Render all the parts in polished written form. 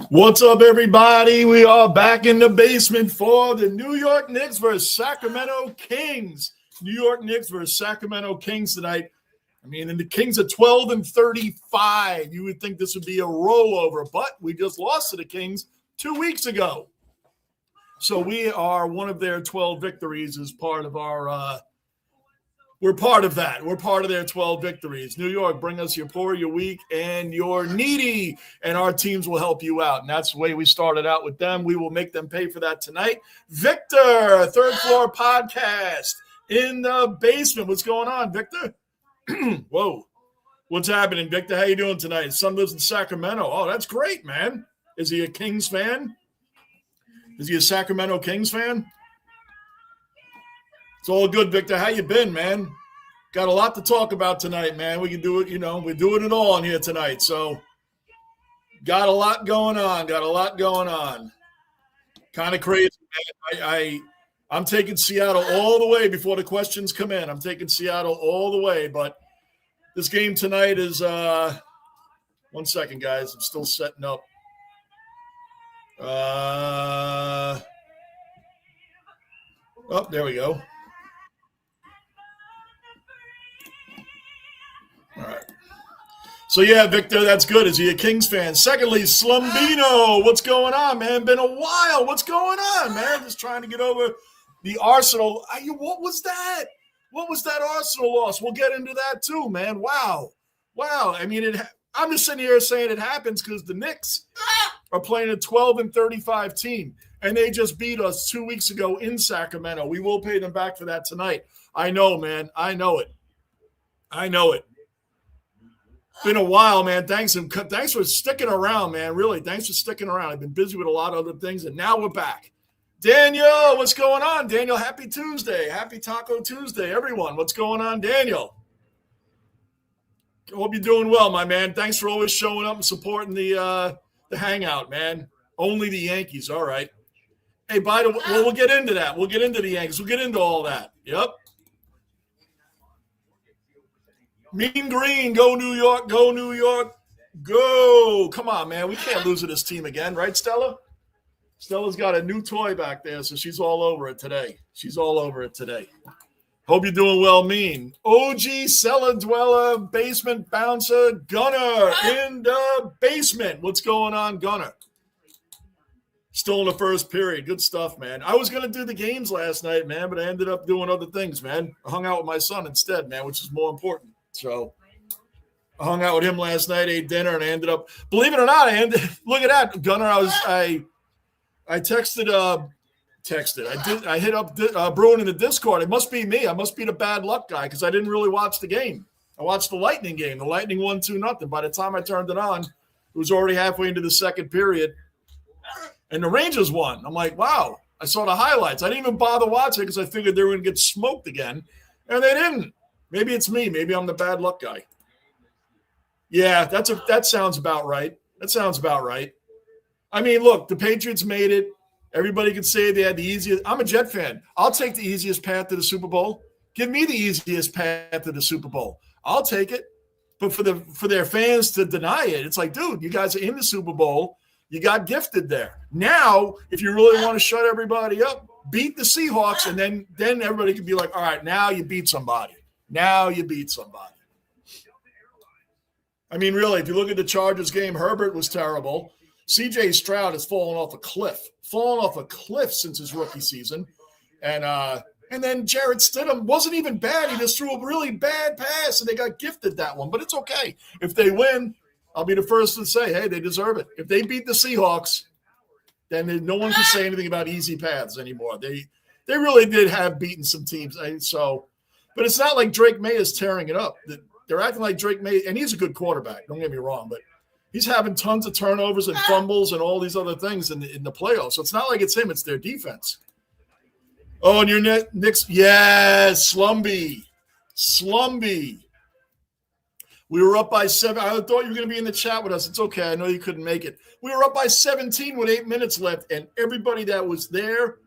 What's up, everybody? We are back in the basement for the New York Knicks versus Sacramento Kings. New York Knicks versus Sacramento Kings tonight. I mean, and the Kings are 12-35. You would think this would be a rollover, but we just lost to the Kings 2 weeks ago. So we are one of their 12 victories as part of our we're part of that. We're part of their 12 victories. New York, bring us your poor, your weak, and your needy, and our teams will help you out. And that's the way we started out with them. We will make them pay for that tonight. Victor, Third Floor Podcast in the basement. What's going on, Victor? Whoa. What's happening, Victor? How you doing tonight? His son lives in Sacramento. Oh, that's great, man. Is he a Kings fan? Is he a Sacramento Kings fan? It's all good, Victor. How you been, man? Got a lot to talk about tonight, man. We can do it, we're doing it all in here tonight. So got a lot going on. Kind of crazy, man. I'm taking Seattle all the way before the questions come in. I'm taking Seattle all the way, but this game tonight is 1 second, guys. I'm still setting up. There we go. All right. So, yeah, Victor, that's good. Is he a Kings fan? Secondly, Slumbino, what's going on, man? Been a while. What's going on, man? Just trying to get over the Arsenal. What was that? What was that Arsenal loss? We'll get into that too, man. Wow. I mean, I'm just sitting here saying it happens because the Knicks are playing a 12-35 team, and they just beat us 2 weeks ago in Sacramento. We will pay them back for that tonight. I know, man. I know it. Been a while, man. Thanks for sticking around, man. Really, thanks for sticking around. I've been busy with a lot of other things, and now we're back. Daniel, what's going on? Daniel, happy Tuesday. Happy Taco Tuesday, everyone. What's going on, Daniel? Hope you're doing well, my man. Thanks for always showing up and supporting the hangout, man. Only the Yankees. All right. Hey, by the way, we'll get into that. We'll get into the Yankees. We'll get into all that. Yep. Mean Green, go New York, go New York, go. Come on, man. We can't lose to this team again, right, Stella? Stella's got a new toy back there, so she's all over it today. Hope you're doing well, Mean. OG Cellar Dweller, Basement Bouncer, Gunner in the basement. What's going on, Gunner? Still in the first period. Good stuff, man. I was going to do the games last night, man, but I ended up doing other things, man. I hung out with my son instead, man, which is more important. So I hung out with him last night, ate dinner, and I ended up, believe it or not, look at that, Gunner. I texted, I hit up Bruin in the Discord. It must be me. I must be the bad luck guy because I didn't really watch the game. I watched the Lightning game. The Lightning won 2-0. By the time I turned it on, it was already halfway into the second period, and the Rangers won. I'm like, wow. I saw the highlights. I didn't even bother watching because I figured they were going to get smoked again, and they didn't. Maybe it's me. Maybe I'm the bad luck guy. Yeah, that sounds about right. I mean, look, the Patriots made it. Everybody can say they had the easiest. I'm a Jet fan. I'll take the easiest path to the Super Bowl. Give me the easiest path to the Super Bowl. I'll take it. But for their fans to deny it, it's like, dude, you guys are in the Super Bowl. You got gifted there. Now, if you really want to shut everybody up, beat the Seahawks, and then everybody can be like, all right, now you beat somebody. I mean, really, if you look at the Chargers game, Herbert was terrible. C.J. Stroud has fallen off a cliff since his rookie season. And then Jarrett Stidham wasn't even bad. He just threw a really bad pass, and they got gifted that one. But it's okay. If they win, I'll be the first to say, hey, they deserve it. If they beat the Seahawks, then no one can say anything about easy paths anymore. They really did have beaten some teams. But it's not like Drake May is tearing it up. They're acting like Drake May, and he's a good quarterback. Don't get me wrong, but he's having tons of turnovers and fumbles and all these other things in the playoffs. So it's not like it's him; it's their defense. Oh, and your Knicks, yes, Slumby. We were up by 7. I thought you were going to be in the chat with us. It's okay. I know you couldn't make it. We were up by 17 with 8 minutes left, and everybody that was there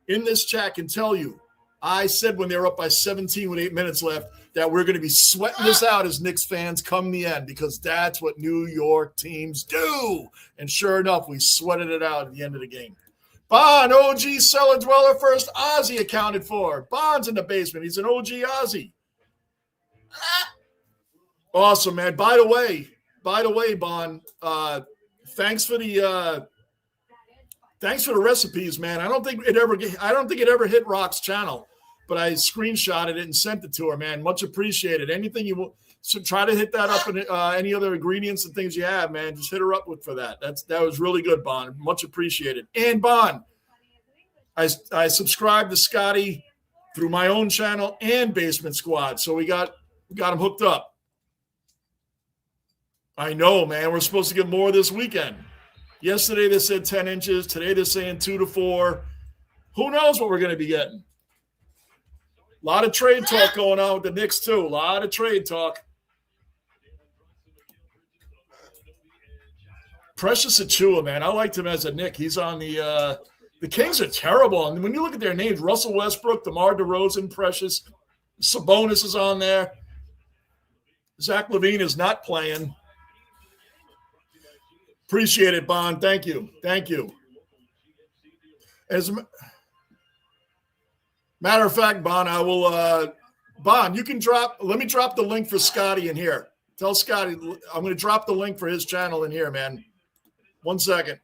in this chat can tell you I said when they were up by 17 with 8 minutes left that we're going to be sweating this out as Knicks fans come the end because that's what New York teams do. And sure enough, we sweated it out at the end of the game. Bond, OG cellar dweller first. Ozzy accounted for. Bond's in the basement. He's an OG Ozzy. Awesome, man. By the way, Bond, thanks for the recipes, man. I don't think it ever hit Rock's channel, but I screenshotted it and sent it to her, man. Much appreciated. Anything you want, so try to hit that up in any other ingredients and things you have, man. Just hit her up for that. That was really good, Bond. Much appreciated. And Bond, I subscribed to Scotty through my own channel and Basement Squad, so we got him hooked up. I know, man. We're supposed to get more this weekend. Yesterday they said 10 inches. Today they're saying 2 to 4. Who knows what we're going to be getting? A lot of trade talk going on with the Knicks, too. A lot of trade talk. Precious Achiuwa, man. I liked him as a Knick. He's on the Kings are terrible. And when you look at their names, Russell Westbrook, DeMar DeRozan, Precious, Sabonis is on there. Zach LaVine is not playing. Appreciate it, Bond. Thank you. As a matter of fact, Bond, I will Bond, you can let me drop the link for Scotty in here. Tell Scotty I'm going to drop the link for his channel in here, man. 1 second.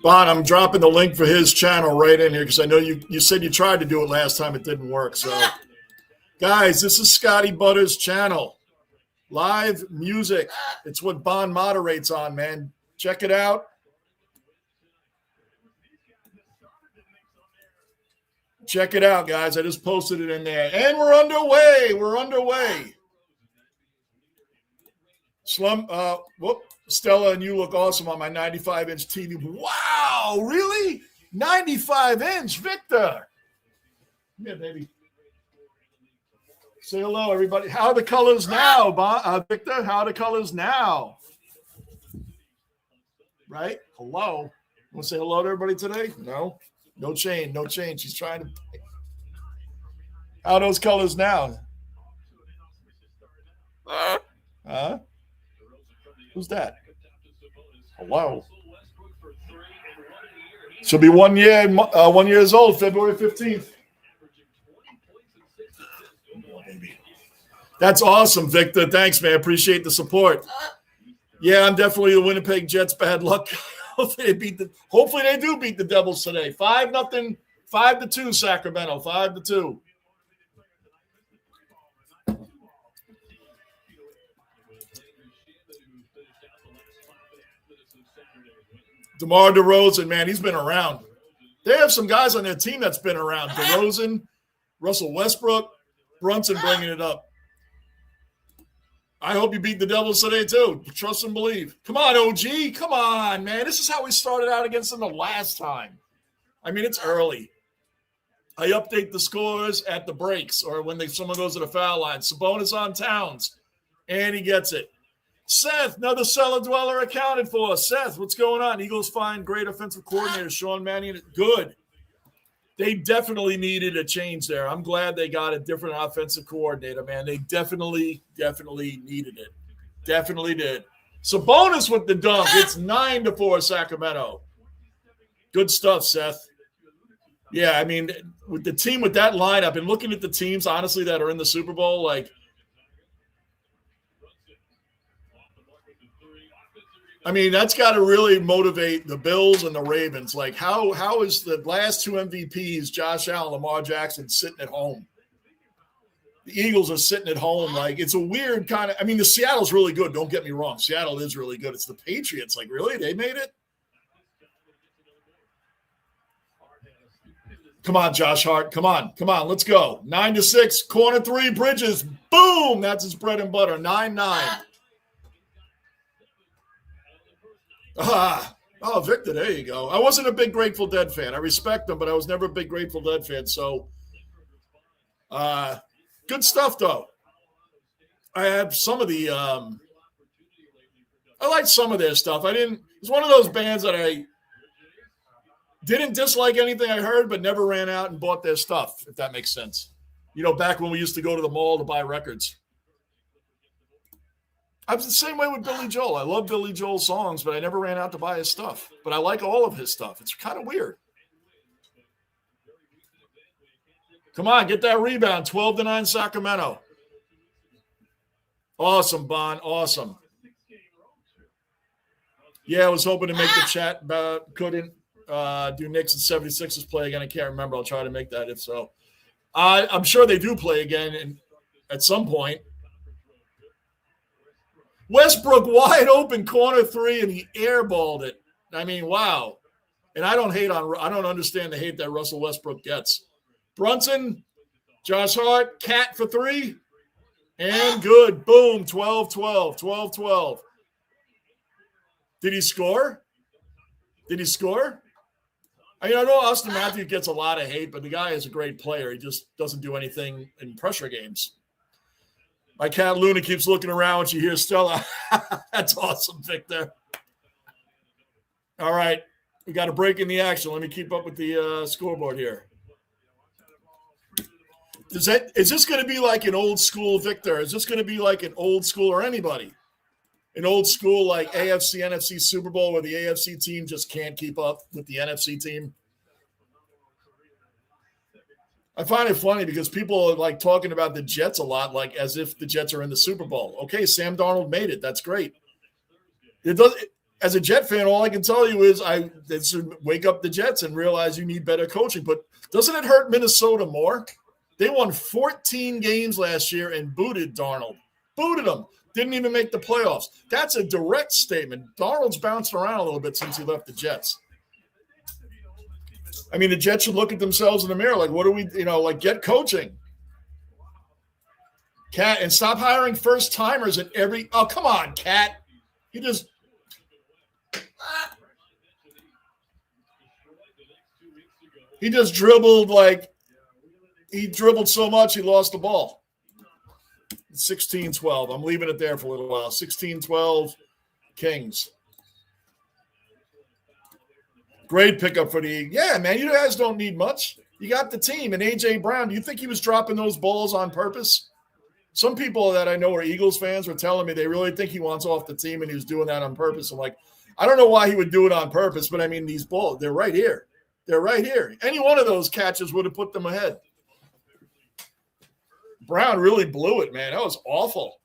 Bond, I'm dropping the link for his channel right in here because I know you said you tried to do it last time. It didn't work. So, guys, this is Scotty Butters' channel. Live music. It's what Bond moderates on, man. Check it out. Check it out, guys. I just posted it in there. And we're underway. Stella and you look awesome on my 95-inch TV. Wow, really? 95-inch, Victor. Yeah, baby. Say hello, everybody. How are the colors now, Victor? How are the colors now? Right? Hello. Want to say hello to everybody today? No? No change. She's trying to. How are those colors now? Who's that? Hello. She'll be 1 year, 1 years old, February 15th. That's awesome, Victor. Thanks, man. Appreciate the support. Yeah, I'm definitely the Winnipeg Jets. Bad luck. Hopefully they do beat the Devils today. 5-0, 5-2, Sacramento. 5-2. DeMar DeRozan, man, he's been around. They have some guys on their team that's been around. DeRozan, Russell Westbrook, Brunson bringing it up. I hope you beat the Devils today, too. Trust and believe. Come on, OG. Come on, man. This is how we started out against them the last time. I mean, it's early. I update the scores at the breaks or when someone goes to the foul line. Sabonis on Towns, and he gets it. Seth, another cellar dweller accounted for. Seth, what's going on? Eagles find great offensive coordinator, Sean Mannion. Good. They definitely needed a change there. I'm glad they got a different offensive coordinator, man. They definitely needed it. Definitely did. Sabonis with the dunk. It's 9-4 Sacramento. Good stuff, Seth. Yeah, I mean, with the team with that lineup and looking at the teams, honestly, that are in the Super Bowl, like, I mean, that's got to really motivate the Bills and the Ravens. Like, how is the last two MVPs, Josh Allen, Lamar Jackson, sitting at home? The Eagles are sitting at home. Like, it's a weird kind of – I mean, the Seattle's really good. Don't get me wrong. Seattle is really good. It's the Patriots. Like, really? They made it? Come on, Josh Hart. Come on. Let's go. 9-6. Corner three, Bridges. Boom. That's his bread and butter. 9-9. Oh, Victor, there you go. I wasn't a big Grateful Dead fan. I respect them, but I was never a big Grateful Dead fan. So Good stuff, though. I had some of the I liked some of their stuff. It's one of those bands that I didn't dislike anything I heard, but never ran out and bought their stuff, if that makes sense. Back when we used to go to the mall to buy records. I was the same way with Billy Joel. I love Billy Joel's songs, but I never ran out to buy his stuff. But I like all of his stuff. It's kind of weird. Come on, get that rebound. 12-9 Sacramento. Awesome, Bon. Awesome. Yeah, I was hoping to make the chat, but couldn't do Knicks and 76ers play again. I can't remember. I'll try to make that if so. I'm sure they do play again at some point. Westbrook wide open corner three, and he airballed it. I mean, wow. And I don't understand the hate that Russell Westbrook gets. Brunson, Josh Hart, Cat for three, and good. Boom, 12-12, 12-12. Did he score? I know Austin Matthews gets a lot of hate, but the guy is a great player. He just doesn't do anything in pressure games. My cat Luna keeps looking around when she hears Stella. That's awesome, Victor. All right. We got a break in the action. Let me keep up with the scoreboard here. Is this going to be like an old school, Victor? Is this going to be like an old school or anybody? An old school like AFC, NFC Super Bowl where the AFC team just can't keep up with the NFC team? I find it funny because people are like talking about the Jets a lot, like as if the Jets are in the Super Bowl. Okay, Sam Darnold made it. That's great. As a Jet fan, all I can tell you is I should wake up the Jets and realize you need better coaching. But doesn't it hurt Minnesota more? They won 14 games last year and booted Darnold. Booted him. Didn't even make the playoffs. That's a direct statement. Darnold's bounced around a little bit since he left the Jets. I mean, the Jets should look at themselves in the mirror. Like, what do we, get coaching. Cat, and stop hiring first-timers at every – oh, come on, Cat. He just dribbled he dribbled so much he lost the ball. 16-12. I'm leaving it there for a little while. 16-12 Kings. Great pickup for the – yeah, man, you guys don't need much. You got the team. And A.J. Brown, do you think he was dropping those balls on purpose? Some people that I know are Eagles fans were telling me they really think he wants off the team and he was doing that on purpose. I'm like, I don't know why he would do it on purpose, but, I mean, these balls, they're right here. They're right here. Any one of those catches would have put them ahead. Brown really blew it, man. That was awful.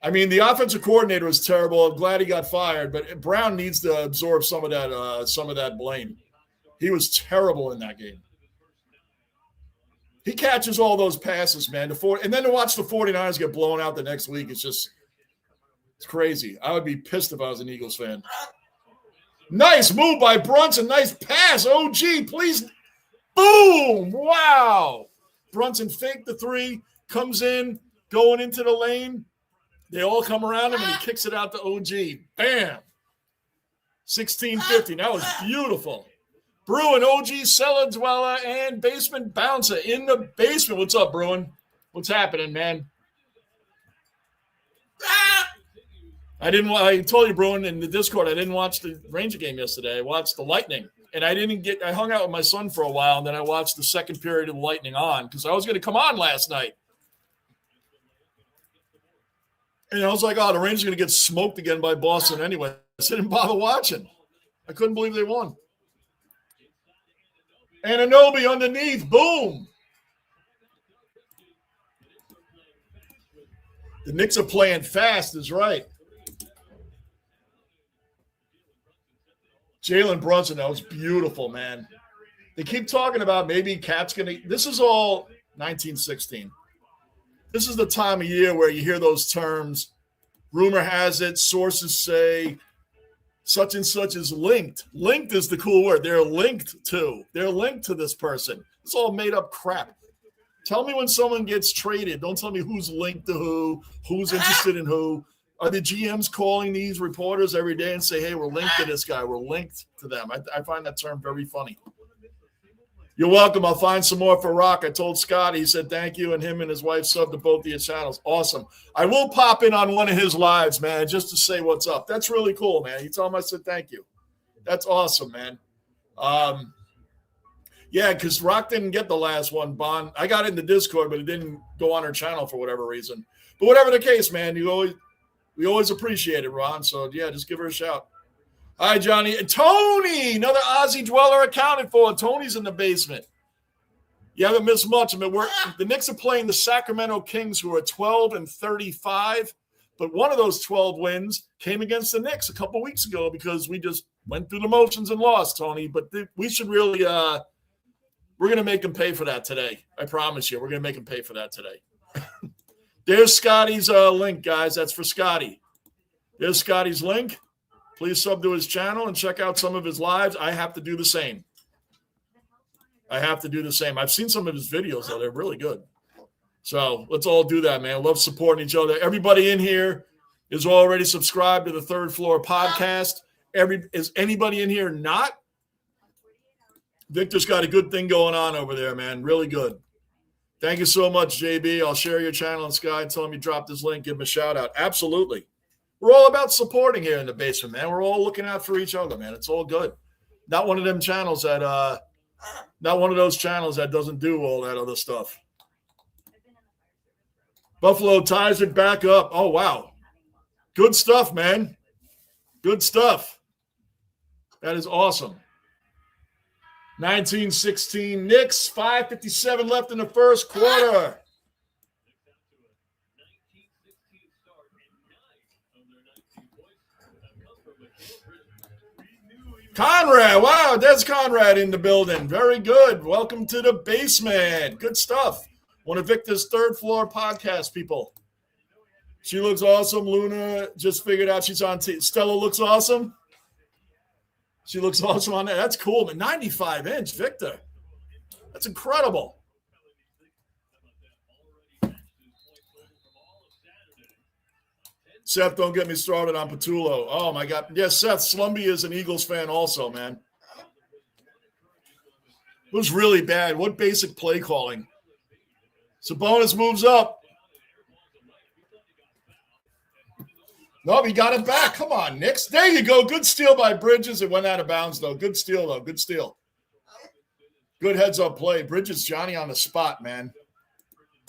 I mean, the offensive coordinator was terrible. I'm glad he got fired, but Brown needs to absorb some of that blame. He was terrible in that game. He catches all those passes, man. And then to watch the 49ers get blown out the next week, it's crazy. I would be pissed if I was an Eagles fan. Nice move by Brunson. Nice pass. OG, please. Boom. Wow. Brunson faked the three, comes in, going into the lane. They all come around him, and he kicks it out to OG. Bam. 16-50. That was beautiful. Bruin, OG, Cellar Dweller, and Basement Bouncer in the basement. What's up, Bruin? What's happening, man? I told you, Bruin, in the Discord, I didn't watch the Ranger game yesterday. I watched the Lightning. And I hung out with my son for a while, and then I watched the second period of the Lightning on because I was going to come on last night. And I was like, oh, the Rangers are going to get smoked again by Boston anyway. So I didn't bother watching. I couldn't believe they won. Anunoby underneath. Boom. The Knicks are playing fast is right. Jalen Brunson, that was beautiful, man. They keep talking about maybe Cat's going to – this is all 1916. This is the time of year where you hear those terms. Rumor has it, sources say such and such is linked. Linked is the cool word. They're linked to. They're linked to this person. It's all made up crap. Tell me when someone gets traded. Don't tell me who's linked to who's interested in who. Are the GMs calling these reporters every day and say, hey, we're linked to this guy. We're linked to them. I find that term very funny. You're welcome. I'll find some more for Rock. I told Scott, he said thank you, and him and his wife subbed to both of your channels. Awesome. I will pop in on one of his lives, man, just to say what's up. That's really cool, man. You tell him I said thank you. That's awesome, man. Yeah, because Rock didn't get the last one, Bond. I got it in the Discord, but it didn't go on her channel for whatever reason. But whatever the case, man, we always appreciate it, Ron. So, yeah, just give her a shout. Hi, Johnny. And Tony, another Aussie dweller accounted for. Tony's in the basement. You haven't missed much. I mean, the Knicks are playing the Sacramento Kings, who are 12-35. But one of those 12 wins came against the Knicks a couple weeks ago because we just went through the motions and lost, Tony. But we should really we're going to make them pay for that today. I promise you. We're going to make them pay for that today. There's Scotty's link, guys. That's for Scotty. There's Scotty's link. Please sub to his channel and check out some of his lives. I have to do the same. I've seen some of his videos, though. They're really good. So let's all do that, man. Love supporting each other. Everybody in here is already subscribed to the Third Floor podcast. Is anybody in here not? Victor's got a good thing going on over there, man. Really good. Thank you so much, JB. I'll share your channel on Sky and tell him you dropped this link. Give him a shout out. Absolutely. We're all about supporting here in the basement, man. We're all looking out for each other, man. It's all good. Not one of them channels that not one of those channels that doesn't do all that other stuff. Buffalo ties it back up. Oh, wow. Good stuff, man. Good stuff. That is awesome. 19-16 Knicks, 5:57 left in the first quarter. Conrad, wow, there's Conrad in the building. Very good. Welcome to the basement. Good stuff. One of Victor's Third Floor podcast, people. She looks awesome. Luna just figured out she's on Stella looks awesome. She looks awesome on that. That's cool, man. 95-inch, Victor. That's incredible. Seth, don't get me started on Patullo. Oh, my God. Yes, Seth, Slumby is an Eagles fan also, man. It was really bad. What basic play calling? Sabonis moves up. No, he got it back. Come on, Knicks. There you go. Good steal by Bridges. It went out of bounds, though. Good steal, though. Good steal. Good heads-up play. Bridges, Johnny on the spot, man.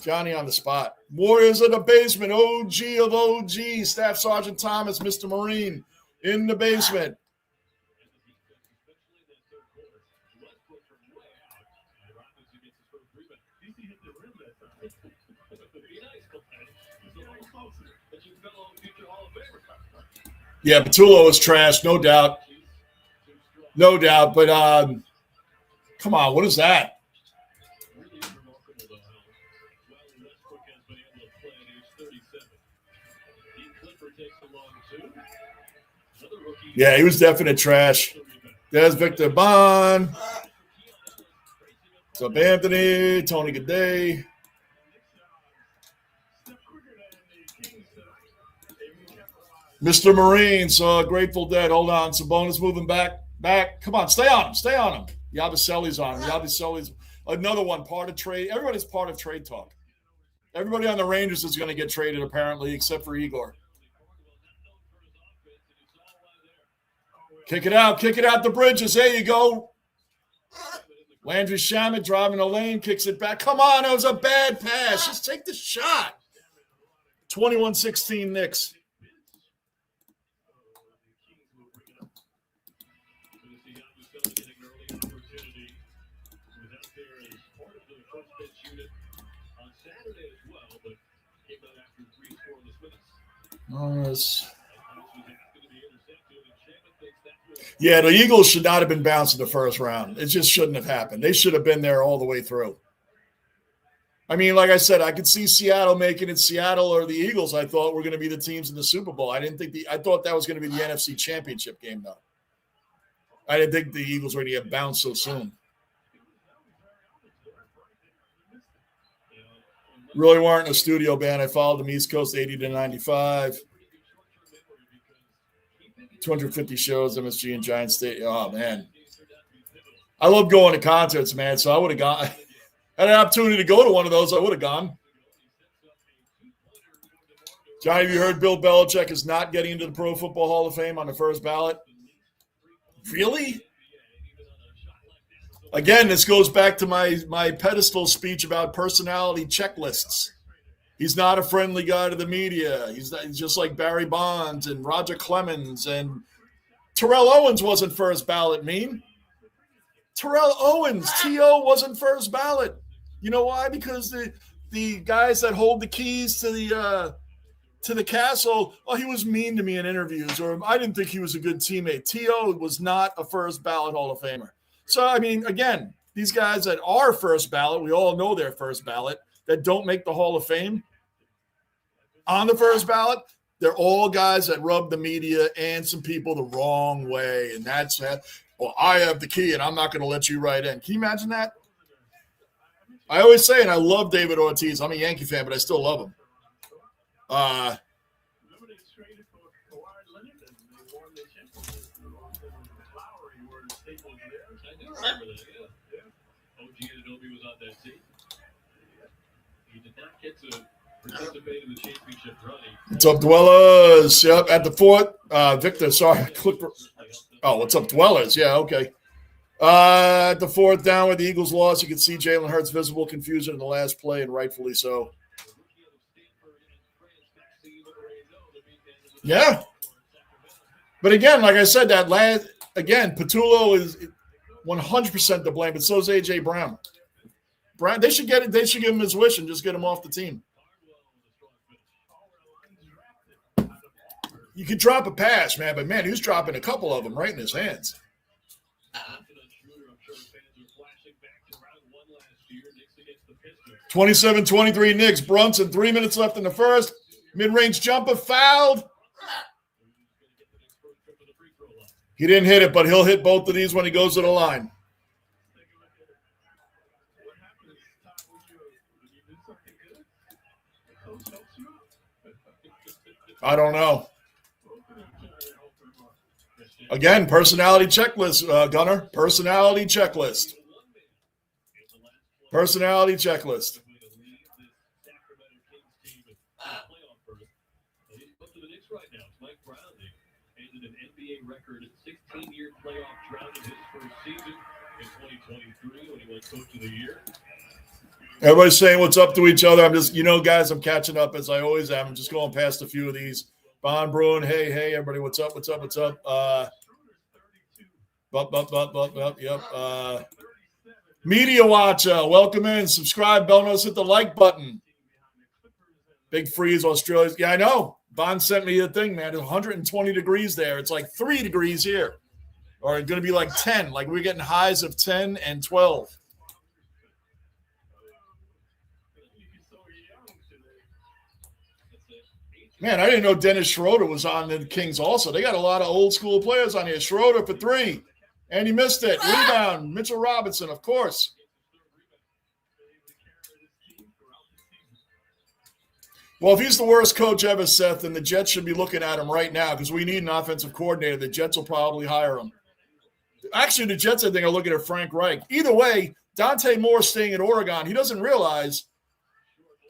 Johnny on the spot. Warriors in the basement. OG of OG. Staff Sergeant Thomas, Mr. Marine, in the basement. Yeah, Patullo was trash, no doubt. No doubt. But come on, what is that? Yeah, he was definite trash. There's Victor Bond. What's up, Anthony? Tony, good day. Mr. Marine saw Grateful Dead. Hold on. Sabonis moving back. Come on, stay on him. Stay on him. Yabusele's on him. Yabusele's another one, part of trade. Everybody's part of trade talk. Everybody on the Rangers is going to get traded, apparently, except for Igor. Kick it out the Bridges. There you go. Landry Shamet driving the lane, kicks it back. Come on, that was a bad pass. Just take the shot. 21-16 Knicks. Yeah, the Eagles should not have been bounced in the first round. It just shouldn't have happened. They should have been there all the way through. I mean, like I said, I could see Seattle making it. Seattle or the Eagles, I thought, were going to be the teams in the Super Bowl. I thought that was going to be the NFC Championship game, though. I didn't think the Eagles were going to get bounced so soon. Really weren't a studio band. I followed them East Coast 80-95. 250 shows, MSG and Giant State. Oh, man. I love going to concerts, man. So I would have gone. Had an opportunity to go to one of those, I would have gone. Johnny, have you heard Bill Belichick is not getting into the Pro Football Hall of Fame on the first ballot? Really? Again, this goes back to my pedestal speech about personality checklists. He's not a friendly guy to the media. He's just like Barry Bonds and Roger Clemens, and Terrell Owens wasn't first ballot, Terrell Owens, T.O. wasn't first ballot. You know why? Because the guys that hold the keys to the castle, he was mean to me in interviews, or I didn't think he was a good teammate. T.O. was not a first ballot Hall of Famer. So, I mean, again, these guys that are first ballot, we all know they're first ballot, that don't make the Hall of Fame on the first ballot, they're all guys that rub the media and some people the wrong way. And that's that. Well, I have the key, and I'm not going to let you write in. Can you imagine that? I always say, and I love David Ortiz. I'm a Yankee fan, but I still love him. What's up, Dwellers? Yep, at the fourth. Victor, sorry. What's up, Dwellers? Yeah, okay. At the fourth down with the Eagles loss, you can see Jalen Hurts' visible confusion in the last play, and rightfully so. Yeah. But again, like I said, Patullo is 100% to blame, but so is A.J. Brown. They should get it. They should give him his wish and just get him off the team. You could drop a pass, man, but man, he was dropping a couple of them right in his hands. 27-23 Knicks. Brunson, 3 minutes left in the first. Mid-range jumper fouled. He didn't hit it, but he'll hit both of these when he goes to the line. I don't know. Again, personality checklist, Gunner. Personality checklist. Personality checklist. Record 16-year playoff drought in his first season in 2023 when he won Coach of the Year. Everybody's saying what's up to each other. I'm just, guys, I'm catching up as I always am. I'm just going past a few of these. Von Bruin, hey, everybody, what's up? Yep. Media Watcher, welcome in. Subscribe, bell notice, hit the like button. Big freeze, Australia. Yeah, I know. Bond sent me the thing, man. It's 120 degrees there. It's like 3 degrees here. Or it's going to be like 10. Like we're getting highs of 10 and 12. Man, I didn't know Dennis Schroeder was on the Kings also. They got a lot of old school players on here. Schroeder for 3. And he missed it. Rebound. Mitchell Robinson, of course. Well, if he's the worst coach ever, Seth, then the Jets should be looking at him right now because we need an offensive coordinator. The Jets will probably hire him. Actually, the Jets, I think, are looking at Frank Reich. Either way, Dante Moore's staying at Oregon. He doesn't realize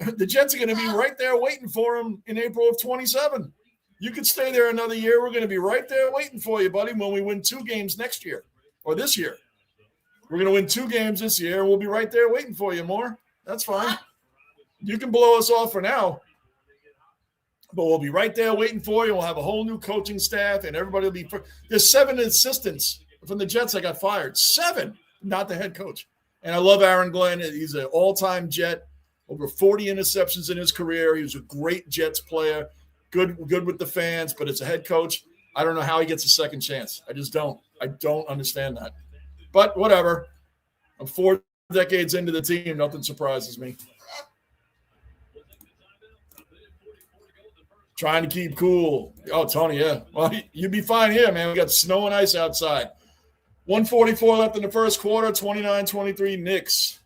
the Jets are going to be right there waiting for him in April of 27. You could stay there another year. We're going to be right there waiting for you, buddy, when we win 2 games next year or this year. We're going to win 2 games this year, and we'll be right there waiting for you, Moore. That's fine. You can blow us off for now. But we'll be right there waiting for you. We'll have a whole new coaching staff, and everybody will be – there's 7 assistants from the Jets that got fired. 7, not the head coach. And I love Aaron Glenn. He's an all-time Jet, over 40 interceptions in his career. He was a great Jets player, good with the fans, but as a head coach, I don't know how he gets a second chance. I just don't. I don't understand that. But whatever. I'm 4 decades into the team. Nothing surprises me. Trying to keep cool. Oh, Tony, yeah. Well, you'd be fine here, man. We got snow and ice outside. 1:44 left in the first quarter, 29-23 Knicks.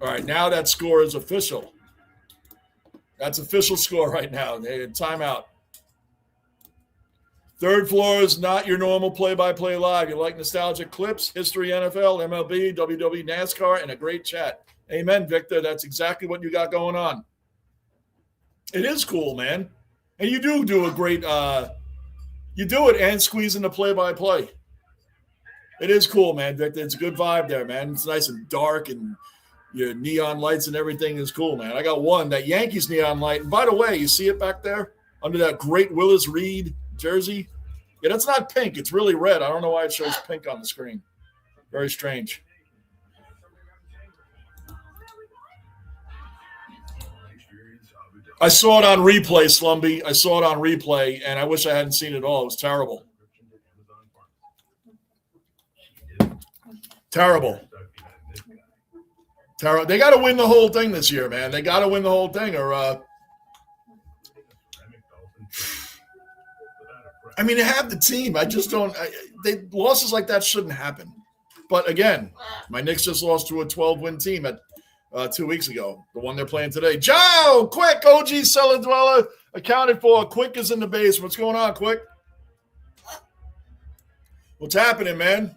All right, now that score is official. That's official score right now. Timeout. Third floor is not your normal play-by-play live. You like nostalgic clips, history, NFL, MLB, WWE, NASCAR, and a great chat. Amen, Victor. That's exactly what you got going on. It is cool, man. And you do a great you do it and squeeze in the play-by-play. It is cool, man, Victor. It's a good vibe there, man. It's nice and dark, and your neon lights and everything is cool, man. I got one, that Yankees neon light. And by the way, you see it back there under that great Willis Reed jersey? Yeah, that's not pink. It's really red. I don't know why it shows pink on the screen. Very strange. I saw it on replay, Slumby. I saw it on replay, and I wish I hadn't seen it all. It was terrible. Terrible. They got to win the whole thing this year, man. They got to win the whole thing, or I mean, they have the team. I just don't. Losses like that shouldn't happen. But again, my Knicks just lost to a 12-win team at 2 weeks ago, the one they're playing today. Joe, Quick, OG Cellar Dweller accounted for. Quick is in the base. What's going on, Quick? What's happening, man?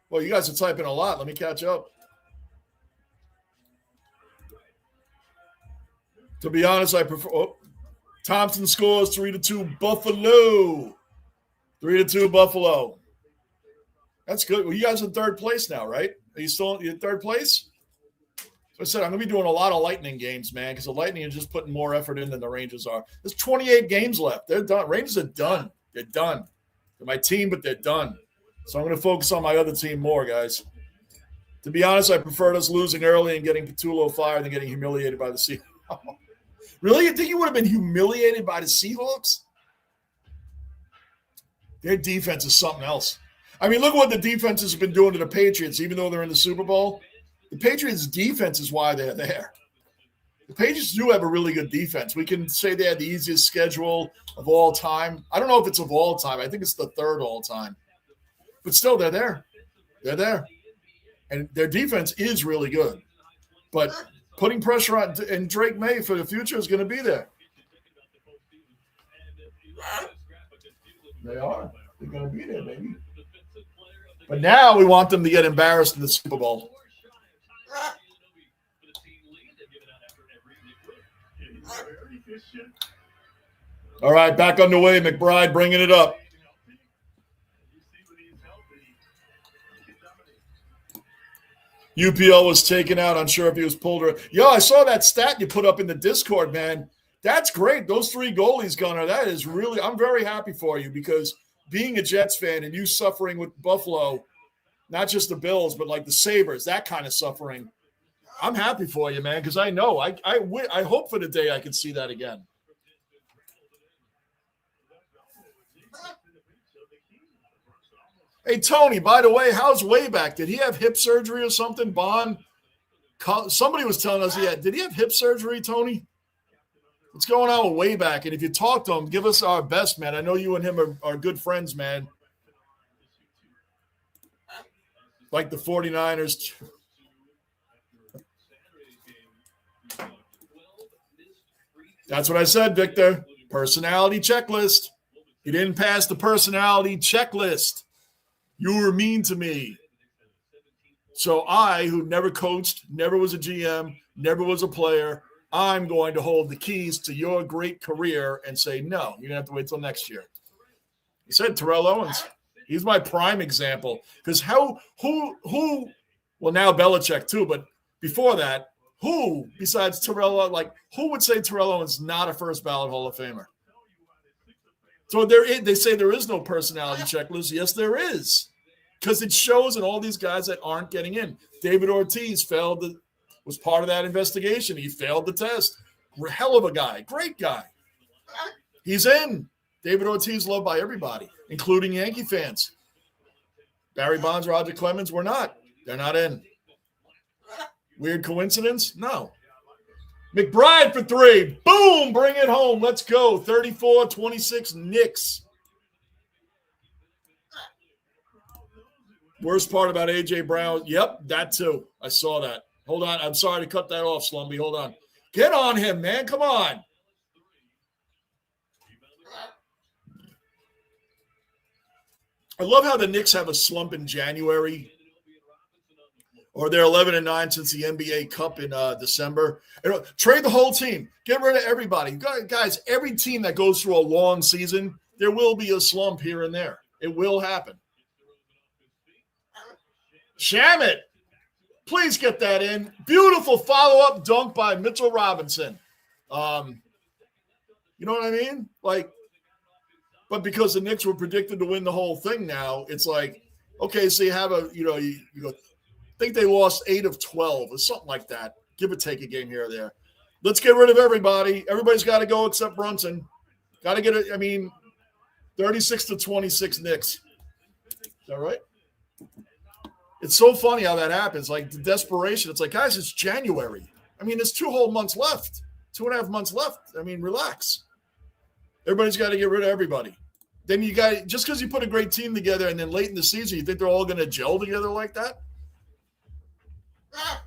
Well, you guys are typing a lot. Let me catch up. To be honest, I prefer. Thompson scores 3-2 Buffalo. 3-2 Buffalo. That's good. Well, you guys are in third place now, right? Are you still in third place? So I said, I'm going to be doing a lot of Lightning games, man, because the Lightning are just putting more effort in than the Rangers are. There's 28 games left. They're done. Rangers are done. They're done. They're my team, but they're done. So I'm going to focus on my other team more, guys. To be honest, I preferred us losing early and getting Petulo fired than getting humiliated by the Seahawks. Really? You think you would have been humiliated by the Seahawks? Their defense is something else. I mean, look what the defense has been doing to the Patriots, even though they're in the Super Bowl. The Patriots' defense is why they're there. The Patriots do have a really good defense. We can say they had the easiest schedule of all time. I don't know if it's of all time. I think it's the third all time. But still, they're there. They're there. And their defense is really good. But putting pressure on and Drake May for the future is going to be there. They are. They're going to be there, baby. But now we want them to get embarrassed in the Super Bowl. All right, back underway. McBride bringing it up. UPL was taken out. Unsure if he was pulled or. Yo, I saw that stat you put up in the Discord, man. That's great. Those three goalies, Gunnar, that is really – I'm very happy for you because being a Jets fan and you suffering with Buffalo, not just the Bills, but like the Sabres, that kind of suffering, I'm happy for you, man, because I know. I hope for the day I can see that again. Hey, Tony, by the way, how's Wayback? Did he have hip surgery or something? Bond? Somebody was telling us did he have hip surgery, Tony? What's going on with Wayback? And if you talk to him, give us our best, man. I know you and him are good friends, man. Like the 49ers. That's what I said, Victor. Personality checklist. He didn't pass the personality checklist. You were mean to me. So I, who never coached, never was a GM, never was a player, I'm going to hold the keys to your great career and say, no, you're going to have to wait till next year. He said Terrell Owens. He's my prime example. Because who, well, now Belichick too, but before that, who besides Terrell, who would say Terrell Owens not a first ballot Hall of Famer? So they say there is no personality checklist. Yes, there is. Because it shows in all these guys that aren't getting in. David Ortiz was part of that investigation. He failed the test. Hell of a guy. Great guy. He's in. David Ortiz loved by everybody, including Yankee fans. Barry Bonds, Roger Clemens were not. They're not in. Weird coincidence? No. McBride for three. Boom! Bring it home. Let's go. 34-26 Knicks. Worst part about A.J. Brown. Yep, that too. I saw that. Hold on. I'm sorry to cut that off, Slumby. Hold on. Get on him, man. Come on. I love how the Knicks have a slump in January, or they're 11-9 since the NBA Cup in December. Trade the whole team. Get rid of everybody. Guys, every team that goes through a long season, there will be a slump here and there. It will happen. Shamit, please get that in. Beautiful follow-up dunk by Mitchell Robinson. You know what I mean? Like, but because the Knicks were predicted to win the whole thing now, it's like, okay, so you have you go, think they lost 8 of 12 or something like that. Give or take a game here or there. Let's get rid of everybody. Everybody's got to go except Brunson. Got to get it. I mean, 36-26 Knicks. Is that right? It's so funny how that happens. Like the desperation. It's like, guys, it's January. I mean, there's 2 whole months left. 2.5 months left. I mean, relax. Everybody's got to get rid of everybody. Then you got, just because you put a great team together and then late in the season, you think they're all going to gel together like that?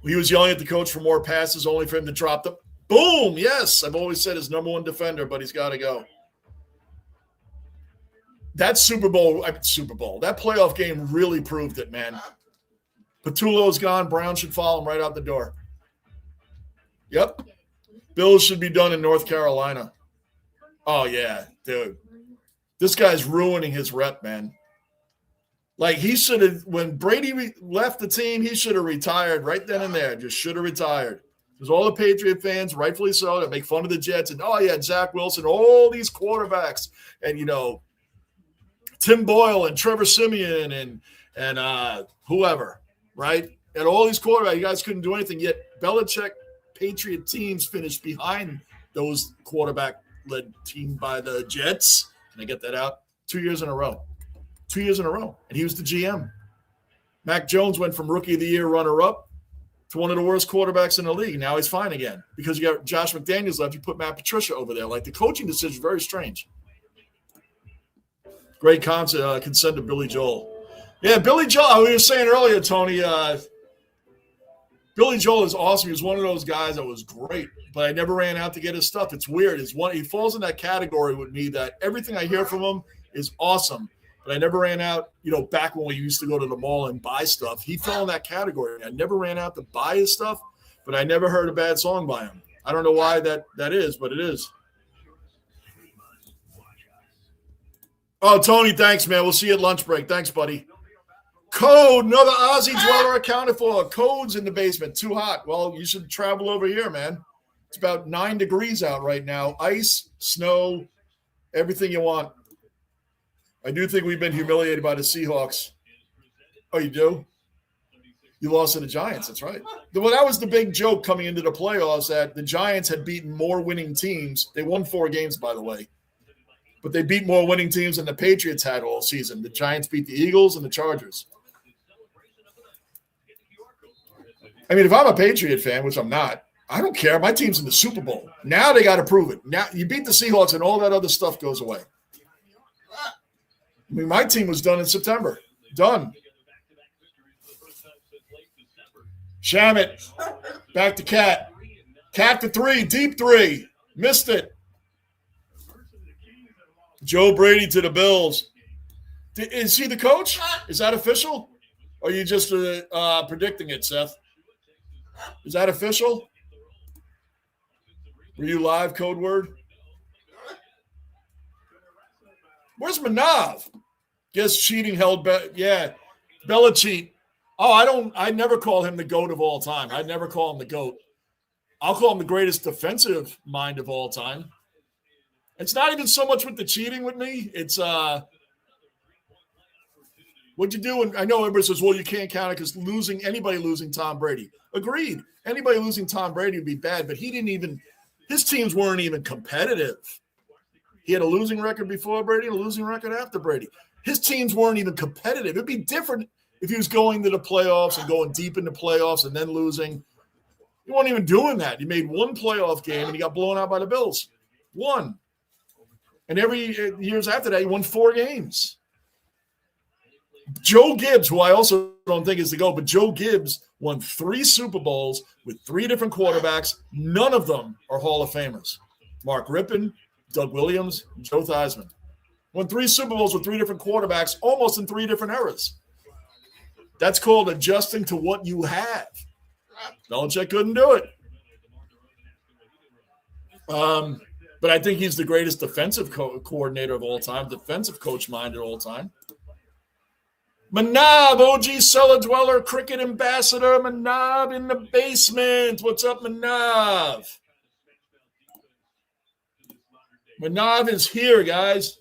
He was yelling at the coach for more passes, only for him to drop them. Boom! Yes, I've always said his number one defender, but he's got to go. That Super Bowl, that playoff game really proved it, man. Patullo's gone. Brown should follow him right out the door. Yep. Bills should be done in North Carolina. Oh, yeah, dude. This guy's ruining his rep, man. Like, he should have, when Brady left the team, he should have retired right then and there. Just should have retired. Because all the Patriot fans, rightfully so, that make fun of the Jets. And, oh, yeah, Zach Wilson, all these quarterbacks. And, Tim Boyle and Trevor Siemian and whoever, right? And all these quarterbacks, you guys couldn't do anything. Yet Belichick Patriot teams finished behind those quarterback-led team by the Jets. Can I get that out? 2 years in a row. 2 years in a row. And he was the GM. Mac Jones went from rookie of the year runner-up to one of the worst quarterbacks in the league. Now he's fine again. Because you got Josh McDaniels left, you put Matt Patricia over there. Like, the coaching decision is very strange. Great concept. Can send to Billy Joel. Yeah, Billy Joel. We were saying earlier, Tony, Billy Joel is awesome. He was one of those guys that was great, but I never ran out to get his stuff. It's weird. He falls in that category with me that everything I hear from him is awesome, but I never ran out, back when we used to go to the mall and buy stuff. He fell in that category. I never ran out to buy his stuff, but I never heard a bad song by him. I don't know why that is, but it is. Oh, Tony, thanks, man. We'll see you at lunch break. Thanks, buddy. Code, another Aussie dweller accounted for. Code's in the basement. Too hot. Well, you should travel over here, man. It's about 9 degrees out right now. Ice, snow, everything you want. I do think we've been humiliated by the Seahawks. Oh, you do? You lost to the Giants. That's right. Well, that was the big joke coming into the playoffs, that the Giants had beaten more winning teams. They won 4 games, by the way. But they beat more winning teams than the Patriots had all season. The Giants beat the Eagles and the Chargers. I mean, if I'm a Patriot fan, which I'm not, I don't care. My team's in the Super Bowl. Now they got to prove it. Now you beat the Seahawks and all that other stuff goes away. I mean, my team was done in September. Done. Shamit. Back to Cat. Cat for 3. Deep 3. Missed it. Joe Brady to the Bills. Is he the coach? Is that official? Or are you just predicting it, Seth? Is that official? Were you live, code word? Where's Manav? Guess cheating held back. Yeah, Belichick. Oh, I never call him the GOAT of all time. I'd never call him the GOAT. I'll call him the greatest defensive mind of all time. It's not even so much with the cheating with me. It's what you do. And I know everybody says, well, you can't count it because anybody losing Tom Brady. Agreed. Anybody losing Tom Brady would be bad, but his teams weren't even competitive. He had a losing record before Brady and a losing record after Brady. His teams weren't even competitive. It'd be different if he was going to the playoffs and going deep into playoffs and then losing. He wasn't even doing that. He made one playoff game and he got blown out by the Bills. One. And every years after that, he won 4 games. Joe Gibbs, who I also don't think is the GOAT, but Joe Gibbs won 3 Super Bowls with 3 different quarterbacks. None of them are Hall of Famers. Mark Rippon, Doug Williams, Joe Theismann. Won 3 Super Bowls with 3 different quarterbacks, almost in 3 different eras. That's called adjusting to what you have. Belichick couldn't do it. But I think he's the greatest defensive coordinator of all time, defensive coach mind of all time. Manav, OG Cellar Dweller, Cricket Ambassador, Manav in the basement. What's up, Manav? Manav is here, guys.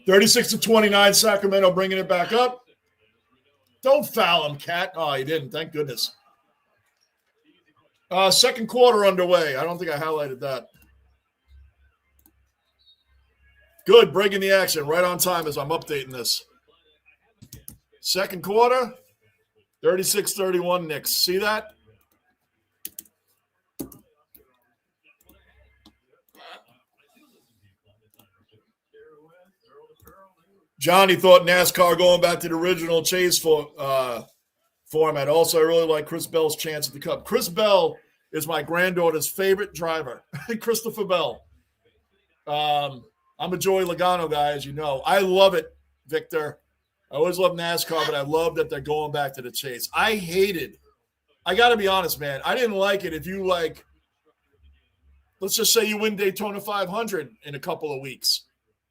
$36-29, Sacramento bringing it back up. Don't foul him, Cat. Oh, he didn't. Thank goodness. Second quarter underway. I don't think I highlighted that. Good, breaking the action right on time as I'm updating this. Second quarter, 36-31 Knicks. See that? Johnny thought NASCAR going back to the original chase format. Also, I really like Chris Bell's chance at the Cup. Chris Bell is my granddaughter's favorite driver, Christopher Bell. I'm a Joey Logano guy, as you know. I love it, Victor. I always love NASCAR, but I love that they're going back to the chase. I got to be honest, man. I didn't like it if you let's just say you win Daytona 500 in a couple of weeks.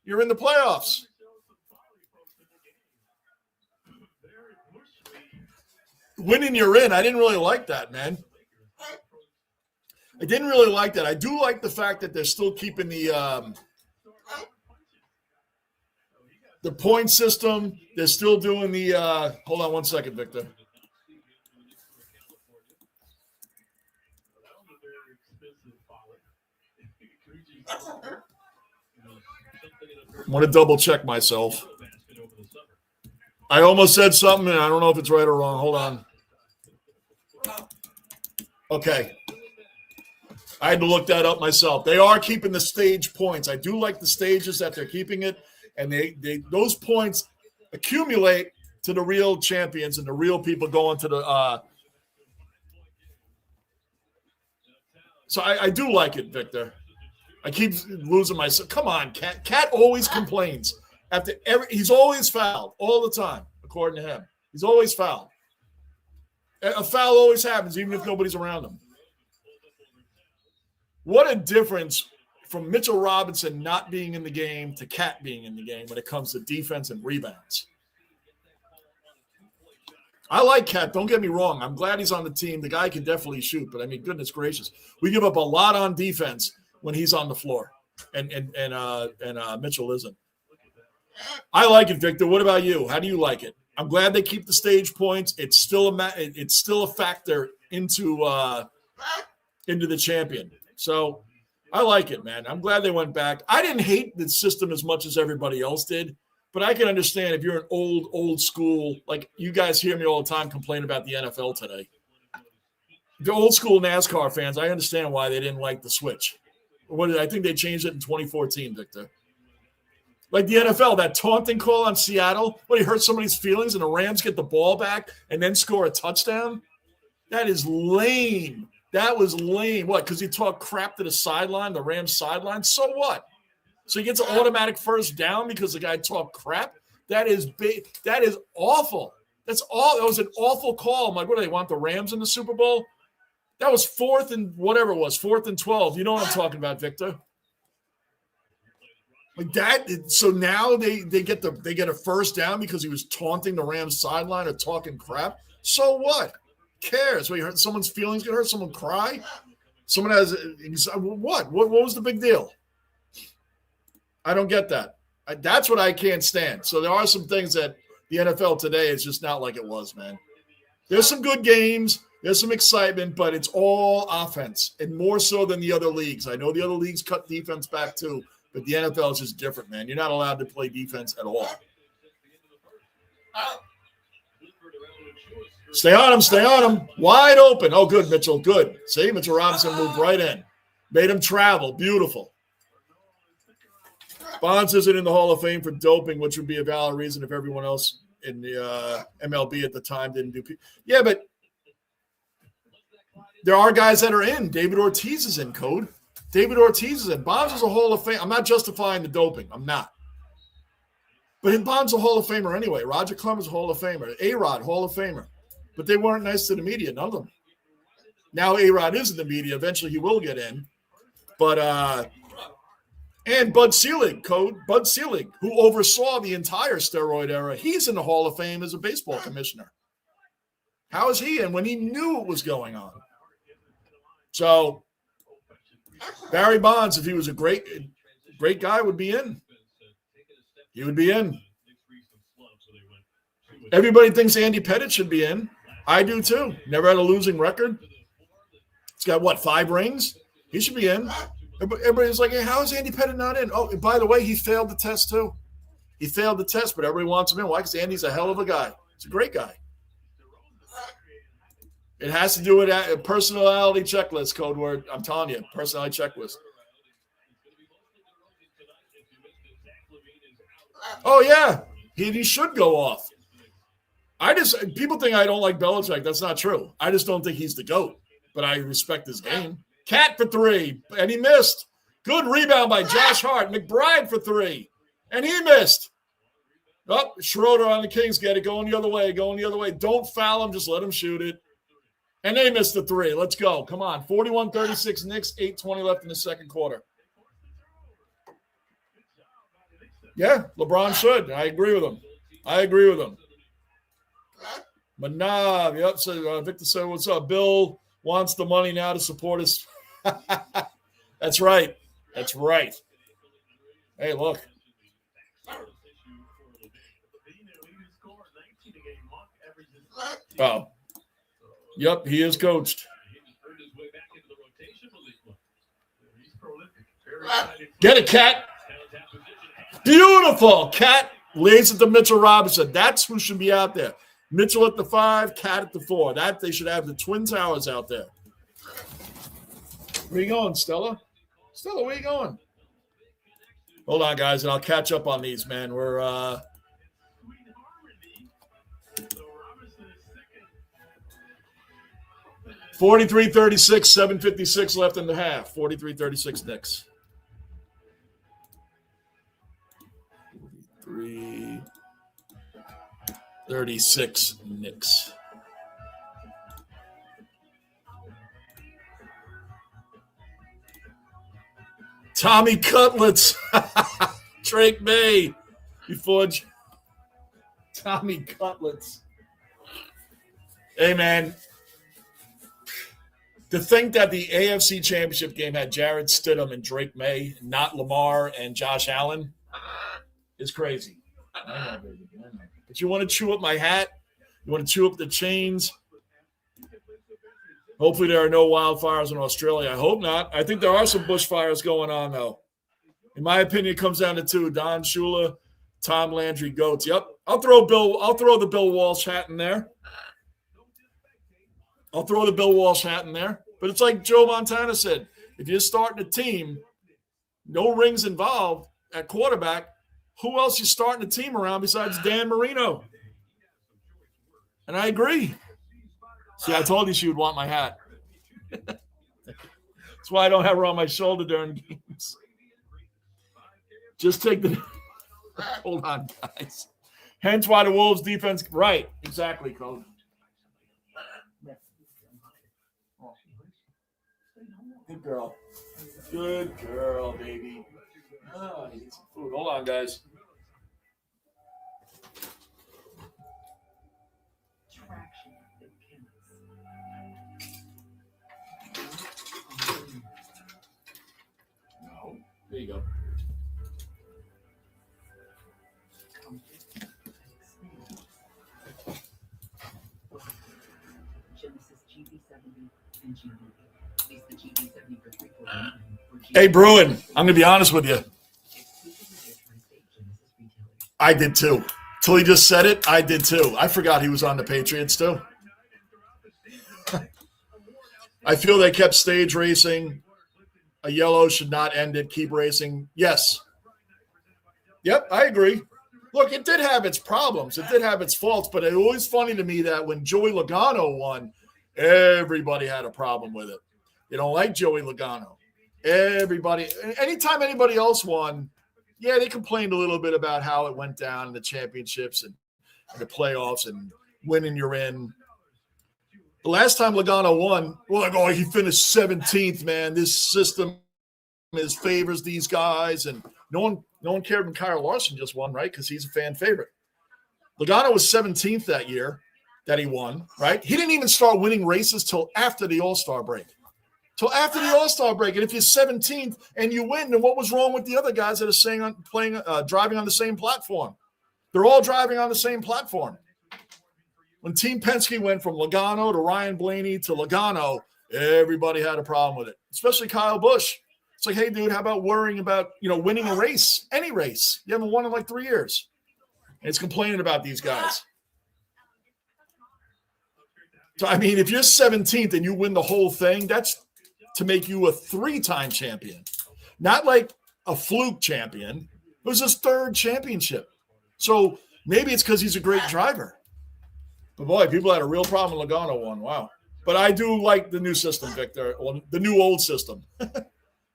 You're in the playoffs. Winning, you're in. I didn't really like that, man. I didn't really like that. I do like the fact that they're still keeping the point system. They're still doing the hold on one second, Victor. I want to double check myself. I almost said something, and I don't know if it's right or wrong. Hold on. Okay. I had to look that up myself. They are keeping the stage points. I do like the stages that they're keeping it, and those points accumulate to the real champions and the real people going to the So I do like it, Victor. I keep losing myself. Come on, Cat. Cat always complains. He's always fouled all the time, according to him. He's always fouled. A foul always happens, even if nobody's around him. What a difference from Mitchell Robinson not being in the game to Cat being in the game when it comes to defense and rebounds. I like Cat. Don't get me wrong. I'm glad he's on the team. The guy can definitely shoot, but I mean, goodness gracious, we give up a lot on defense when he's on the floor, and Mitchell isn't. I like it, Victor. What about you? How do you like it? I'm glad they keep the stage points. It's still a factor into the champion. So I like it, man. I'm glad they went back. I didn't hate the system as much as everybody else did, but I can understand if you're an old school, like you guys hear me all the time complain about the NFL today. The old school NASCAR fans, I understand why they didn't like the switch. I think they changed it in 2014, Victor. Like the NFL, that taunting call on Seattle, he hurt somebody's feelings and the Rams get the ball back and then score a touchdown? That is lame. That was lame. What, because he talked crap to the sideline, the Rams sideline? So what? So he gets an automatic first down because the guy talked crap? That is big. That is awful. That was an awful call. I'm like, what do they want, the Rams in the Super Bowl? That was 4th and 12. You know what I'm talking about, Victor. Like that, so now they get a first down because he was taunting the Rams sideline or talking crap. So what? Cares? He hurt someone's feelings, get hurt, someone cry. Someone has what? What was the big deal? I don't get that. That's what I can't stand. So there are some things that the NFL today is just not like it was, man. There's some good games, there's some excitement, but it's all offense, and more so than the other leagues. I know the other leagues cut defense back too. But the NFL is just different, man. You're not allowed to play defense at all. Stay on him. Wide open. Oh, good, Mitchell. Good. See, Mitchell Robinson moved right in. Made him travel. Beautiful. Bonds isn't in the Hall of Fame for doping, which would be a valid reason if everyone else in the MLB at the time didn't do. Yeah, but there are guys that are in. David Ortiz is in, Code. David Ortiz is in. Bonds is a Hall of Fame. I'm not justifying the doping. I'm not. But Bonds is a Hall of Famer anyway. Roger Clemens is a Hall of Famer. A-Rod, Hall of Famer. But they weren't nice to the media, none of them. Now A-Rod is in the media. Eventually he will get in. But and Bud Selig, Bud Selig, who oversaw the entire steroid era, he's in the Hall of Fame as a baseball commissioner. How is he in when he knew what was going on? So Barry Bonds, if he was a great guy, would be in. He would be in. Everybody thinks Andy Pettitte should be in. I do too. Never had a losing record. He's got, 5 rings? He should be in. Everybody's like, hey, how is Andy Pettitte not in? Oh, by the way, he failed the test too. He failed the test, but everybody wants him in. Why? Because Andy's a hell of a guy. He's a great guy. It has to do with a personality checklist, code word. I'm telling you, personality checklist. Oh, yeah. He should go off. People think I don't like Belichick. That's not true. I just don't think he's the GOAT, but I respect his game. Cat for 3, and he missed. Good rebound by Josh Hart. McBride for 3, and he missed. Oh, Schroeder on the Kings get it. Going the other way. Don't foul him. Just let him shoot it. And they missed the 3. Let's go. Come on. 41-36 Knicks, 8:20 left in the second quarter. Yeah, LeBron should. I agree with him. Manav, yep. So Victor said, what's up? Bill wants the money now to support us. That's right. Hey, look. Oh. Yep, he is coached. Get it, Cat. Beautiful. Cat lays it to Mitchell Robinson. That's who should be out there. Mitchell at the 5, Cat at the 4. That they should have the Twin Towers out there. Where you going, Stella? Stella, where you going? Hold on, guys, and I'll catch up on these, man. We're 43-36, 7:56 left in the half. 43-36 Knicks. 43-36 Knicks. Tommy Cutlets. Drake May. Before Tommy Cutlets. Hey, man. To think that the AFC Championship game had Jarrett Stidham and Drake May, not Lamar and Josh Allen, is crazy. I know, baby. I know. But you want to chew up my hat? You want to chew up the chains? Hopefully there are no wildfires in Australia. I hope not. I think there are some bushfires going on, though. In my opinion, it comes down to 2. Don Shula, Tom Landry, goats. Yep. I'll throw the Bill Walsh hat in there. But it's like Joe Montana said. If you're starting a team, no rings involved at quarterback, who else you starting a team around besides Dan Marino? And I agree. See, I told you she would want my hat. That's why I don't have her on my shoulder during games. Just take the – hold on, guys. Hence why the Wolves defense – right, exactly, Coach. Good girl, baby. Oh, I need some food. Hold on, guys. No. There you go. Hey, Bruin, I'm going to be honest with you. I did too. Till he just said it, I did too. I forgot he was on the Patriots too. I feel they kept stage racing. A yellow should not end it. Keep racing. Yes. Yep, I agree. Look, it did have its problems. It did have its faults, but it's always funny to me that when Joey Logano won, everybody had a problem with it. You don't like Joey Logano. Everybody, anytime anybody else won, yeah, they complained a little bit about how it went down in the championships and the playoffs and winning you're in. The last time Logano won, well, like, oh, he finished 17th, man. This system favors these guys, and no one cared when Kyle Larson just won, right? Because he's a fan favorite. Logano was 17th that year that he won, right? He didn't even start winning races till after the All-Star break. And if you're 17th and you win, then what was wrong with the other guys that are driving on the same platform? They're all driving on the same platform. When Team Penske went from Logano to Ryan Blaney to Logano, everybody had a problem with it, especially Kyle Busch. It's like, hey, dude, how about worrying about, winning a race, any race? You haven't won in like 3 years. And it's complaining about these guys. So, I mean, if you're 17th and you win the whole thing, that's to make you a 3-time champion. Not like a fluke champion. It was his 3rd championship. So maybe it's because he's a great driver. But, boy, people had a real problem with Logano won. Wow. But I do like the new system, Victor. Well, the new old system.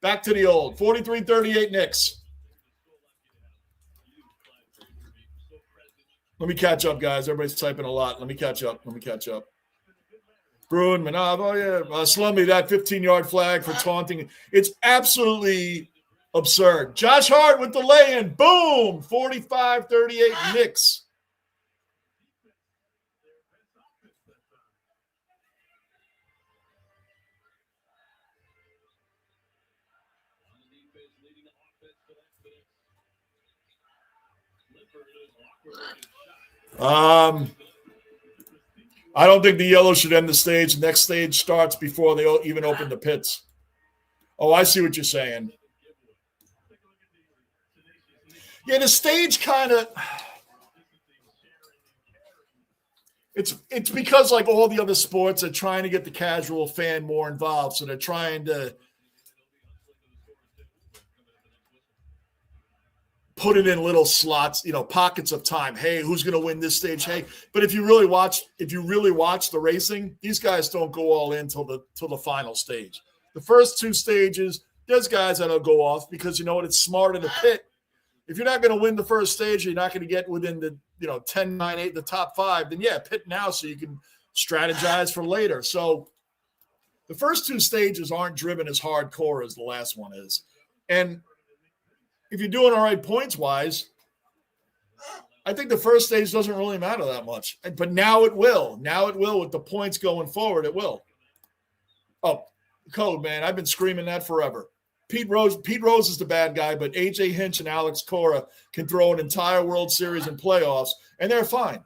Back to the old. 43-38 Knicks. Let me catch up, guys. Everybody's typing a lot. Let me catch up. Bruin, Manavo, yeah. Slumby, that 15-yard flag for taunting. It's absolutely absurd. Josh Hart with the lay-in. Boom! 45-38 Knicks. I don't think the yellow should end the stage. The next stage starts before they even open the pits. Oh, I see what you're saying. Yeah, the stage kind of it's because like all the other sports are trying to get the casual fan more involved, so they're trying to put it in little slots, pockets of time. Hey, who's going to win this stage? Hey, but if you really watch the racing, these guys don't go all in till the final stage. The first 2 stages, there's guys that'll go off because you know what? It's smart in the pit. If you're not going to win the first stage, you're not going to get within the 10, 9, 8, the top 5. Then yeah, pit now so you can strategize for later. So the first 2 stages aren't driven as hardcore as the last one is, and if you're doing all right points-wise, I think the first stage doesn't really matter that much. But now it will. Now it will with the points going forward. It will. Oh, code, man. I've been screaming that forever. Pete Rose is the bad guy, but A.J. Hinch and Alex Cora can throw an entire World Series and playoffs, and they're fine.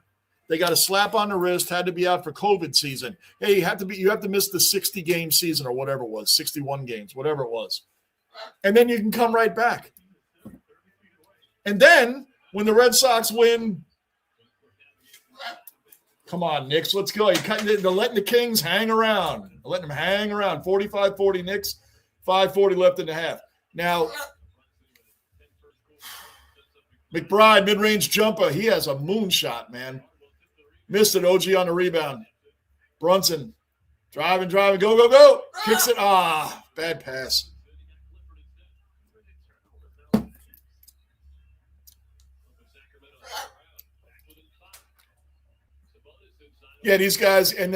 They got a slap on the wrist, had to be out for COVID season. Hey, you have to miss the 60-game season or whatever it was, 61 games, whatever it was. And then you can come right back. And then when the Red Sox win, come on, Knicks, let's go. They're letting the Kings hang around. They're letting them hang around. 45-40 Knicks, 5:40 left in the half. Now, McBride, mid-range jumper. He has a moonshot, man. Missed it, OG on the rebound. Brunson, driving, go. Kicks it. Bad pass. Yeah, these guys, and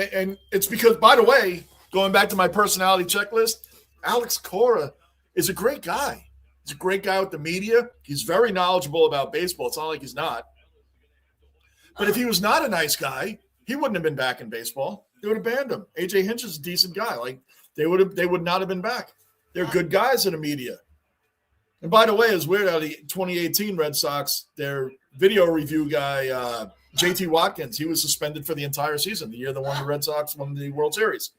it's because, by the way, going back to my personality checklist, Alex Cora is a great guy. He's a great guy with the media. He's very knowledgeable about baseball. It's not like he's not. But if he was not a nice guy, he wouldn't have been back in baseball. They would have banned him. A.J. Hinch is a decent guy. Like they would not have been back. They're good guys in the media. And by the way, it's weird how the 2018 Red Sox, their video review guy, J.T. Watkins, he was suspended for the entire season, the year the Red Sox won the World Series.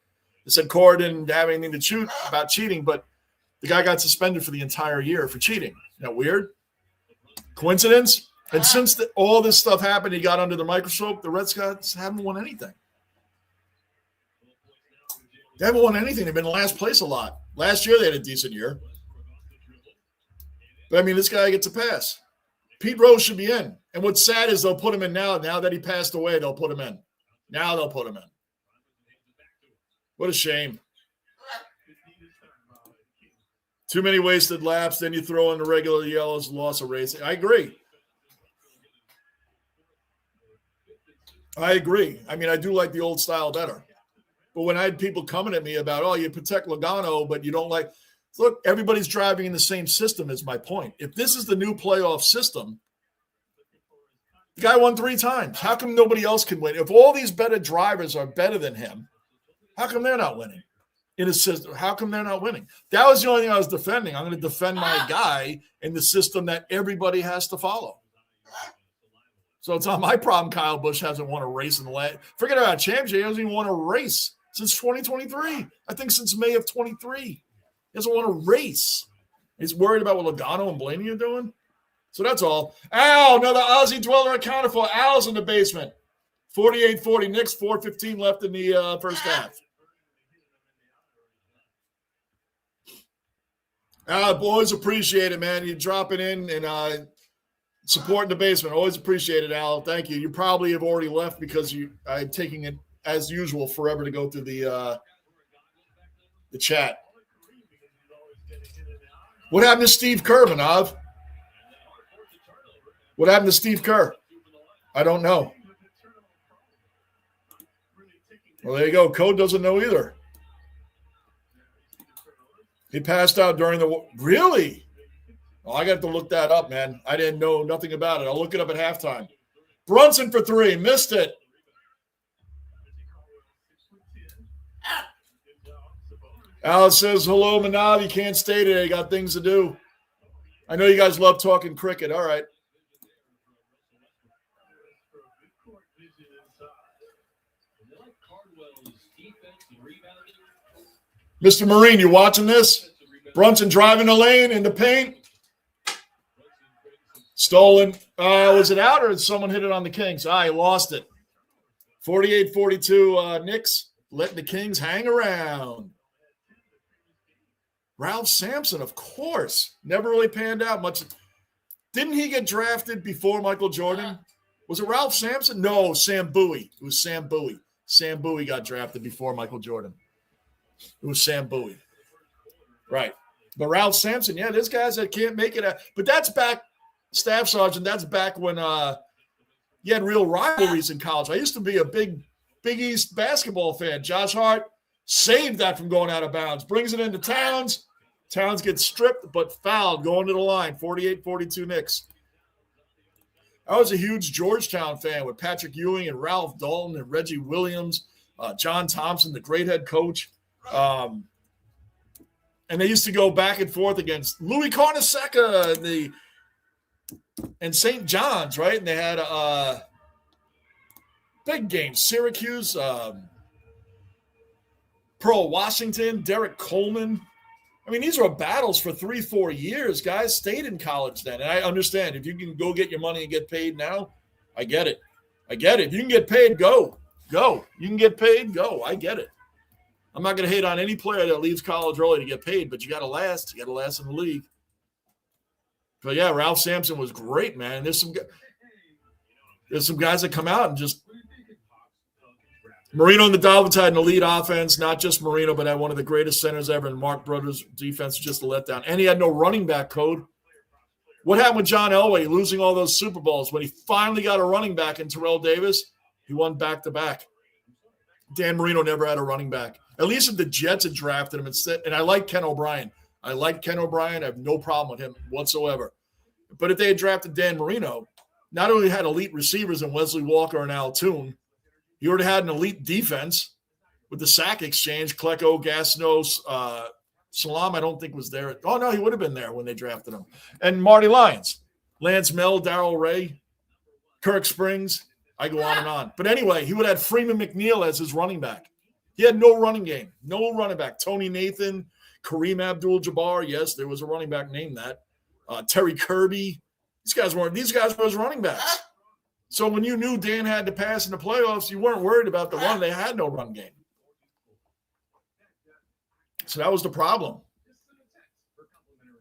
They said Cora didn't have anything to shoot about cheating, but the guy got suspended for the entire year for cheating. Isn't that weird? Coincidence? And since all this stuff happened, he got under the microscope, the Red Sox haven't won anything. They haven't won anything. They've been in last place a lot. Last year, they had a decent year. But, I mean, this guy gets a pass. Pete Rose should be in. And what's sad is they'll put him in now. Now that he passed away, they'll put him in. Now they'll put him in. What a shame. Too many wasted laps. Then you throw in the regular yellows, loss of racing. I agree. I mean, I do like the old style better. But when I had people coming at me about, oh, you protect Logano, but you don't like – look, everybody's driving in the same system is my point. If this is the new playoff system, the guy won 3 times. How come nobody else can win? If all these better drivers are better than him, how come they're not winning? In a system, how come they're not winning? That was the only thing I was defending. I'm going to defend my guy in the system that everybody has to follow. So it's not my problem Kyle Busch hasn't won a race in the last – forget about championship. He hasn't even won a race since 2023. I think since May of 23. He hasn't won a race. He's worried about what Logano and Blaney are doing. So that's all. Al, another Aussie dweller accounted for. Al's in the basement. 48-40 Knicks, 4:15 left in the first half. Always appreciate it, man. You dropping in and supporting the basement. Always appreciate it, Al. Thank you. You probably have already left because I'm taking it, as usual, forever to go through the chat. What happened to Steve Kerr, Manav? What happened to Steve Kerr? I don't know. Well, there you go. Code doesn't know either. He passed out during the – really? Oh, I got to look that up, man. I didn't know nothing about it. I'll look it up at halftime. Brunson for 3. Missed it. Alice says, hello, Manav. You can't stay today. Got things to do. I know you guys love talking cricket. All right. Mr. Marine, you watching this? Brunson driving the lane in the paint. Stolen. Was it out or did someone hit it on the Kings? He lost it. 48-42 Knicks letting the Kings hang around. Ralph Sampson, of course. Never really panned out much. Didn't he get drafted before Michael Jordan? Was it Ralph Sampson? No, Sam Bowie. It was Sam Bowie. Sam Bowie got drafted before Michael Jordan. It was Sam Bowie. Right. But Ralph Sampson, yeah, there's guys that can't make it. But that's back, Staff Sergeant, that's back when you had real rivalries in college. I used to be a big East basketball fan. Josh Hart saved that from going out of bounds. Brings it into Towns. Towns gets stripped but fouled going to the line. 48-42 Knicks. I was a huge Georgetown fan with Patrick Ewing and Ralph Dalton and Reggie Williams, John Thompson, the great head coach. And they used to go back and forth against Louis Carnesecca and St. John's, right? And they had a big game. Syracuse, Pearl Washington, Derek Coleman. I mean, these were battles for 3-4 years. Guys stayed in college then. And I understand if you can go get your money and get paid now, I get it. If you can get paid, go. You can get paid, go. I get it. I'm not going to hate on any player that leaves college early to get paid, but you got to last. You got to last in the league. But, yeah, Ralph Sampson was great, man. There's some guys that come out and just – Marino and the Dolphins had an elite offense, not just Marino, but had one of the greatest centers ever, and Mark Brothers' defense was just a letdown. And he had no running back code. What happened with John Elway losing all those Super Bowls? When he finally got a running back in Terrell Davis, he won back-to-back. Dan Marino never had a running back. At least if the Jets had drafted him instead. And I like Ken O'Brien. I have no problem with him whatsoever. But if they had drafted Dan Marino, not only had elite receivers in Wesley Walker and Al Toon, he already had an elite defense with the sack exchange. Klecko, Gastineau, Salam, I don't think was there. Oh, no, he would have been there when they drafted him. And Marty Lyons, Lance Mel, Darrell Ray, Kirk Springs. I go on and on. But anyway, he would have had Freeman McNeil as his running back. He had no running game, no running back. Tony Nathan, Kareem Abdul-Jabbar. Yes, there was a running back named that. Terry Kirby. These guys were his running backs. So when you knew Dan had to pass in the playoffs, you weren't worried about the run. They had no run game. So that was the problem.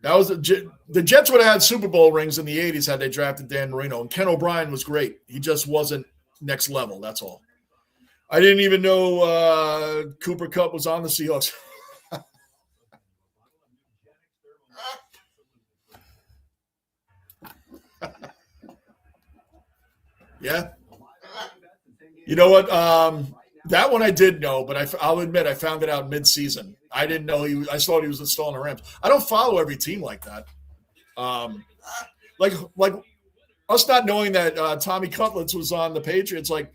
That was the Jets would have had Super Bowl rings in the 80s had they drafted Dan Marino. And Ken O'Brien was great. He just wasn't next level. That's all. I didn't even know Cooper Kupp was on the Seahawks. Yeah. You know what? That one I did know, but I'll admit I found it out mid-season. I didn't know I thought he was installing the Rams. I don't follow every team like that. Like us not knowing that Tommy Cutlets was on the Patriots, like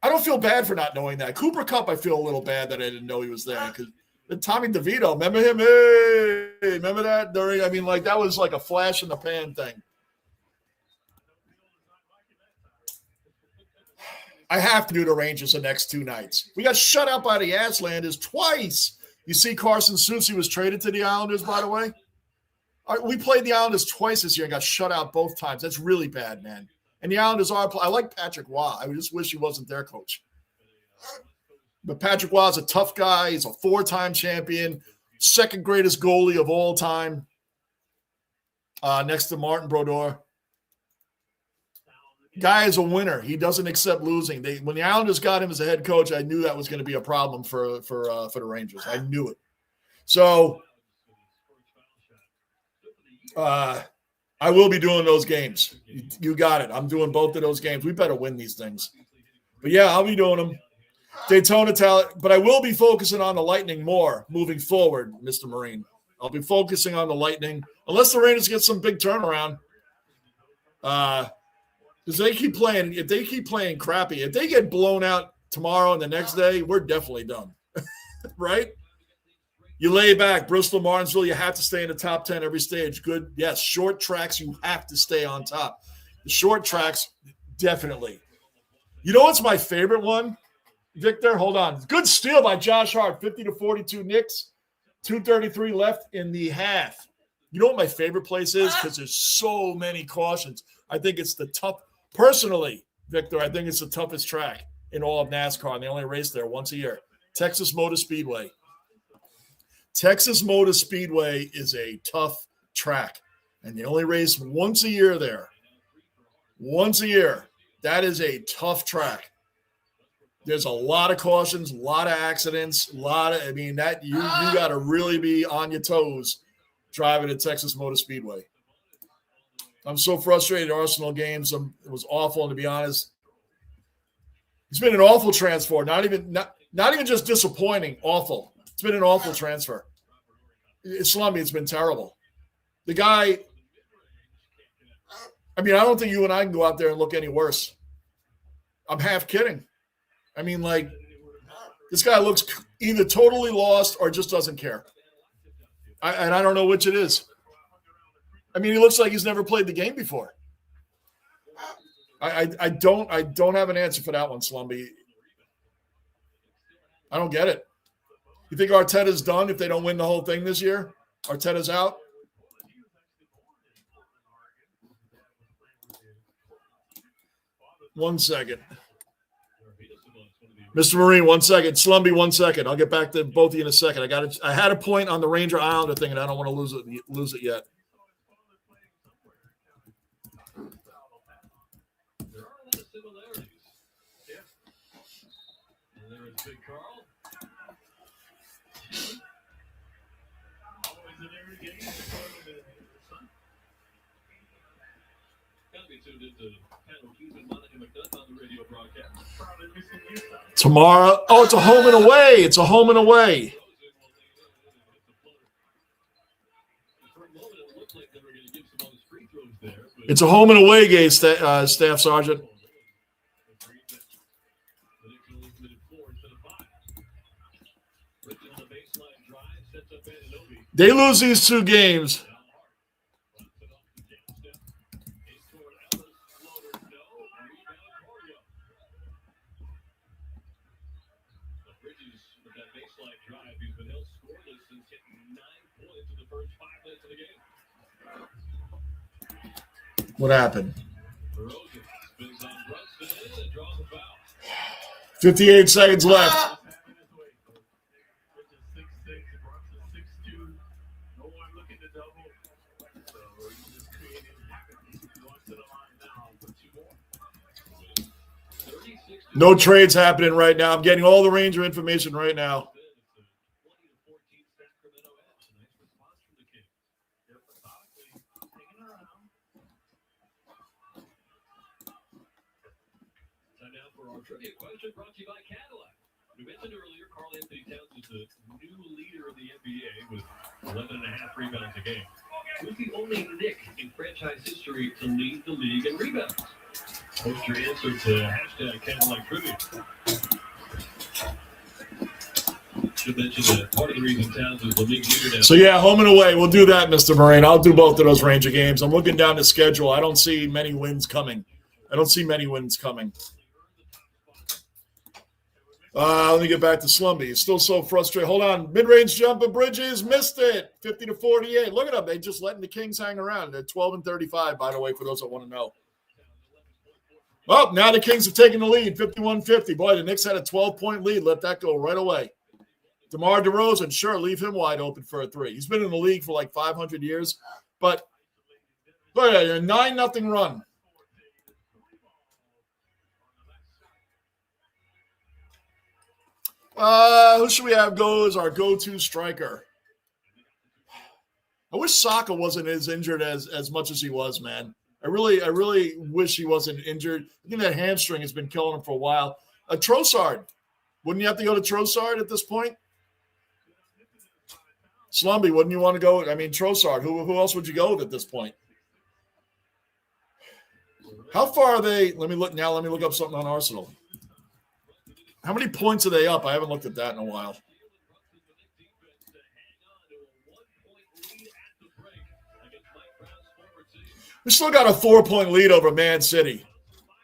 I don't feel bad for not knowing that. Cooper Kupp, I feel a little bad that I didn't know he was there because Tommy DeVito, remember him? Hey, remember that? That was like a flash in the pan thing. I have to do the Rangers the next 2 nights. We got shut out by the Aslanders twice. You see Carson Soucy was traded to the Islanders, by the way. We played the Islanders twice this year and got shut out both times. That's really bad, man. And the Islanders I like Patrick Waugh. I just wish he wasn't their coach. But Patrick Waugh is a tough guy. He's a 4-time champion, second greatest goalie of all time, next to Martin Brodeur. Guy is a winner. He doesn't accept losing. When the Islanders got him as a head coach, I knew that was going to be a problem for the Rangers. I knew it. So I will be doing those games. You got it. I'm doing both of those games. We better win these things. But yeah, I'll be doing them. Daytona talent, but I will be focusing on the Lightning more moving forward, Mr. Marine. I'll be focusing on the Lightning unless the Rangers get some big turnaround. Because if they keep playing crappy, if they get blown out tomorrow and the next day, we're definitely done. Right? You lay back, Bristol, Martinsville, you have to stay in the top 10 every stage. Good. Yes, short tracks, you have to stay on top. The short tracks, definitely. You know what's my favorite one, Victor? Hold on. Good steal by Josh Hart, 50-42 Knicks, 2:33 left in the half. You know what my favorite place is? Because there's so many cautions. I think it's personally, Victor, I think it's the toughest track in all of NASCAR, and they only race there once a year. Texas Motor Speedway. Texas Motor Speedway is a tough track, and they only race once a year there. Once a year. That is a tough track. There's a lot of cautions, a lot of accidents, you got to really be on your toes driving at Texas Motor Speedway. I'm so frustrated at Arsenal games. It was awful, and to be honest, it's been an awful transfer. Not even just disappointing, awful. It's been an awful transfer. It's been terrible. The guy, I don't think you and I can go out there and look any worse. I'm half kidding. This guy looks either totally lost or just doesn't care. I don't know which it is. He looks like he's never played the game before. I don't have an answer for that one, Slumby. I don't get it. You think Arteta's done if they don't win the whole thing this year? Arteta's out? One second. Mr. Marine, 1 second. Slumby, 1 second. I'll get back to both of you in a second. I had a point on the Ranger Islander thing, and I don't want to lose it yet. Tomorrow. Oh, it's a home and away. It's a home and away. It's a home and away game, Staff Sergeant. They lose these 2 games. What happened? 58 seconds left. No trades happening right now. I'm getting all the Ranger information right now. Trivia question brought to you by Cadillac. We mentioned earlier, Karl Anthony Towns is the new leader of the NBA with 11.5 rebounds a game. Who's the only Knick in franchise history to lead the league in rebounds? Post your answer to hashtag Cadillac Trivia. Should mention that part of the reason Towns is the league leader now. So, yeah, home and away. We'll do that, Mr. Moraine. I'll do both of those Ranger games. I'm looking down the schedule. I don't see many wins coming. Let me get back to Slumby. He's still so frustrated. Hold on. Mid-range jumper Bridges missed it. 50-48. Look at them. They just letting the Kings hang around. They're 12-35, by the way, for those that want to know. Well, now the Kings have taken the lead, 51-50. Boy, the Knicks had a 12-point lead. Let that go right away. DeMar DeRozan, sure, leave him wide open for a three. He's been in the league for like 500 years. But look at it, a 9-0 run. Who should we have go as our go-to striker? I wish Saka wasn't as injured as much as he was, man. I really wish he wasn't injured. I think that hamstring has been killing him for a while. Trossard. Wouldn't you have to go to Trossard at this point? Slumby, wouldn't you want to go? I mean, Trossard. Who else would you go with at this point? How far are they? Let me look up something on Arsenal. How many points are they up? I haven't looked at that in a while. We still got a 4-point lead over Man City.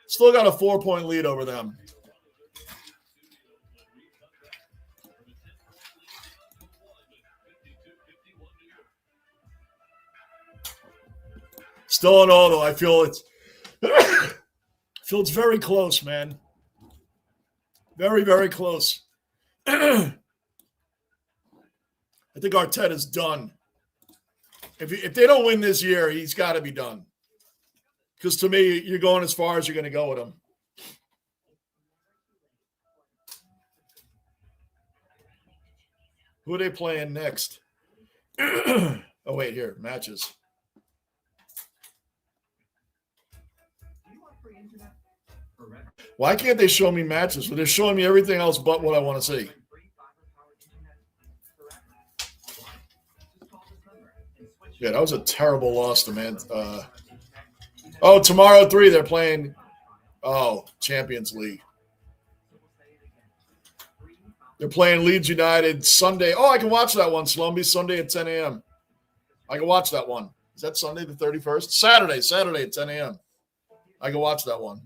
Still got a 4-point lead over them. Still in all, though. I feel it's very close, man. Very, very close. I think Arteta's done. If they don't win this year, he's got to be done. Because to me, you're going as far as you're going to go with him. Who are they playing next? Oh, wait, here, matches. Why can't they show me matches? Well, they're showing me everything else but what I want to see. Yeah, that was a terrible loss to Man. Tomorrow 3, they're playing Champions League. They're playing Leeds United Sunday. Oh, I can watch that one, Slumby, Sunday at 10 a.m. I can watch that one. Is that Sunday the 31st? Saturday at 10 a.m. I can watch that one.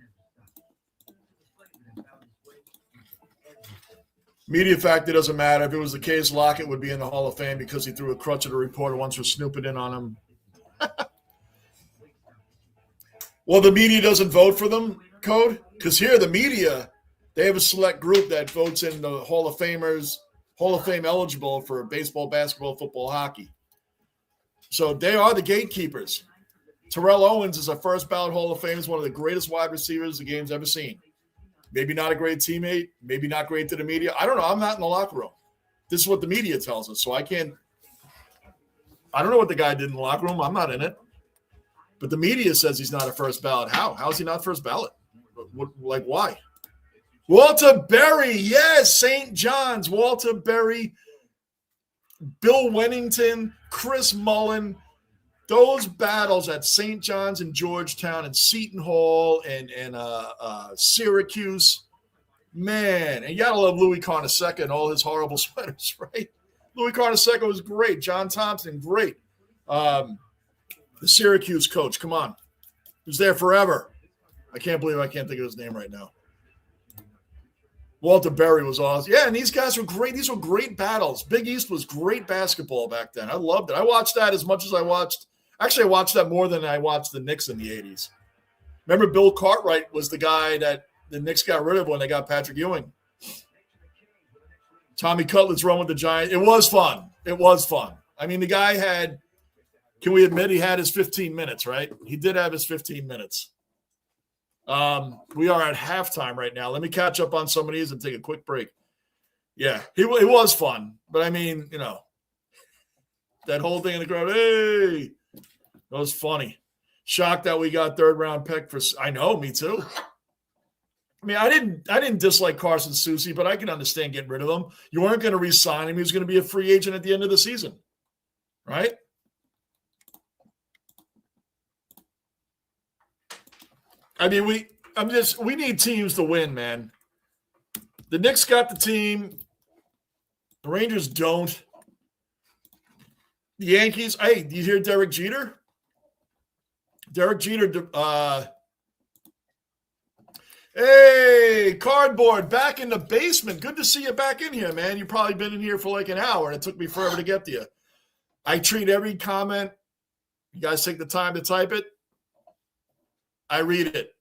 Media factor doesn't matter. If it was the case, Lockett would be in the Hall of Fame because he threw a crutch at a reporter once for snooping in on him. Well, the media doesn't vote for them, Code? Because here, the media, they have a select group that votes in the Hall of Famers, Hall of Fame eligible for baseball, basketball, football, hockey. So they are the gatekeepers. Terrell Owens is a first ballot Hall of Fame. He's one of the greatest wide receivers the game's ever seen. Maybe not a great teammate, maybe not great to the media. I don't know. I'm not in the locker room. This is what the media tells us. So I don't know what the guy did in the locker room. I'm not in it. But the media says he's not a first ballot. How? How is he not first ballot? Why? Walter Berry. Yes, St. John's. Walter Berry, Bill Wennington, Chris Mullen. Those battles at St. John's and Georgetown and Seton Hall and Syracuse, man. And you got to love Louis Carnesecca and all his horrible sweaters, right? Louis Carnesecca was great. John Thompson, great. The Syracuse coach, come on. He was there forever. I can't believe I can't think of his name right now. Walter Berry was awesome. Yeah, and these guys were great. These were great battles. Big East was great basketball back then. I loved it. I watched that as much as I watched. Actually, I watched that more than I watched the Knicks in the 80s. Remember Bill Cartwright was the guy that the Knicks got rid of when they got Patrick Ewing. Tommy Cutler's run with the Giants. It was fun. I mean, the guy had, can we admit he had his 15 minutes, right? He did have his 15 minutes. We are at halftime right now. Let me catch up on some of these and take a quick break. Yeah, it was fun. But, I mean, that whole thing in the crowd, hey, that was funny. Shocked that we got third-round pick for – I know, me too. I mean, I didn't dislike Carson Soucy, but I can understand getting rid of him. You weren't going to re-sign him. He was going to be a free agent at the end of the season, right? I mean, we need teams to win, man. The Knicks got the team. The Rangers don't. The Yankees, hey, do you hear Derek Jeter? Derek Jeter, hey, Cardboard, back in the basement. Good to see you back in here, man. You've probably been in here for like an hour, and it took me forever to get to you. I treat every comment. You guys take the time to type it. I read it.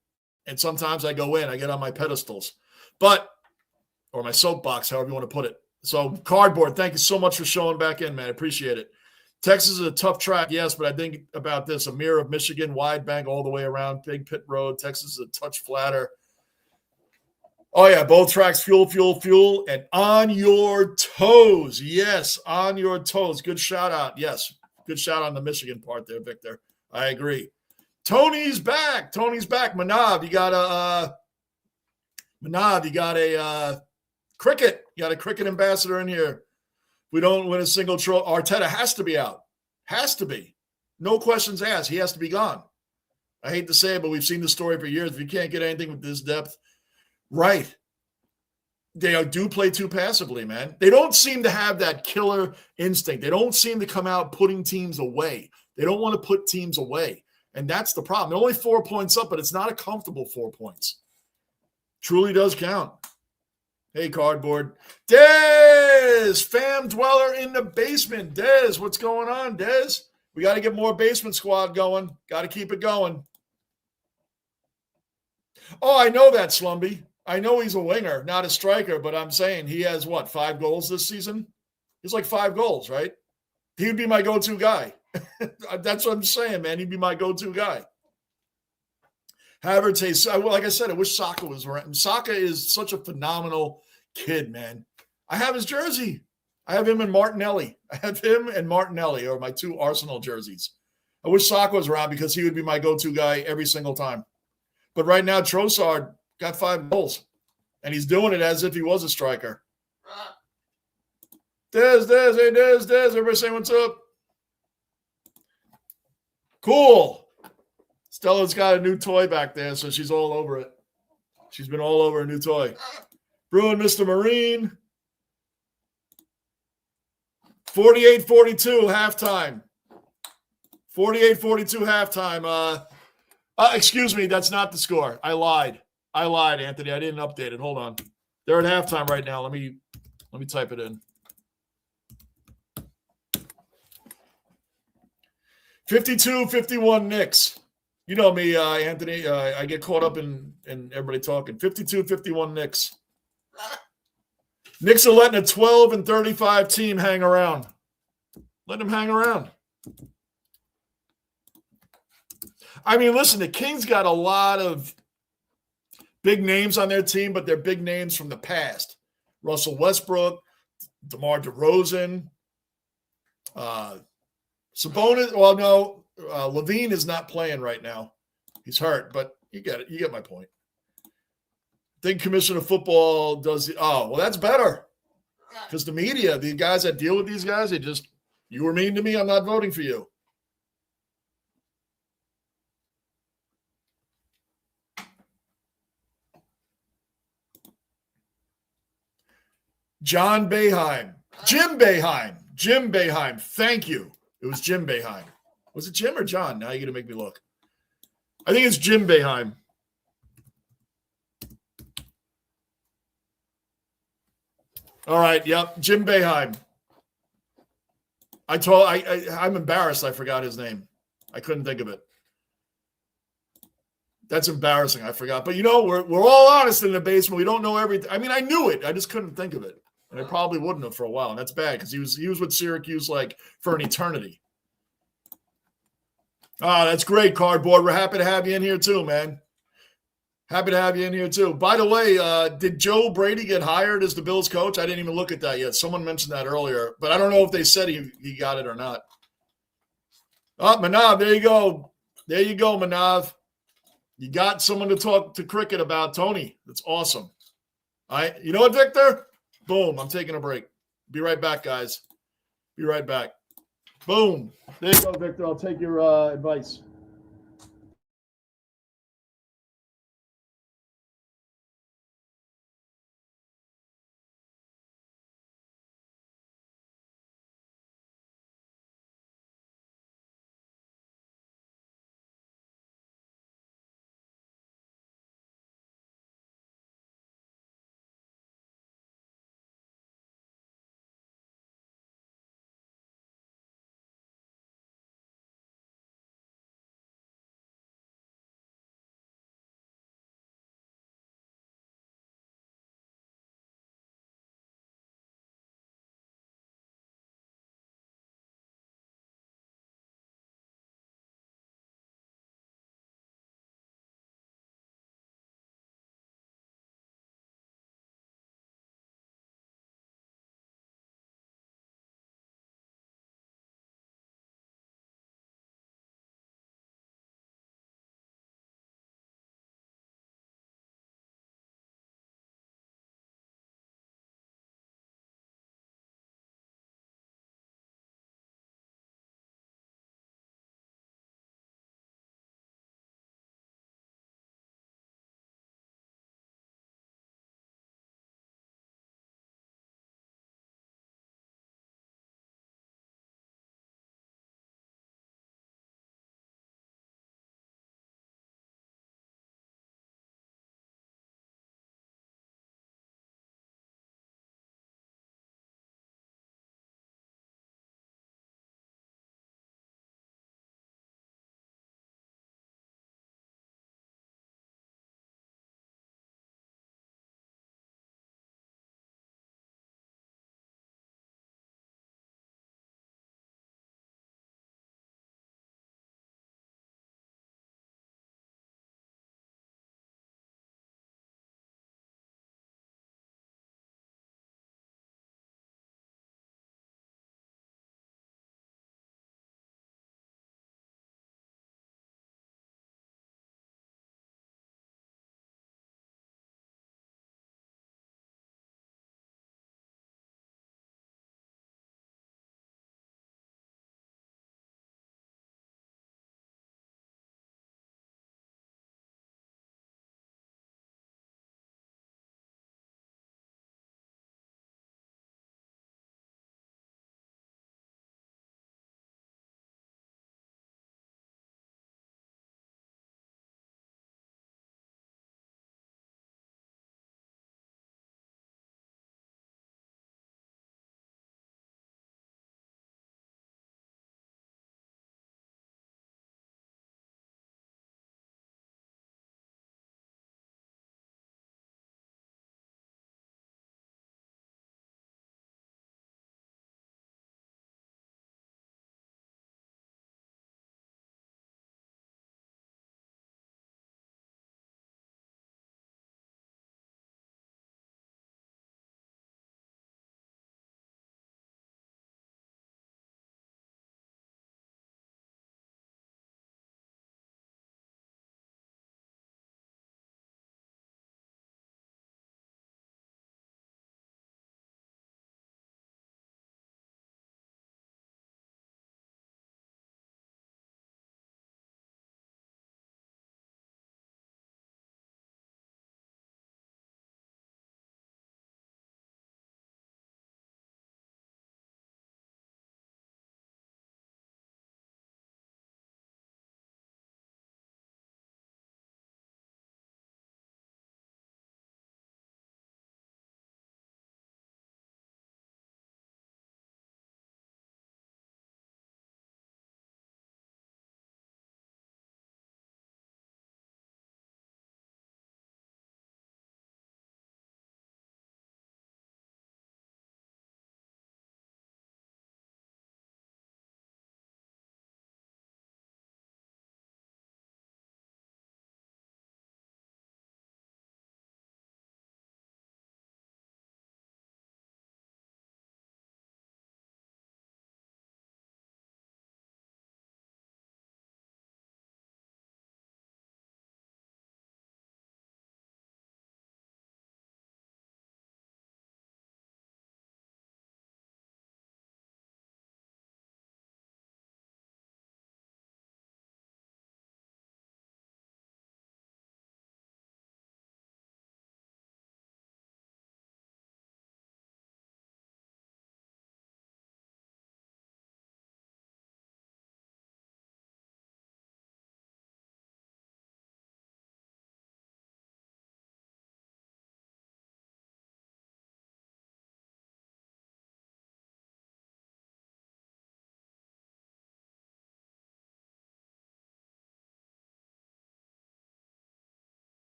And sometimes I go in. I get on my pedestals. Or my soapbox, however you want to put it. So, Cardboard, thank you so much for showing back in, man. I appreciate it. Texas is a tough track, yes, but I think about this. A mirror of Michigan, wide bank all the way around, big pit road. Texas is a touch flatter. Oh, yeah, both tracks, fuel, and on your toes. Yes, on your toes. Good shout out. Yes, good shout out on the Michigan part there, Victor. I agree. Tony's back. Manav, you got a cricket. You got a cricket ambassador in here. We don't win a single trophy. Arteta has to be out. Has to be. No questions asked. He has to be gone. I hate to say it, but we've seen the story for years. If you can't get anything with this depth, right. They do play too passively, man. They don't seem to have that killer instinct. They don't seem to come out putting teams away. They don't want to put teams away. And that's the problem. They're only 4 points up, but it's not a comfortable 4 points. Truly does count. Hey, Cardboard. Dez, fam dweller in the basement. Dez, what's going on, Dez? We got to get more basement squad going. Got to keep it going. Oh, I know that, Slumby. I know he's a winger, not a striker, but I'm saying he has, 5 goals this season? He's like 5 goals, right? He would be my go-to guy. That's what I'm saying, man. He'd be my go-to guy. Havertz, like I said, I wish Saka was around. Saka is such a phenomenal kid, man. I have his jersey. I have him and Martinelli. I have him and Martinelli are my 2 Arsenal jerseys. I wish Saka was around because he would be my go-to guy every single time. But right now, Trossard got 5 goals, and he's doing it as if he was a striker. Dez, hey, Dez. Everybody say what's up. Cool. Stella's got a new toy back there, so she's all over it. She's been all over a new toy. Bruin, Mr. Marine. 48-42 halftime. 48-42 halftime. Excuse me, that's not the score. I lied, Anthony. I didn't update it. Hold on. They're at halftime right now. Let me type it in. 52-51 Knicks. You know me, Anthony. I get caught up in everybody talking. 52-51 Knicks. Knicks are letting a 12-35 team hang around. Letting them hang around. I mean, listen, the Kings got a lot of big names on their team, but they're big names from the past. Russell Westbrook, DeMar DeRozan, Sabonis. Well, no, Levine is not playing right now. He's hurt, but you get it. You get my point. I think Commissioner of Football does – well, that's better because the media, the guys that deal with these guys, you were mean to me, I'm not voting for you. John Boeheim. Jim Boeheim. Thank you. It was Jim Boeheim. Was it Jim or John? Now you're going to make me look. I think it's Jim Boeheim. All right. Yep. Jim Boeheim. I'm embarrassed I forgot his name. I couldn't think of it. That's embarrassing. I forgot. But, we're all honest in the basement. We don't know everything. I mean, I knew it. I just couldn't think of it. And I probably wouldn't have for a while. And that's bad because he was with Syracuse like for an eternity. That's great, Cardboard. We're happy to have you in here too, man. Happy to have you in here, too. By the way, did Joe Brady get hired as the Bills coach? I didn't even look at that yet. Someone mentioned that earlier, but I don't know if they said he got it or not. Oh, Manav, there you go. There you go, Manav. You got someone to talk to cricket about, Tony. That's awesome. All right. You know what, Victor? Boom. I'm taking a break. Be right back, guys. Be right back. Boom. There you go, Victor. I'll take your advice.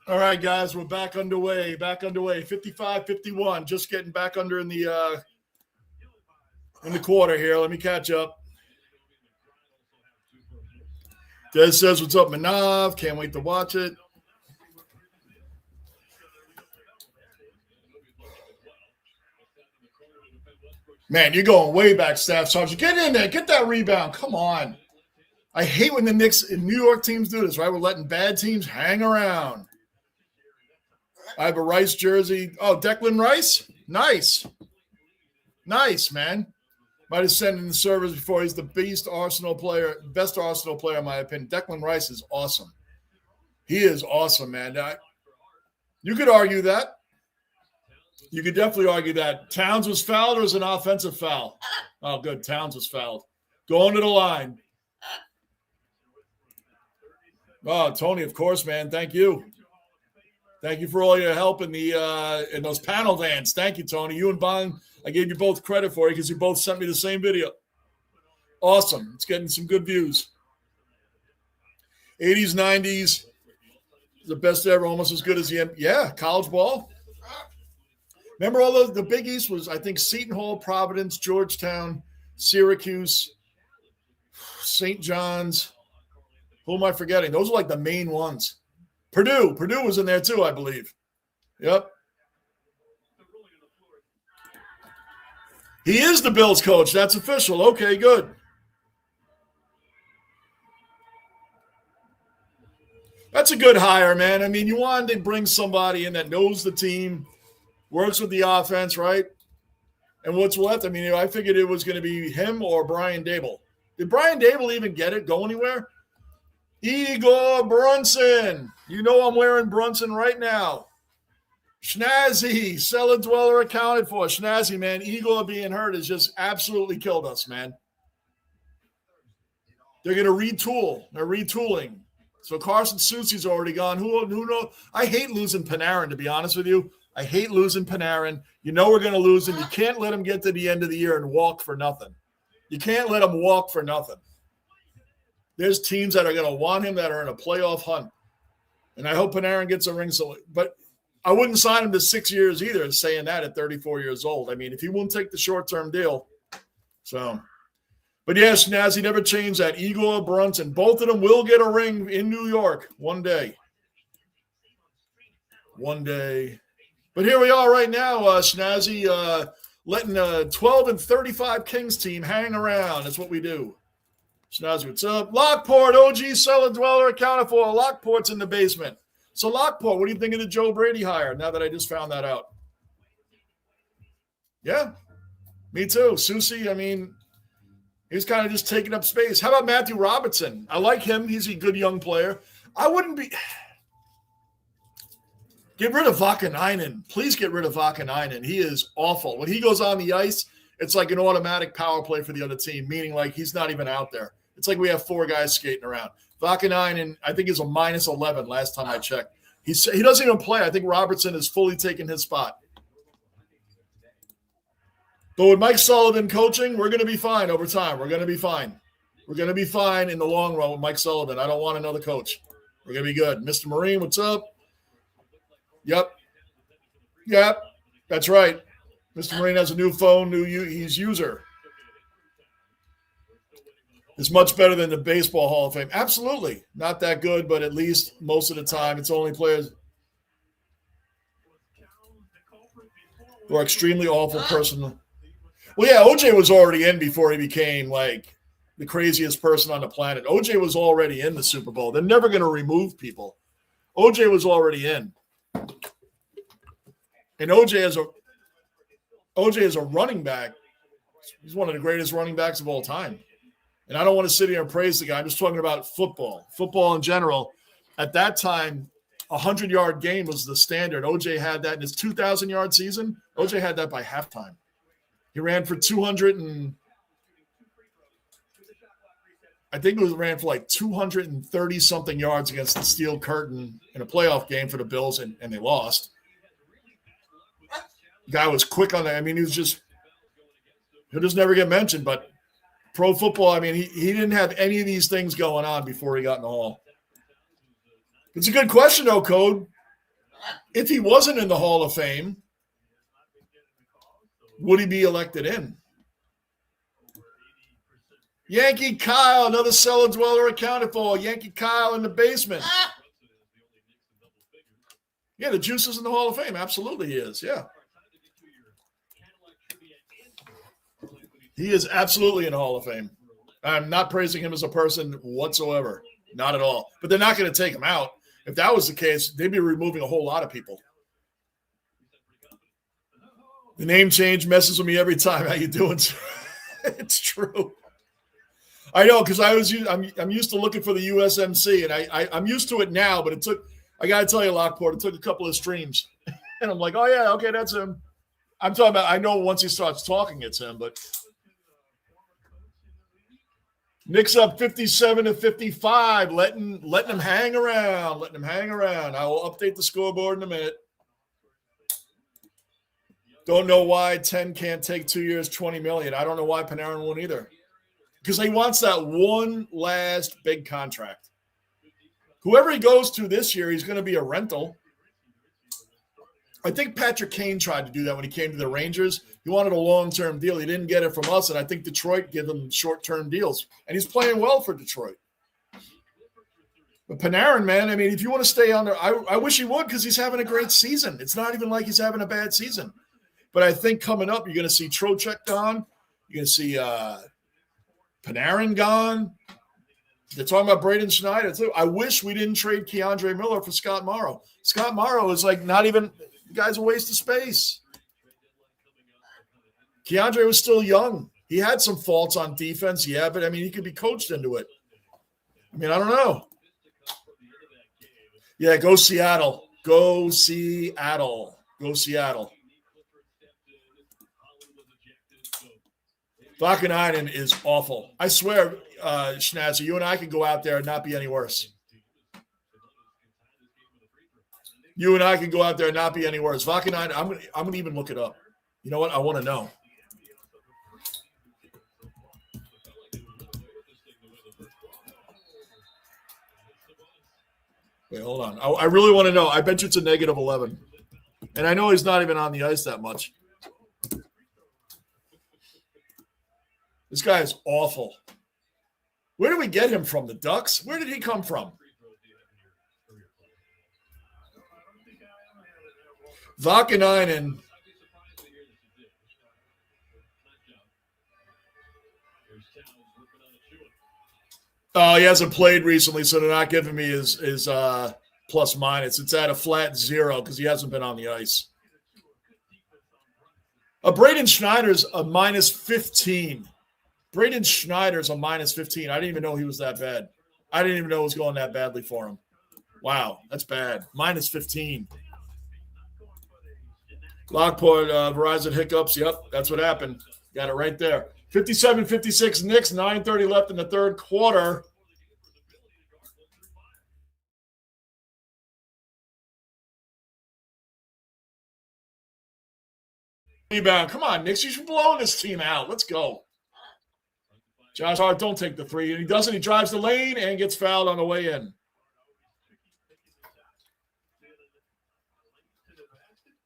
All right, guys, we're back underway. 55-51. Just getting back under in the quarter here. Let me catch up. Des says, what's up, Manav? Can't wait to watch it. Man, you're going way back, Staff Sergeant. Get in there. Get that rebound. Come on. I hate when the Knicks and New York teams do this, right? We're letting bad teams hang around. I have a Rice jersey. Oh, Declan Rice? Nice. Nice, man. Might have sent in the servers before. He's the best Arsenal player in my opinion. Declan Rice is awesome. He is awesome, man. You could argue that. You could definitely argue that. Towns was fouled or was an offensive foul? Oh, good. Towns was fouled. Going to the line. Oh, Tony, of course, man. Thank you. Thank you for all your help in those panel vans. Thank you, Tony. You and Bond, I gave you both credit for it because you both sent me the same video. Awesome. It's getting some good views. 80s, 90s, the best ever, almost as good as the college ball. Remember all the Big East was, I think, Seton Hall, Providence, Georgetown, Syracuse, St. John's. Who am I forgetting? Those are like the main ones. Purdue was in there too, I believe. Yep. He is the Bills coach. That's official. Okay, good. That's a good hire, man. I mean, you wanted to bring somebody in that knows the team, works with the offense, right? And what's left? I mean, I figured it was going to be him or Brian Dable. Did Brian Dable even go anywhere? Igor Brunson. You know I'm wearing Brunson right now. Schnazzy, cellar dweller accounted for. Schnazzy, man, Igor being hurt has just absolutely killed us, man. They're going to retool. They're retooling. So Carson Soucy's already gone. Who knows? I hate losing Panarin, to be honest with you. I hate losing Panarin. You know we're going to lose him. You can't let him get to the end of the year and walk for nothing. You can't let him walk for nothing. There's teams that are going to want him that are in a playoff hunt. And I hope Panarin gets a ring. But I wouldn't sign him to 6 years either, saying that at 34 years old. I mean, if he won't take the short-term deal. So, but yeah, Schnazzy never changed that. Igor Brunson, both of them will get a ring in New York one day. One day. But here we are right now, Schnazzy, letting a 12 and 35 Kings team hang around. That's what we do. Schnazzy, what's up? Lockport, OG cellar dweller accounted for. Lockport's in the basement. So Lockport, what do you think of the Joe Brady hire now that I just found that out? Yeah, me too. Soucy, I mean, he's kind of just taking up space. How about Matthew Robertson? I like him. He's a good young player. I wouldn't be – get rid of Vakanainen. Please get rid of Vakanainen. He is awful. When he goes on the ice, it's like an automatic power play for the other team, meaning like he's not even out there. It's like we have four guys skating around. Vakanainen, I think, is a minus 11 last time I checked. He doesn't even play. I think Robertson has fully taken his spot. But with Mike Sullivan coaching, we're going to be fine over time. We're going to be fine. We're going to be fine in the long run with Mike Sullivan. I don't want another coach. We're going to be good. Mr. Marine, what's up? Yep. That's right. Mr. Marine has a new phone, he's user. It's much better than the Baseball Hall of Fame. Absolutely. Not that good, but at least most of the time it's only players who are extremely awful person. Well, yeah, OJ was already in before he became like the craziest person on the planet. OJ was already in the Super Bowl. They're never going to remove people. OJ was already in. And OJ is a running back. He's one of the greatest running backs of all time. And I don't want to sit here and praise the guy. I'm just talking about football. Football in general. At that time, a 100-yard game was the standard. OJ had that in his 2,000-yard season. OJ had that by halftime. He ran for 200 and I think it ran for like 230-something yards against the Steel Curtain in a playoff game for the Bills, and they lost. The guy was quick on that. I mean, he'll just never get mentioned, but pro football, I mean, he didn't have any of these things going on before he got in the Hall. It's a good question, though, Code. If he wasn't in the Hall of Fame, would he be elected in? Yankee Kyle, another cellar dweller accounted for. Yankee Kyle in the basement. Yeah, the Juice is in the Hall of Fame. Absolutely he is, yeah. He is absolutely in the Hall of Fame. I'm not praising him as a person whatsoever. Not at all. But they're not going to take him out. If that was the case, they'd be removing a whole lot of people. The name change messes with me every time. How you doing? It's true. I know, because I'm used to looking for the USMC, and I'm used to it now, but I got to tell you, Lockport, it took a couple of streams. And I'm like, oh, yeah, okay, that's him. I'm talking about, I know once he starts talking, it's him, but Knicks up 57-55, letting him hang around, I will update the scoreboard in a minute. Don't know why 10 can't take 2 years, $20 million. I don't know why Panarin won't either. Because he wants that one last big contract. Whoever he goes to this year, he's going to be a rental. I think Patrick Kane tried to do that when he came to the Rangers. He wanted a long-term deal. He didn't get it from us, and I think Detroit gave him short-term deals. And he's playing well for Detroit. But Panarin, man, I mean, if you want to stay on there, I wish he would, because he's having a great season. It's not even like he's having a bad season. But I think coming up, you're going to see Trocheck gone. You're going to see Panarin gone. They're talking about Braden Schneider, too. I wish we didn't trade Keandre Miller for Scott Morrow. Scott Morrow is like not even – the guy's a waste of space. Keandre was still young. He had some faults on defense, yeah, but, I mean, he could be coached into it. I mean, I don't know. Yeah, go Seattle. Go Seattle. Go Seattle. Vakanainen is awful. I swear, Schnazzer, you and I could go out there and not be any worse. You and I could go out there and not be any worse. Vakanainen, I'm gonna even look it up. You know what? I want to know. Wait, hold on. I really want to know. I bet you it's a negative 11. And I know he's not even on the ice that much. This guy is awful. Where did we get him from? The Ducks? Where did he come from? Vakanainen. Oh, he hasn't played recently, so they're not giving me his plus minus. It's at a flat 0 because he hasn't been on the ice. Braden Schneider's a minus 15. Braden Schneider's a minus 15. I didn't even know he was that bad. I didn't even know it was going that badly for him. Wow, that's bad. Minus 15. Lockport, Verizon hiccups. Yep, that's what happened. Got it right there. 57-56 Knicks, 9:30 left in the third quarter. Rebound. Come on, Knicks. You should blow this team out. Let's go. Josh Hart, don't take the three. And he doesn't. He drives the lane and gets fouled on the way in.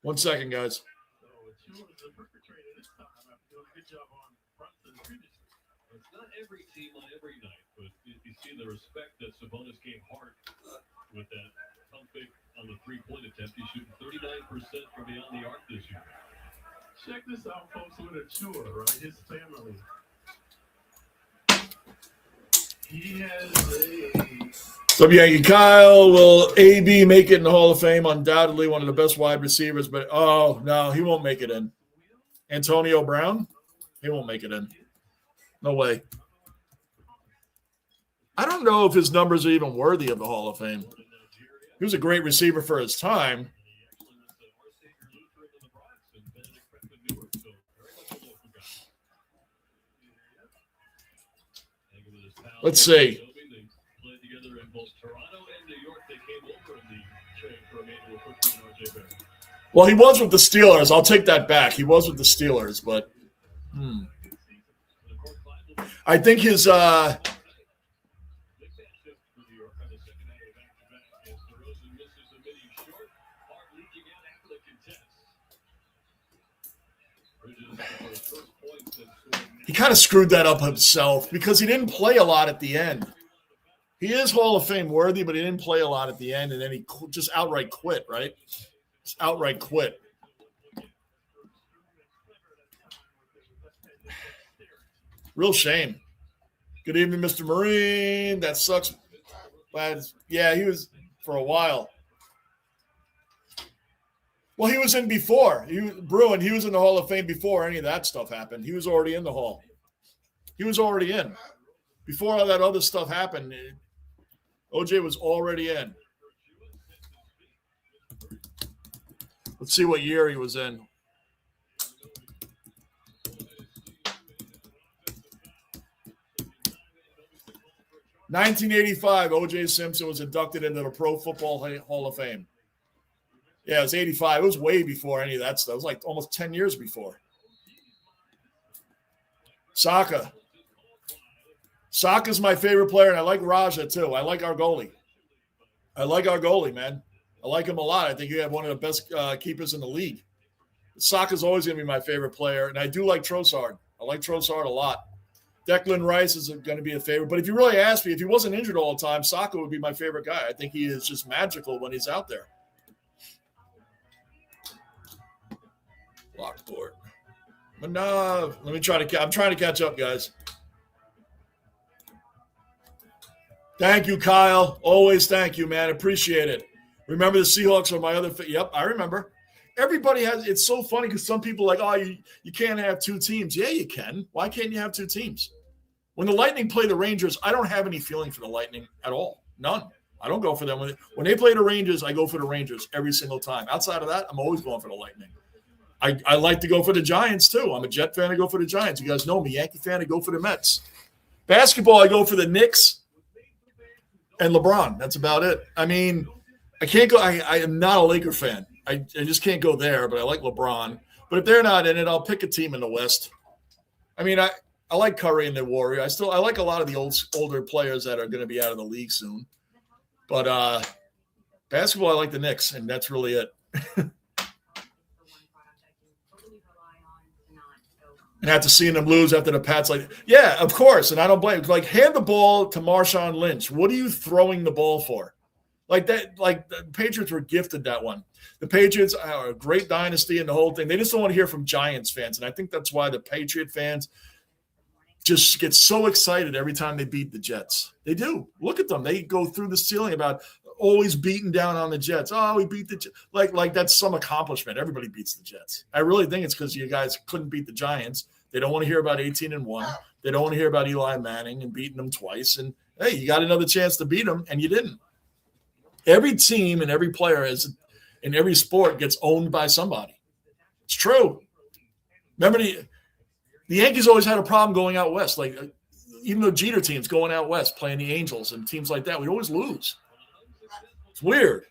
One second, guys. It's not every team on every night, but you see the respect that Sabonis gave Hart with that pump fake on the three-point attempt. He's shooting 39% from beyond the arc this year. Check this out, folks, with a tour, right? His family. He has a... So, Yankee Kyle, will AB make it in the Hall of Fame? Undoubtedly one of the best wide receivers, but, oh, no, he won't make it in. Antonio Brown? He won't make it in. No way. I don't know if his numbers are even worthy of the Hall of Fame. He was a great receiver for his time. Let's see. Well, he was with the Steelers. I'll take that back. He was with the Steelers, but I think his He kind of screwed that up himself because he didn't play a lot at the end. He is Hall of Fame worthy, but he didn't play a lot at the end, and then he just outright quit, right? Just outright quit. Real shame. Good evening, Mr. Marine. That sucks. But yeah, he was for a while. Well, he was in before. He was in the Hall of Fame before any of that stuff happened. He was already in the Hall. He was already in. Before all that other stuff happened, OJ was already in. Let's see what year he was in. (1985), O.J. Simpson was inducted into the Pro Football Hall of Fame. Yeah, it was 85. It was way before any of that stuff. It was like almost 10 years before. Saka. Saka's my favorite player, and I like Raja too. I like our goalie. Man. I like him a lot. I think you have one of the best keepers in the league. Saka's always going to be my favorite player, and I do like Trossard. I like Trossard a lot. Declan Rice is going to be a favorite. But if you really ask me, if he wasn't injured all the time, Saka would be my favorite guy. I think he is just magical when he's out there. Lockport. Manav. I'm trying to catch up, guys. Thank you, Kyle. Always thank you, man. Appreciate it. Remember the Seahawks are my other – yep, I remember. Everybody has – it's so funny because some people are like, oh, you can't have two teams. Yeah, you can. Why can't you have two teams? When the Lightning play the Rangers, I don't have any feeling for the Lightning at all. None. I don't go for them. When they play the Rangers, I go for the Rangers every single time. Outside of that, I'm always going for the Lightning. I like to go for the Giants, too. I'm a Jet fan. I go for the Giants. You guys know me. Yankee fan, I go for the Mets. Basketball, I go for the Knicks and LeBron. That's about it. I mean, I can't go. I am not a Laker fan. I just can't go there, but I like LeBron. But if they're not in it, I'll pick a team in the West. I mean, I like Curry and the Warriors. I like a lot of the older players that are going to be out of the league soon. But basketball, I like the Knicks, and that's really it. And after seeing them lose after the Pats, yeah, of course, and I don't blame. Hand the ball to Marshawn Lynch. What are you throwing the ball for? The Patriots were gifted that one. The Patriots are a great dynasty and the whole thing. They just don't want to hear from Giants fans, and I think that's why the Patriot fans just get so excited every time they beat the Jets. They do. Look at them. They go through the ceiling about always beating down on the Jets. Oh, we beat the Jets. Like that's some accomplishment. Everybody beats the Jets. I really think it's because you guys couldn't beat the Giants. They don't want to hear about 18-1. They don't want to hear about Eli Manning and beating them twice. And, hey, you got another chance to beat them, and you didn't. Every team and every player in every sport gets owned by somebody. It's true. Remember, the Yankees always had a problem going out west. Even the Jeter teams going out west, playing the Angels and teams like that, we always lose. It's weird.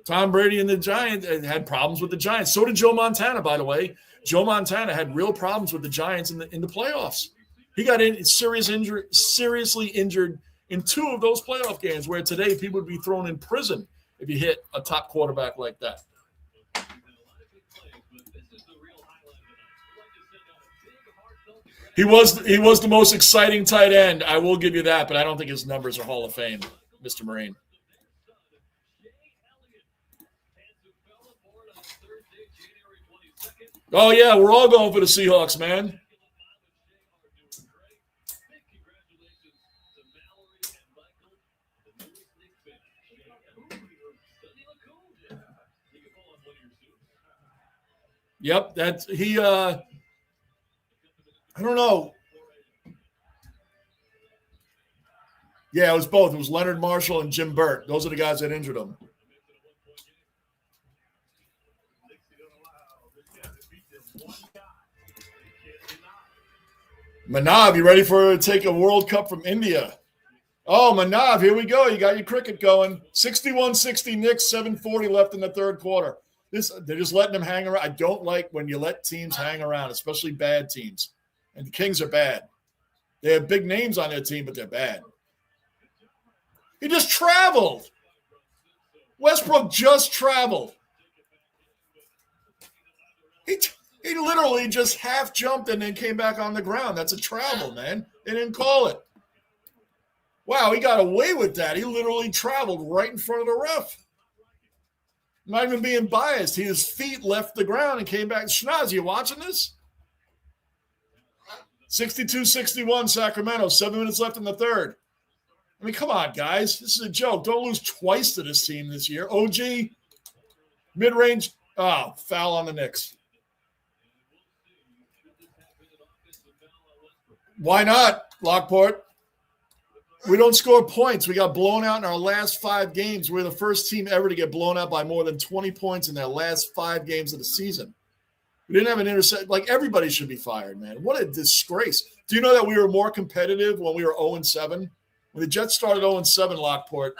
Tom Brady and the Giants had problems with the Giants. So did Joe Montana, by the way. Joe Montana had real problems with the Giants in the playoffs. He got seriously injured in 2 of those playoff games, where today people would be thrown in prison if you hit a top quarterback like that. He was the most exciting tight end. I will give you that, but I don't think his numbers are Hall of Fame, Mr. Marine. Oh, yeah, we're all going for the Seahawks, man. Yep, that's he. I don't know. Yeah, it was both. It was Leonard Marshall and Jim Burt. Those are the guys that injured him. Manav, you ready to take a World Cup from India? Oh, Manav, here we go. You got your cricket going. 61-60 Knicks, 7:40 left in the third quarter. They're just letting them hang around. I don't like when you let teams hang around, especially bad teams. And the Kings are bad. They have big names on their team, but they're bad. He just traveled. Westbrook just traveled. He literally just half jumped and then came back on the ground. That's a travel, man. They didn't call it. Wow, he got away with that. He literally traveled right in front of the ref. Not even being biased. His feet left the ground and came back. Schnoz, you watching this? 62-61 Sacramento. 7 minutes left in the third. I mean, come on, guys. This is a joke. Don't lose twice to this team this year. OG, mid-range. Oh, foul on the Knicks. Why not, Lockport? We don't score points. We got blown out in our last 5 games. We're the first team ever to get blown out by more than 20 points in their last 5 games of the season. We didn't have an interception. Like, everybody should be fired, man. What a disgrace. Do you know that we were more competitive when we were 0-7? When the Jets started 0-7, Lockport,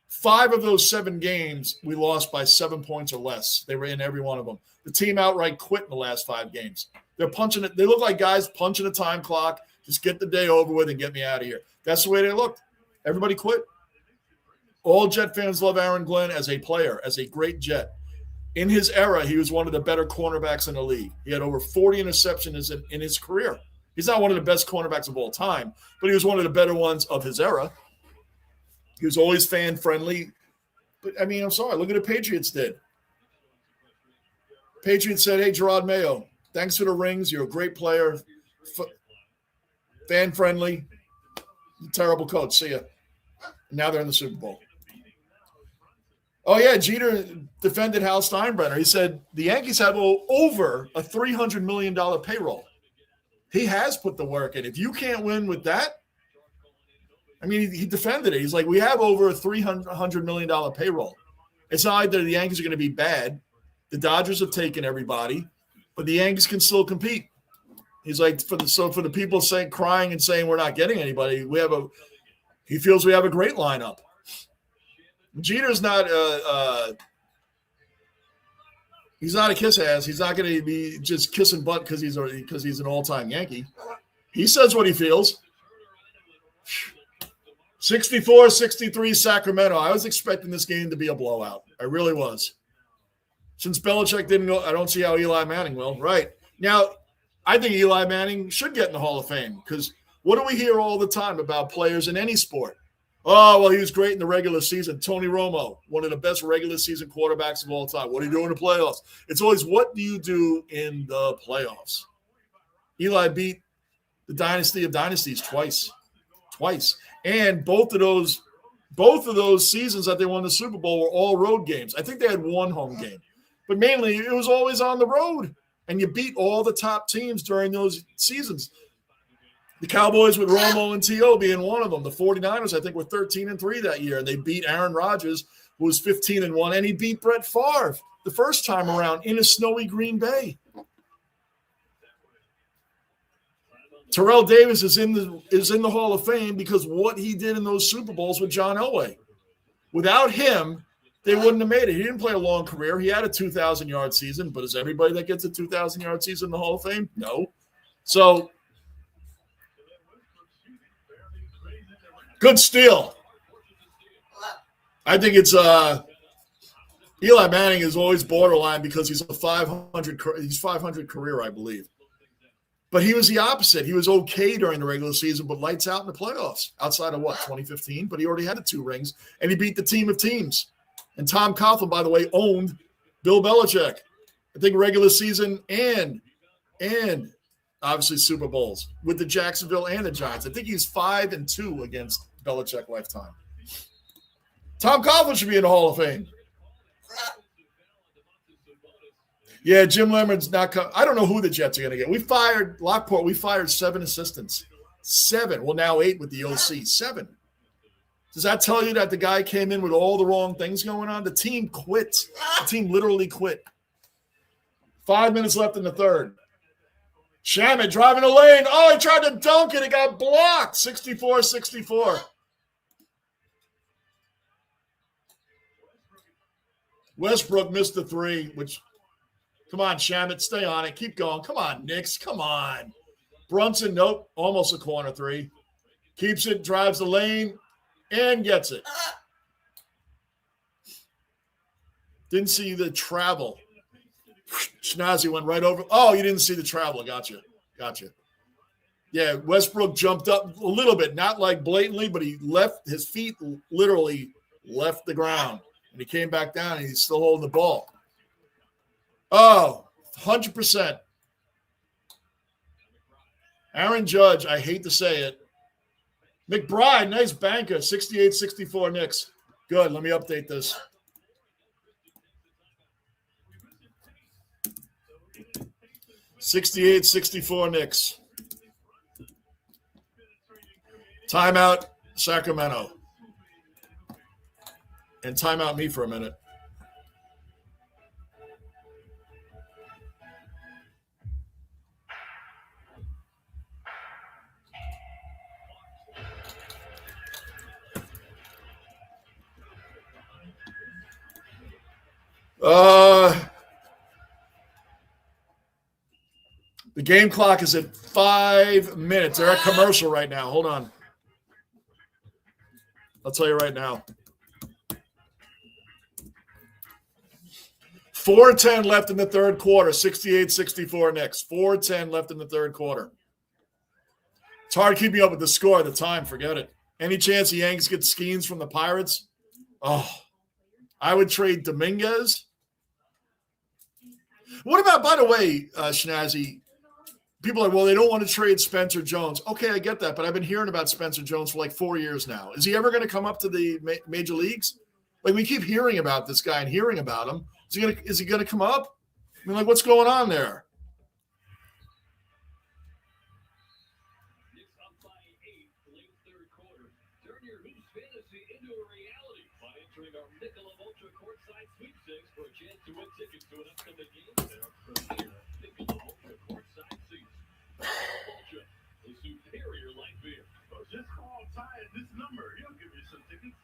5 of those 7 games, we lost by 7 points or less. They were in every one of them. The team outright quit in the last 5 games. They're punching it. They look like guys punching a time clock. Just get the day over with and get me out of here. That's the way they looked. Everybody quit. All Jet fans love Aaron Glenn as a player, as a great Jet. In his era, he was one of the better cornerbacks in the league. He had over 40 interceptions in his career. He's not one of the best cornerbacks of all time, but he was one of the better ones of his era. He was always fan-friendly. But, I mean, I'm sorry. Look at the Patriots did. Patriots said, hey, Gerard Mayo, thanks for the rings. You're a great player. Fan-friendly. Terrible coach. See ya. Now they're in the Super Bowl. Oh, yeah, Jeter defended Hal Steinbrenner. He said the Yankees have over a $300 million payroll. He has put the work in. If you can't win with that, I mean, he defended it. He's like, we have over a $300 million payroll. It's not like the Yankees are going to be bad. The Dodgers have taken everybody, but the Yankees can still compete. He's like, for the people saying, crying and saying we're not getting anybody, he feels we have a great lineup. Jeter's not he's not a kiss ass. He's not going to be just kissing butt because he's an all-time Yankee. He says what he feels. 64-63 Sacramento. I was expecting this game to be a blowout. I really was. Since Belichick didn't go, I don't see how Eli Manning will. Right. Now, I think Eli Manning should get in the Hall of Fame because what do we hear all the time about players in any sport? Oh, well, he was great in the regular season. Tony Romo, one of the best regular season quarterbacks of all time. What do you do in the playoffs? It's always, what do you do in the playoffs? Eli beat the dynasty of dynasties twice. And both of those seasons that they won the Super Bowl were all road games. I think they had one home game. But mainly, it was always on the road. And you beat all the top teams during those seasons. The Cowboys with Romo and T.O. being one of them. The 49ers, I think, were 13-3 that year. And they beat Aaron Rodgers, who was 15-1. And he beat Brett Favre the first time around in a snowy Green Bay. Terrell Davis is in the Hall of Fame because what he did in those Super Bowls with John Elway. Without him, they wouldn't have made it. He didn't play a long career. He had a 2,000-yard season, but is everybody that gets a 2,000-yard season in the Hall of Fame? No. So, good steal. I think it's Eli Manning is always borderline because he's a 500 career, I believe. But he was the opposite. He was okay during the regular season, but lights out in the playoffs. Outside of 2015? But he already had the 2 rings, and he beat the team of teams. And Tom Coughlin, by the way, owned Bill Belichick. I think regular season and obviously Super Bowls with the Jacksonville and the Giants. I think he's 5-2 against Belichick lifetime. Tom Coughlin should be in the Hall of Fame. Yeah, Jim Leonard's not coming. I don't know who the Jets are going to get. We fired 7 assistants. 7. Well, now 8 with the OC. 7. Does that tell you that the guy came in with all the wrong things going on? The team quit. The team literally quit. 5 minutes left in the third. Shaman driving the lane. Oh, he tried to dunk it. It got blocked. 64-64. Westbrook missed the 3, which, come on, Shaman, stay on it. Keep going. Come on, Knicks. Come on. Brunson, nope. Almost a corner 3. Keeps it, drives the lane, and gets it. Didn't see the travel. Schnazzy went right over. Oh, you didn't see the travel. Gotcha. Yeah, Westbrook jumped up a little bit, not like blatantly, but he left his feet literally left the ground. And he came back down and he's still holding the ball. Oh, 100%. Aaron Judge, I hate to say it. McBride, nice banker, 68-64 Knicks. Good, let me update this. $68-64 Knicks. Timeout, Sacramento. And timeout me for a minute. The game clock is at 5 minutes. They're at commercial right now. Hold on. I'll tell you right now. 4:10 left in the third quarter. 68-64 Knicks. 4:10 left in the third quarter. It's hard keeping up with the score at the time. Forget it. Any chance the Yanks get Skeens from the Pirates? Oh, I would trade Dominguez. What about, by the way, Schnazzy, people are like, well, they don't want to trade Spencer Jones. Okay, I get that, but I've been hearing about Spencer Jones for like 4 years now. Is he ever going to come up to the major leagues? Like, we keep hearing about this guy and hearing about him. Is he going to come up? I mean, like, what's going on there? Knicks up by 8, late third quarter. Turn your Hoops fantasy into a reality by entering our Michelob Ultra courtside sweepstakes for a chance to win tickets to an upcoming game at our premier Michelob Ultra courtside seats. Michelob Ultra, the superior light beer. So just call Ty at this number. He'll give you some tickets.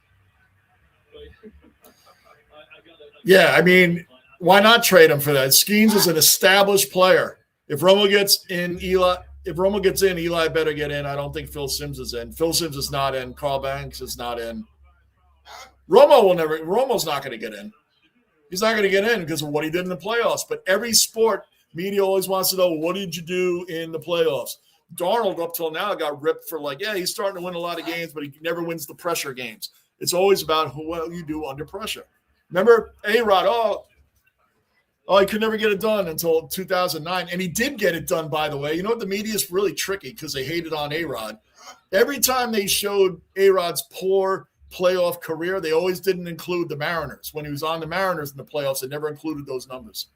Yeah, I mean, why not trade him for that? Skeens is an established player. If Romo gets in, Eli better get in. I don't think Phil Simms is in. Phil Simms is not in. Carl Banks is not in. Romo's not going to get in. He's not going to get in because of what he did in the playoffs. But every sport media always wants to know, what did you do in the playoffs? Darnold up till now got ripped for he's starting to win a lot of games, but he never wins the pressure games. It's always about what you do under pressure. Remember A-Rod, he could never get it done until 2009. And he did get it done, by the way. You know what? The media is really tricky because they hated on A-Rod. Every time they showed A-Rod's poor playoff career, they always didn't include the Mariners. When he was on the Mariners in the playoffs, they never included those numbers.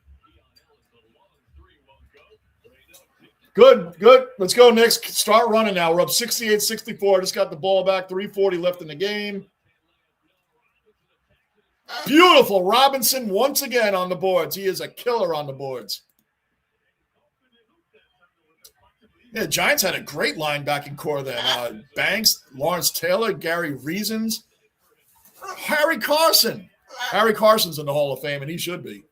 Good. Let's go, Knicks. Start running now. We're up 68-64. Just got the ball back. 3:40 left in the game. Beautiful. Robinson once again on the boards. He is a killer on the boards. Yeah, the Giants had a great linebacking core then. Banks, Lawrence Taylor, Gary Reasons, Harry Carson. Harry Carson's in the Hall of Fame, and he should be.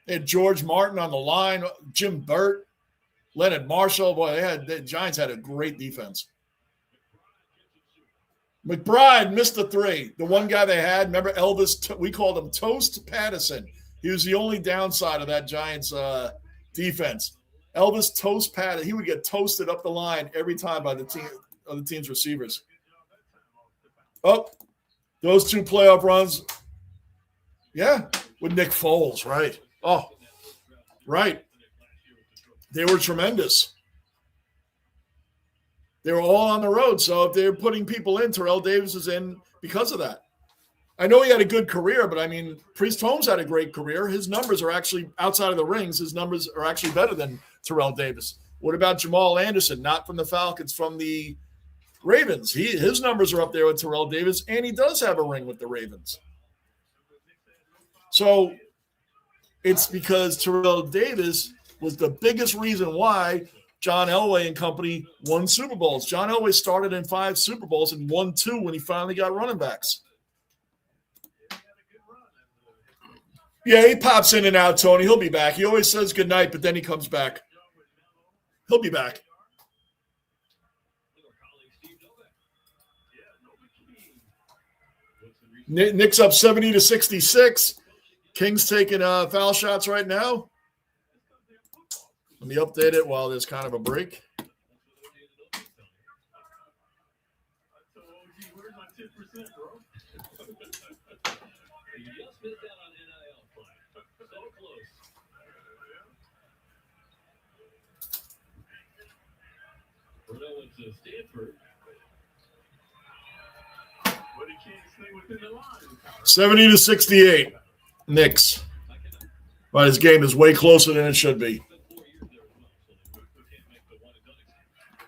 They had George Martin on the line, Jim Burt, Leonard Marshall. Boy, the Giants had a great defense. McBride missed the three. The one guy they had, remember Elvis, we called him Toast Patterson. He was the only downside of that Giants defense. Elvis Toast Patterson, he would get toasted up the line every time by the team's receivers. Oh, those two playoff runs. Yeah, with Nick Foles, right. Oh, right. They were tremendous. They were all on the road, so if they're putting people in, Terrell Davis is in because of that. I know he had a good career, but, I mean, Priest Holmes had a great career. His numbers are actually, outside of the rings, his numbers are actually better than Terrell Davis. What about Jamal Anderson? Not from the Falcons, from the Ravens. His numbers are up there with Terrell Davis, and he does have a ring with the Ravens. So it's because Terrell Davis was the biggest reason why John Elway and company won Super Bowls. John Elway started in 5 Super Bowls and won 2 when he finally got running backs. Yeah, he pops in and out, Tony. He'll be back. He always says goodnight, but then he comes back. He'll be back. Knicks up 70-66. Kings taking foul shots right now. Let me update it while there's kind of a break. So, OG, where's my 10%, bro? You just missed out on NIL play. So close. Bruno went to Stanford. But he can't stay within the line. 70-68. Knicks. But his game is way closer than it should be. Spent 4 years there as well, so they can't make the one and done excuse.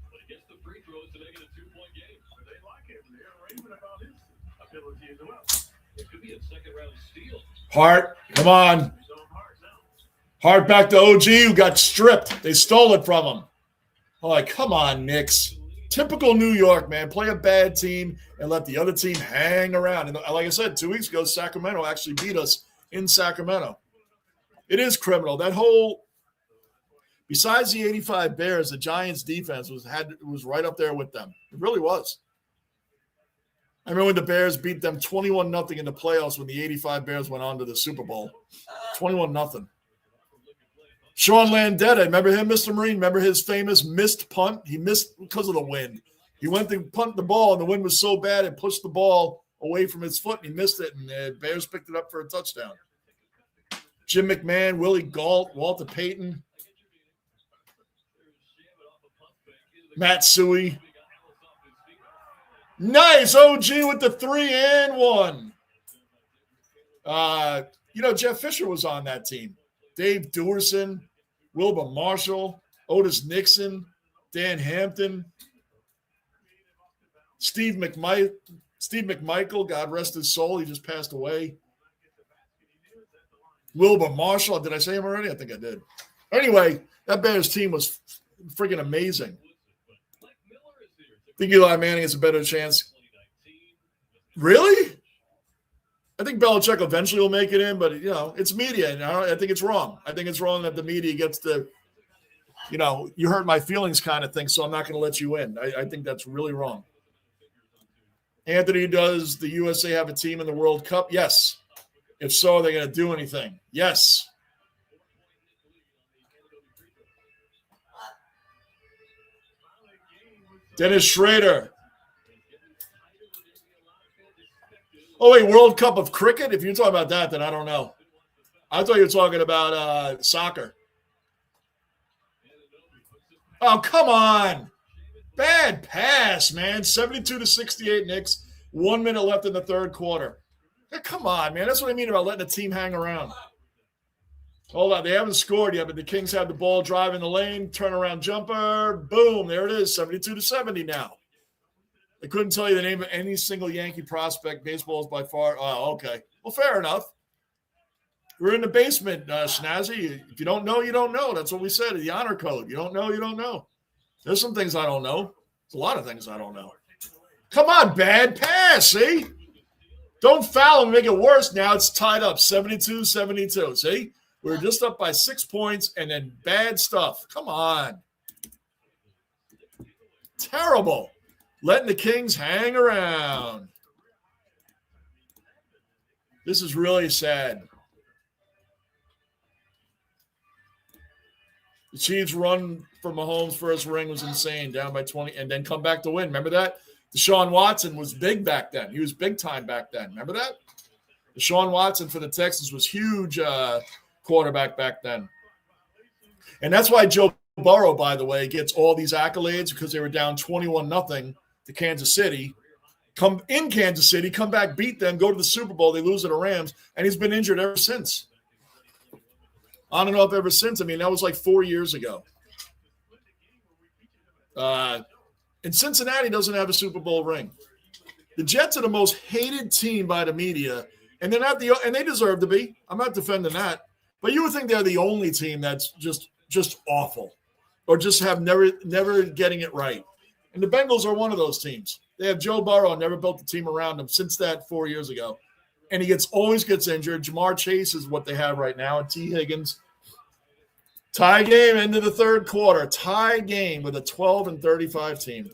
But he gets the free throws to make it a 2-point game. But they like him. They're raving about his ability as well. It could be a second round steal. Hart, come on. He's on hard now. Hart back to OG, who got stripped. They stole it from him. I'm like, come on, Knicks. Typical New York, man. Play a bad team and let the other team hang around. And like I said, 2 weeks ago, Sacramento actually beat us in Sacramento. It is criminal. That whole, besides the 85 Bears, the Giants defense was right up there with them. It really was. I remember when the Bears beat them 21-0 in the playoffs when the 85 Bears went on to the Super Bowl. 21-0. Sean Landetta, remember him, Mr. Marine? Remember his famous missed punt? He missed because of the wind. He went to punt the ball, and the wind was so bad it pushed the ball away from his foot, and he missed it, and the Bears picked it up for a touchdown. Jim McMahon, Willie Gault, Walter Payton, Matt Suey. Nice, OG with the 3 and 1. Jeff Fisher was on that team. Dave Dewerson, Wilbur Marshall, Otis Nixon, Dan Hampton, Steve McMichael, God rest his soul, he just passed away. Wilbur Marshall, did I say him already? I think I did. Anyway, that Bears team was freaking amazing. Think Eli Manning has a better chance. Really? I think Belichick eventually will make it in, but, it's media, and I think it's wrong. I think it's wrong that the media gets to, you hurt my feelings kind of thing, so I'm not going to let you in. I think that's really wrong. Anthony, does the USA have a team in the World Cup? Yes. If so, are they going to do anything? Yes. Dennis Schrader. Oh, wait, World Cup of cricket? If you're talking about that, then I don't know. I thought you were talking about soccer. Oh, come on. Bad pass, man. 72-68 Knicks. 1 minute left in the third quarter. Hey, come on, man. That's what I mean about letting the team hang around. Hold on. They haven't scored yet, but the Kings have the ball, drive in the lane, turnaround jumper. Boom. There it is. 72-70 now. I couldn't tell you the name of any single Yankee prospect. Baseball is by far. Oh, okay. Well, fair enough. We're in the basement, Snazzy. If you don't know, you don't know. That's what we said. The honor code. You don't know, you don't know. There's some things I don't know. There's a lot of things I don't know. Come on, bad pass, see? Don't foul and make it worse. Now it's tied up, 72-72. See? We're just up by 6 points and then bad stuff. Come on. Terrible. Letting the Kings hang around. This is really sad. The Chiefs' run for Mahomes' first ring was insane, down by 20, and then come back to win. Remember that? Deshaun Watson was big back then. He was big time back then. Remember that? Deshaun Watson for the Texans was huge quarterback back then. And that's why Joe Burrow, by the way, gets all these accolades, because they were down 21-0 to Kansas City. Come in Kansas City, come back, beat them, go to the Super Bowl. They lose to the Rams, and he's been injured ever since. On and off ever since. I mean, that was like 4 years ago. And Cincinnati doesn't have a Super Bowl ring. The Jets are the most hated team by the media, and they're not and they deserve to be. I'm not defending that. But you would think they're the only team that's just awful, or just have never getting it right. And the Bengals are one of those teams. They have Joe Burrow, never built the team around him since that 4 years ago. And he always gets injured. Jamar Chase is what they have right now, and T. Higgins. Tie game into the third quarter. Tie game with a 12-35 team.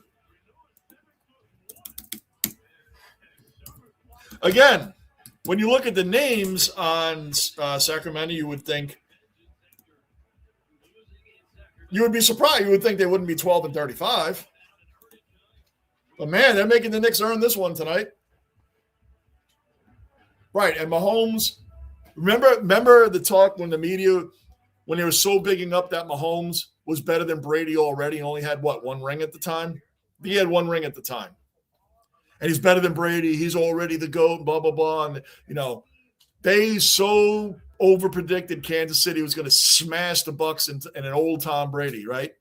Again, when you look at the names on Sacramento, you would think you would be surprised. You would think they wouldn't be 12-35. But man, they're making the Knicks earn this one tonight. Right, and Mahomes. Remember the talk when the media, when they were so bigging up that Mahomes was better than Brady already, and only had one ring at the time. He had one ring at the time, and he's better than Brady. He's already the GOAT. Blah blah blah. And they so over predicted Kansas City was going to smash the Bucs in an old Tom Brady. Right,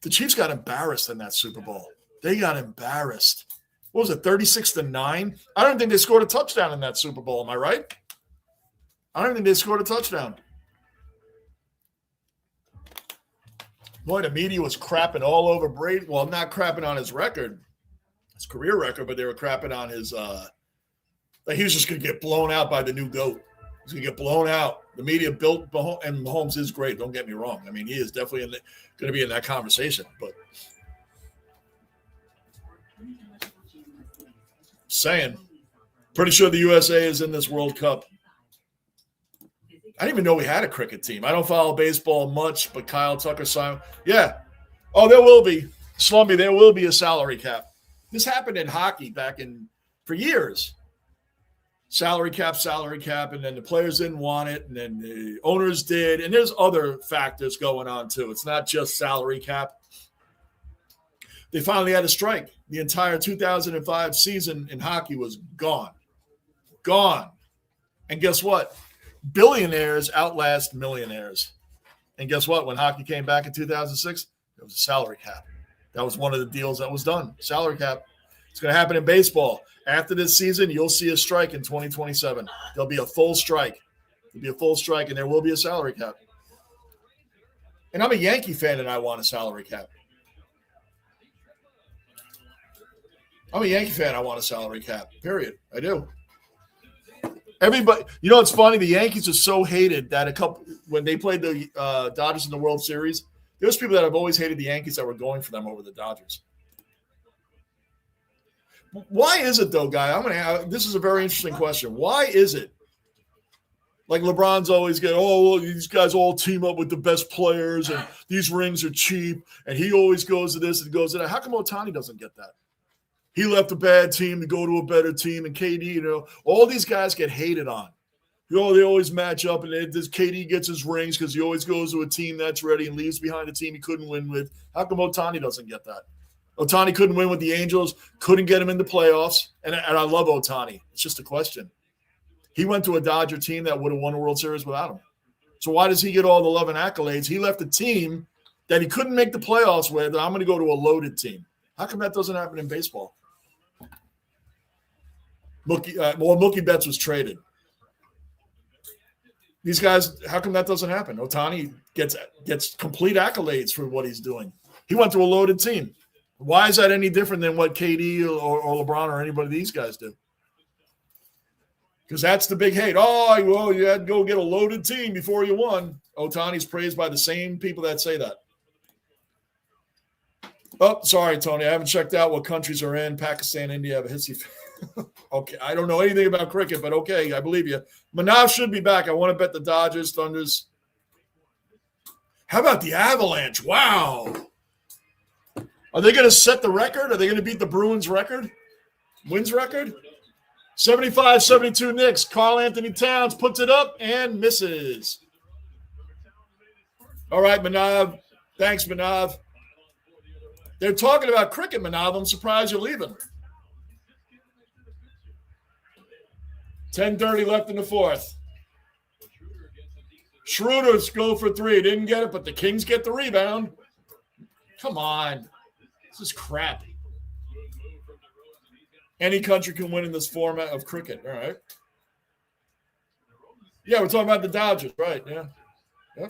the Chiefs got embarrassed in that Super Bowl. They got embarrassed. What was it, 36-9? I don't think they scored a touchdown in that Super Bowl. Am I right? I don't think they scored a touchdown. Boy, the media was crapping all over Brady. Well, not crapping on his record, his career record, but they were crapping on his like he was just going to get blown out by the new GOAT. He's going to get blown out. The media built Mahomes, and Mahomes is great. Don't get me wrong. I mean, he is definitely going to be in that conversation. But saying, pretty sure the USA is in this World Cup. I didn't even know we had a cricket team. I don't follow baseball much, but Kyle Tucker signed. Yeah. Oh, there will be. Slumby, there will be a salary cap. This happened in hockey for years. Salary cap, and then the players didn't want it, and then the owners did. And there's other factors going on, too. It's not just salary cap. They finally had a strike. The entire 2005 season in hockey was gone. Gone. And guess what? Billionaires outlast millionaires. And guess what? When hockey came back in 2006, there was a salary cap. That was one of the deals that was done. Salary cap. It's going to happen in baseball. After this season, you'll see a strike in 2027. There'll be a full strike. There'll be a full strike, and there will be a salary cap. And I'm a Yankee fan, and I want a salary cap. I'm a Yankee fan. I want a salary cap, period. I do. Everybody, it's funny. The Yankees are so hated that when they played the Dodgers in the World Series, there's people that have always hated the Yankees that were going for them over the Dodgers. Why is it though, Guy? This is a very interesting question. Why is it? Like LeBron's always these guys all team up with the best players, and these rings are cheap, and he always goes to this and goes to that. How come Ohtani doesn't get that? He left a bad team to go to a better team, and KD, all these guys get hated on. They always match up, and KD gets his rings because he always goes to a team that's ready and leaves behind a team he couldn't win with. How come Ohtani doesn't get that? Ohtani couldn't win with the Angels, couldn't get him in the playoffs, and I love Ohtani. It's just a question. He went to a Dodger team that would have won a World Series without him. So why does he get all the love and accolades? He left a team that he couldn't make the playoffs with, and I'm going to go to a loaded team. How come that doesn't happen in baseball? Mookie Betts was traded. These guys, how come that doesn't happen? Ohtani gets complete accolades for what he's doing. He went to a loaded team. Why is that any different than what KD or LeBron or anybody of these guys do? Because that's the big hate. Oh, well, you had to go get a loaded team before you won. Ohtani's praised by the same people that say that. Oh, sorry, Tony. I haven't checked out what countries are in. Pakistan, India have a history. Okay, I don't know anything about cricket, but okay, I believe you. Manav should be back. I want to bet the Dodgers, Thunders. How about the Avalanche? Wow. Are they going to set the record? Are they going to beat the Bruins record? Wins record? 75-72 Knicks. Karl Anthony Towns puts it up and misses. All right, Manav. Thanks, Manav. They're talking about cricket, Manav. I'm surprised you're leaving. 10:30 left in the fourth. Schroeder's go for three. Didn't get it, but the Kings get the rebound. Come on. This is crap. Any country can win in this format of cricket. All right. Yeah, we're talking about the Dodgers. Right, yeah.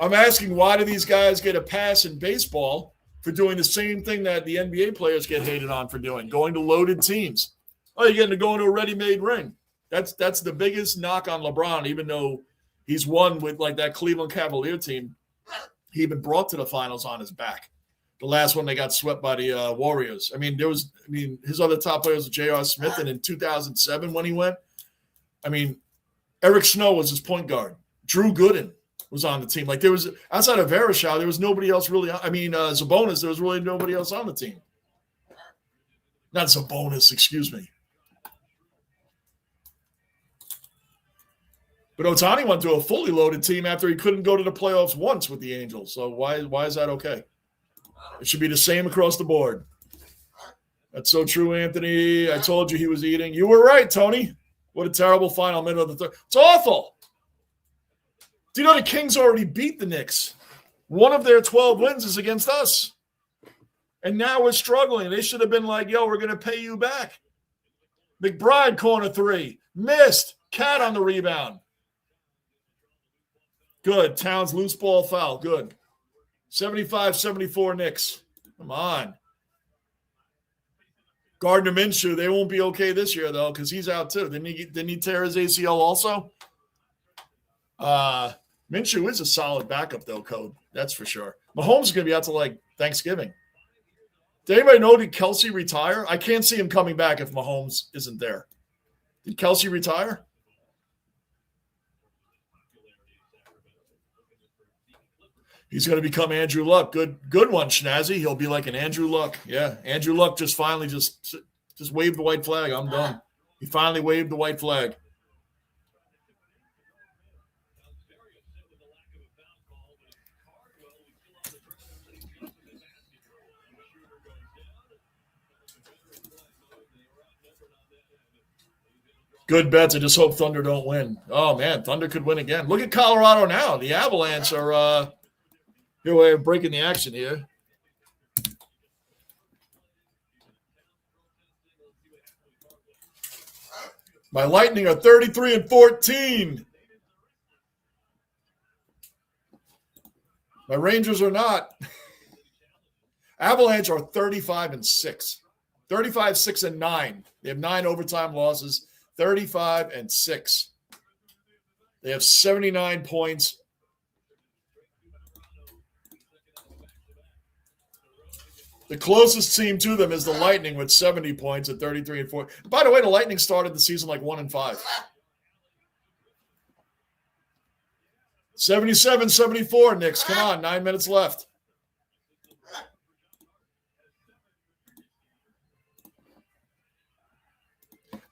I'm asking, why do these guys get a pass in baseball for doing the same thing that the NBA players get hated on for doing, going to loaded teams? Oh, you're getting to go into a ready-made ring. That's the biggest knock on LeBron, even though he's won with like that Cleveland Cavalier team. He even brought to the finals on his back. The last one they got swept by the Warriors. His other top players were J.R. Smith, and in 2007 when he went, Eric Snow was his point guard. Drew Gooden was on the team. Like, there was, outside of Varejao, there was nobody else really. Sabonis, there was really nobody else on the team. Not Sabonis, excuse me. But Ohtani went to a fully loaded team after he couldn't go to the playoffs once with the Angels. So why is that okay? It should be the same across the board. That's so true, Anthony. I told you he was eating. You were right, Tony. What a terrible final minute of the third. It's awful. Do you know the Kings already beat the Knicks? One of their 12 wins is against us. And now we're struggling. They should have been like, yo, we're going to pay you back. McBride, corner three. Missed. Cat on the rebound. Good. Towns, loose ball foul. Good. 75-74 Knicks. Come on. Gardner Minshew, they won't be okay this year, though, because he's out, too. Didn't he tear his ACL also? Minshew is a solid backup, though, Code. That's for sure. Mahomes is going to be out to, like, Thanksgiving. Did anybody know, did Kelsey retire? I can't see him coming back if Mahomes isn't there. Did Kelsey retire? He's going to become Andrew Luck. Good one, Schnazzy. He'll be like an Andrew Luck. Yeah, Andrew Luck just finally just waved the white flag. I'm done. He finally waved the white flag. Good bets. I just hope Thunder don't win. Oh, man, Thunder could win again. Look at Colorado now. The Avalanche are here way of breaking the action here. My Lightning are 33-14. My Rangers are not. Avalanche are 35-6. 35-6-9. They have 9 overtime losses. 35-6. They have 79 points. The closest team to them is the Lightning with 70 points at 33-4. By the way, the Lightning started the season like 1-5. 77-74, Knicks. Come on, 9 minutes left.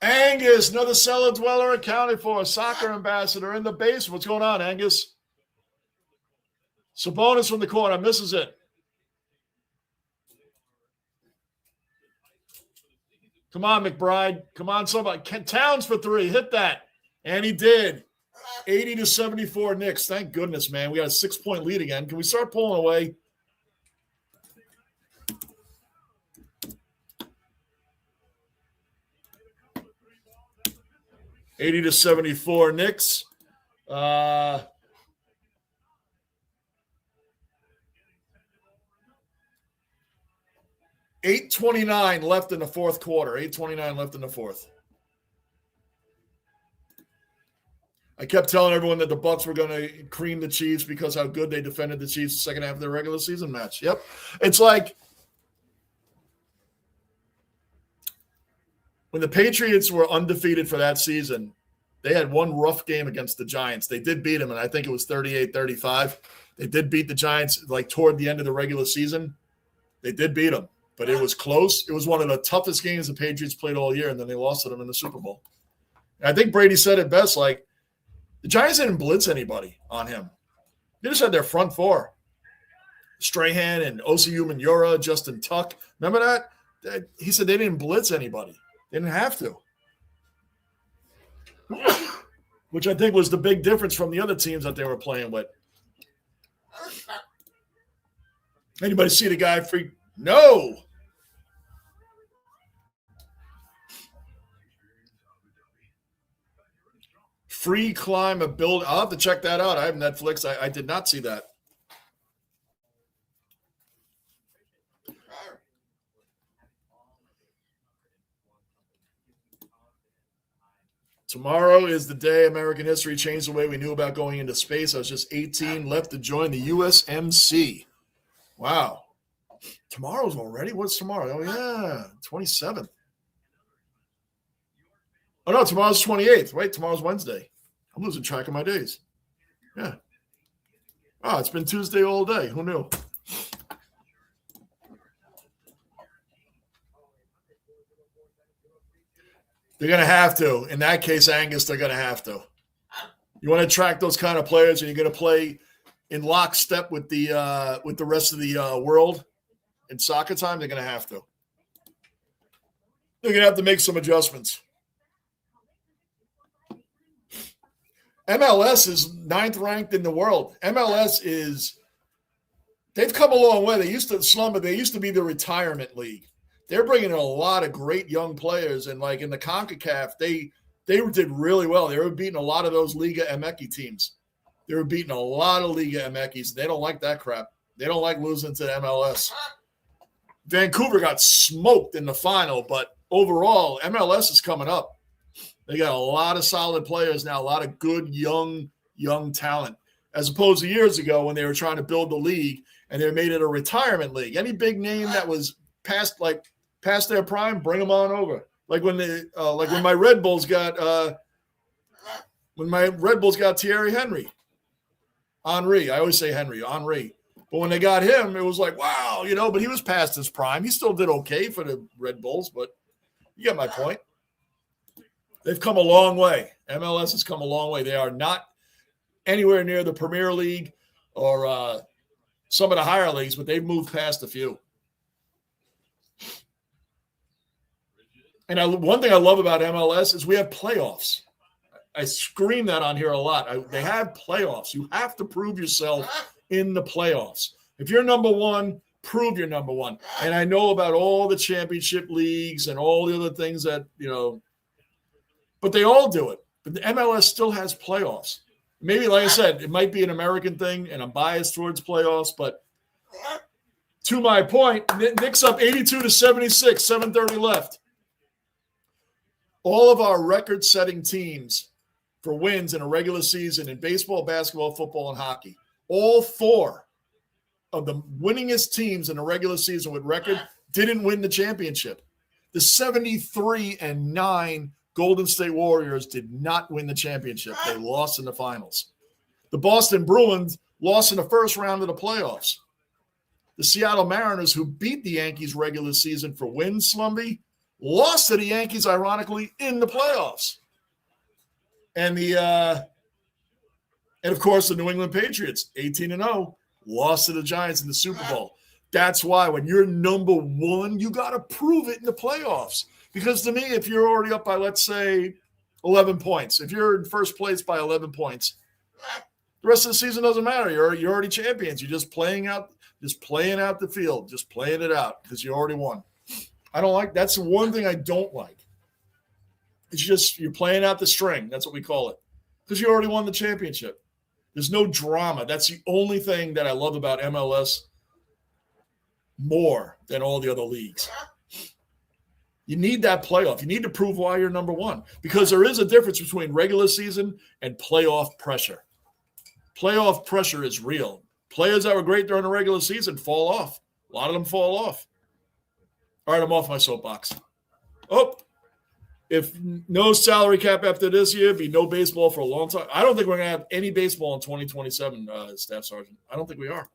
Angus, another cellar dweller accounted for. Soccer ambassador in the base. What's going on, Angus? Sabonis from the corner. Misses it. Come on, McBride. Come on, somebody. Towns for 3. Hit that. And he did. 80-74 Knicks. Thank goodness, man. We got a 6-point lead again. Can we start pulling away? $80-74 Knicks. 8:29 left in the fourth quarter. 8:29 left in the fourth. I kept telling everyone that the Bucks were going to cream the Chiefs because how good they defended the Chiefs the second half of their regular season match. Yep. It's like when the Patriots were undefeated for that season, they had one rough game against the Giants. They did beat them, and I think it was 38-35. They did beat the Giants like toward the end of the regular season. They did beat them. But it was close. It was one of the toughest games the Patriots played all year, and then they lost to them in the Super Bowl. And I think Brady said it best, like, the Giants didn't blitz anybody on him. They just had their front four. Strahan and Osi Umenyiora, Justin Tuck. Remember that? He said they didn't blitz anybody. They didn't have to. Which I think was the big difference from the other teams that they were playing with. Anybody see the guy freak? No. Free climb a build. I'll have to check that out. I have Netflix. I did not see that. Tomorrow is the day American history changed the way we knew about going into space. I was just 18, left to join the USMC. Wow. Tomorrow's already? What's tomorrow? Oh, yeah, 27th. Oh, no, tomorrow's 28th. Wait, tomorrow's Wednesday. I'm losing track of my days. Yeah. Oh, it's been Tuesday all day. Who knew? They're going to have to. In that case, Angus, they're going to have to. You want to attract those kind of players, and you're going to play in lockstep with the rest of the world in soccer time, they're going to have to. They're going to have to make some adjustments. MLS is 9th ranked in the world. MLS is – they've come a long way. They used to slum it. They used to be the retirement league. They're bringing in a lot of great young players, and like in the CONCACAF, they did really well. They were beating a lot of those Liga MX teams. They were beating a lot of Liga MX. They don't like that crap. They don't like losing to the MLS. Vancouver got smoked in the final, but overall, MLS is coming up. They got a lot of solid players now, a lot of good young talent, as opposed to years ago when they were trying to build the league and they made it a retirement league. Any big name that was past their prime, bring them on over. Like when my Red Bulls got Thierry Henry. Henry. I always say Henry. But when they got him, it was like, wow, but he was past his prime. He still did okay for the Red Bulls, but you get my point. They've come a long way. MLS has come a long way. They are not anywhere near the Premier League or some of the higher leagues, but they've moved past a few. And one thing I love about MLS is we have playoffs. I scream that on here a lot. They have playoffs. You have to prove yourself in the playoffs. If you're number one, prove you're number one. And I know about all the championship leagues and all the other things that, but they all do it. But the MLS still has playoffs. Maybe, like I said, it might be an American thing, and I'm biased towards playoffs, but to my point, Knicks up 82-76, 7:30 left. All of our record-setting teams for wins in a regular season in baseball, basketball, football, and hockey, all 4 of the winningest teams in a regular season with record didn't win the championship. The 73-9 Golden State Warriors did not win the championship. They lost in the finals. The Boston Bruins lost in the first round of the playoffs. The Seattle Mariners, who beat the Yankees regular season for wins, Slumby, lost to the Yankees, ironically, in the playoffs. And of course, the New England Patriots, 18-0, lost to the Giants in the Super Bowl. That's why when you're number one, you got to prove it in the playoffs. Because to me, if you're already up by, let's say, 11 points, if you're in first place by 11 points, the rest of the season doesn't matter. You're already champions. You're just playing out the field, just playing it out because you already won. I don't like – that's the one thing I don't like. It's just you're playing out the string. That's what we call it because you already won the championship. There's no drama. That's the only thing that I love about MLS more than all the other leagues. You need that playoff. You need to prove why you're number one because there is a difference between regular season and playoff pressure. Playoff pressure is real. Players that were great during the regular season fall off. A lot of them fall off. All right, I'm off my soapbox. Oh, if no salary cap after this year, be no baseball for a long time. I don't think we're going to have any baseball in 2027, Staff Sergeant. I don't think we are.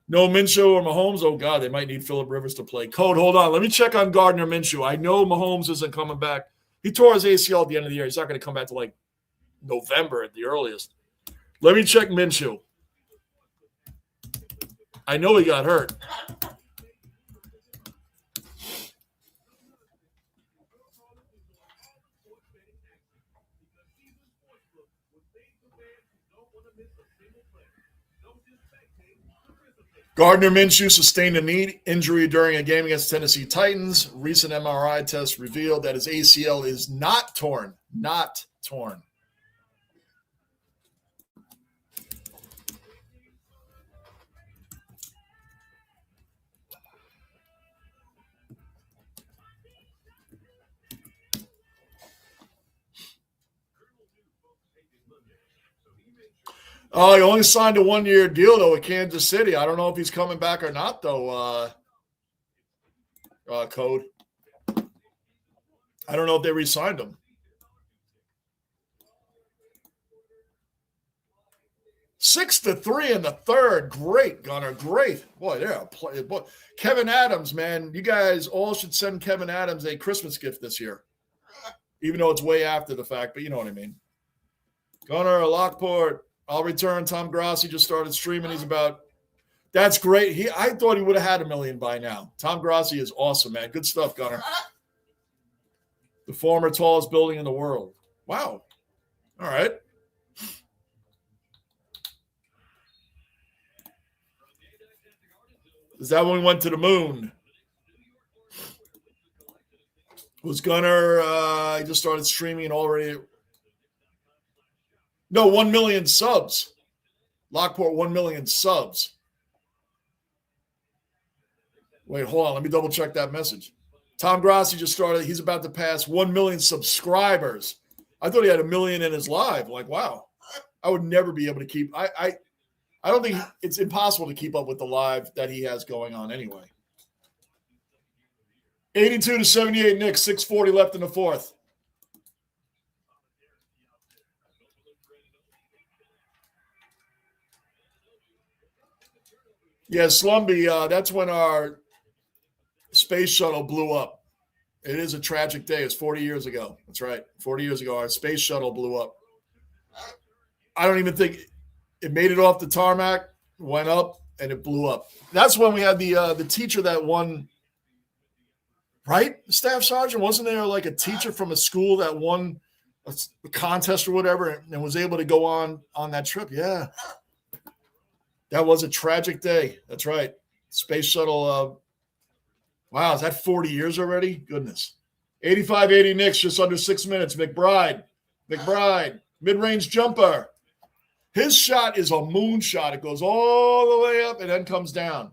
No Minshew or Mahomes. Oh, God, they might need Phillip Rivers to play. Code, hold on. Let me check on Gardner Minshew. I know Mahomes isn't coming back. He tore his ACL at the end of the year. He's not going to come back to like November at the earliest. Let me check Minshew. I know he got hurt. Gardner Minshew sustained a knee injury during a game against Tennessee Titans. Recent MRI tests revealed that his ACL is not torn. Not torn. Oh, he only signed a 1-year deal, though, with Kansas City. I don't know if he's coming back or not, though, Code. I don't know if they re-signed him. 6-3 in the third. Great, Gunner. Great. Boy, they're a play. Boy, Kevin Adams, man. You guys all should send Kevin Adams a Christmas gift this year. Even though it's way after the fact, but you know what I mean. Gunner, Lockport. I'll return. Tom Grassi just started streaming. He's about – that's great. I thought he would have had $1 million by now. Tom Grassi is awesome, man. Good stuff, Gunner. The former tallest building in the world. Wow. All right. Is that when we went to the moon? Was Gunner he just started streaming already? No, 1 million subs. Lockport, 1 million subs. Wait, hold on. Let me double check that message. Tom Grassi just started. He's about to pass 1 million subscribers. I thought he had 1 million in his live. Like, wow. I would never be able to keep. I don't think it's impossible to keep up with the live that he has going on anyway. 82-78 Knicks, 6:40 left in the fourth. Yeah, Slumby, that's when our space shuttle blew up. It is a tragic day. It's 40 years ago. That's right. 40 years ago, our space shuttle blew up. I don't even think it made it off the tarmac, went up, and it blew up. That's when we had the teacher that won, right? Staff sergeant, wasn't there like a teacher from a school that won a contest or whatever and was able to go on that trip? Yeah. That was a tragic day. That's right. Space shuttle. Wow, is that 40 years already? Goodness. 85-80 Knicks, just under 6 minutes. McBride, mid-range jumper. His shot is a moon shot. It goes all the way up and then comes down.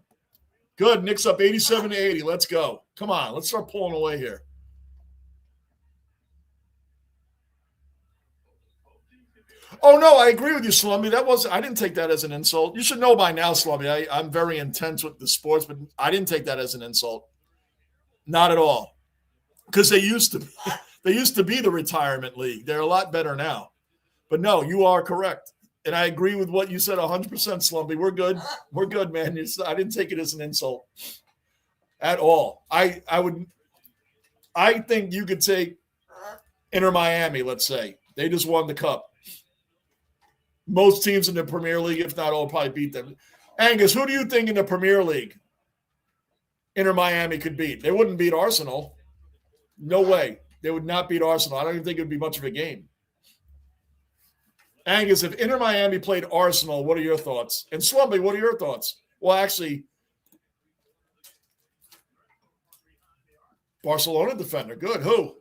Good. Knicks up 87-80. Let's go. Come on. Let's start pulling away here. Oh, no, I agree with you, Slumby. I didn't take that as an insult. You should know by now, Slumby. I'm very intense with the sports, but I didn't take that as an insult. Not at all. Because they used to be the retirement league. They're a lot better now. But no, you are correct. And I agree with what you said 100%, Slumpy. We're good. We're good, man. I didn't take it as an insult at all. I think you could take Inter Miami, let's say. They just won the cup. Most teams in the Premier League, if not all, probably beat them. Angus, who do you think in the Premier League Inter Miami could beat? They wouldn't beat Arsenal. No way. They would not beat Arsenal. I don't even think it would be much of a game. Angus, if Inter Miami played Arsenal, what are your thoughts? And Slumpy, what are your thoughts? Well, actually, Barcelona defender. Good. Who?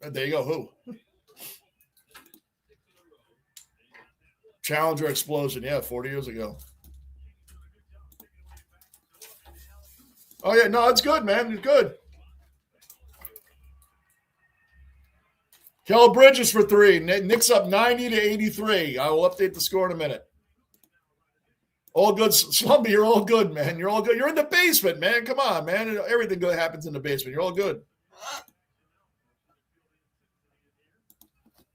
There you go. Who? Challenger explosion. Yeah, 40 years ago. Oh, yeah. No, it's good, man. It's good. Kel Bridges for 3. Knicks up 90-83. I will update the score in a minute. All good. Slumpy, you're all good, man. You're all good. You're in the basement, man. Come on, man. Everything good happens in the basement. You're all good.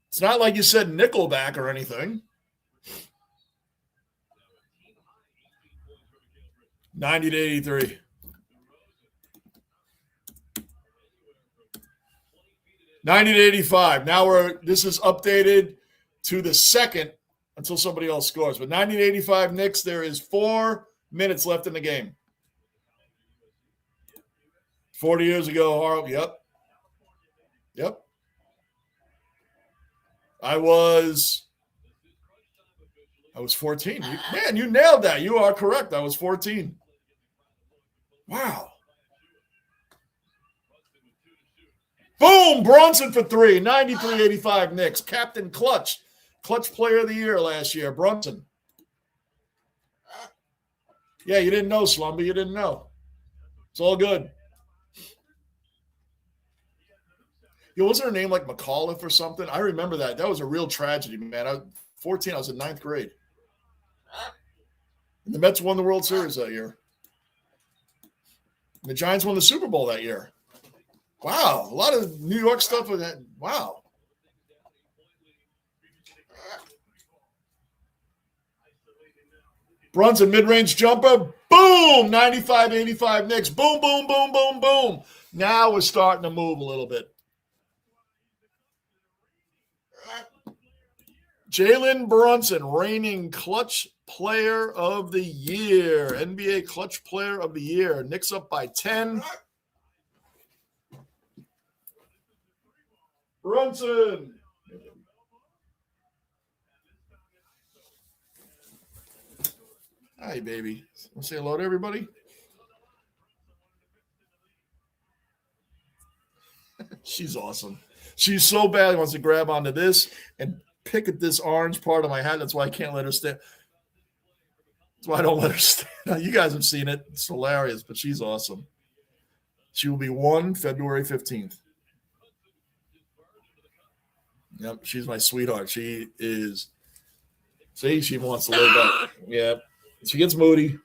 It's not like you said Nickelback or anything. 90-83. 90-85. Now this is updated to the second until somebody else scores. But 90-85 Knicks, there is 4 minutes left in the game. 40 years ago, Harl. Yep. I was 14. Man, you nailed that. You are correct. I was 14. Wow. Boom! Brunson for 3. 93-85 Knicks. Captain Clutch. Clutch player of the year last year. Brunson. Yeah, you didn't know, Slumby. You didn't know. It's all good. Wasn't her name like McAuliffe or something? I remember that. That was a real tragedy, man. 14, I was in 9th grade. And the Mets won the World Series that year. The Giants won the Super Bowl that year. Wow, a lot of New York stuff with that. Wow. Brunson mid-range jumper. Boom! 95-85 Knicks. Boom, boom, boom, boom, boom. Now we're starting to move a little bit. Jalen Brunson, reigning clutch player of the year. NBA clutch player of the year. Knicks up by 10. Brunson. Hi, baby. Want to say hello to everybody? She's awesome. She so badly wants to grab onto this and pick at this orange part of my hat. That's why I can't let her stand. That's why I don't let her stand. You guys have seen it. It's hilarious, but she's awesome. She will be 1 February 15th. Yep, she's my sweetheart. She is. See, she wants to lay back. Yeah, she gets moody.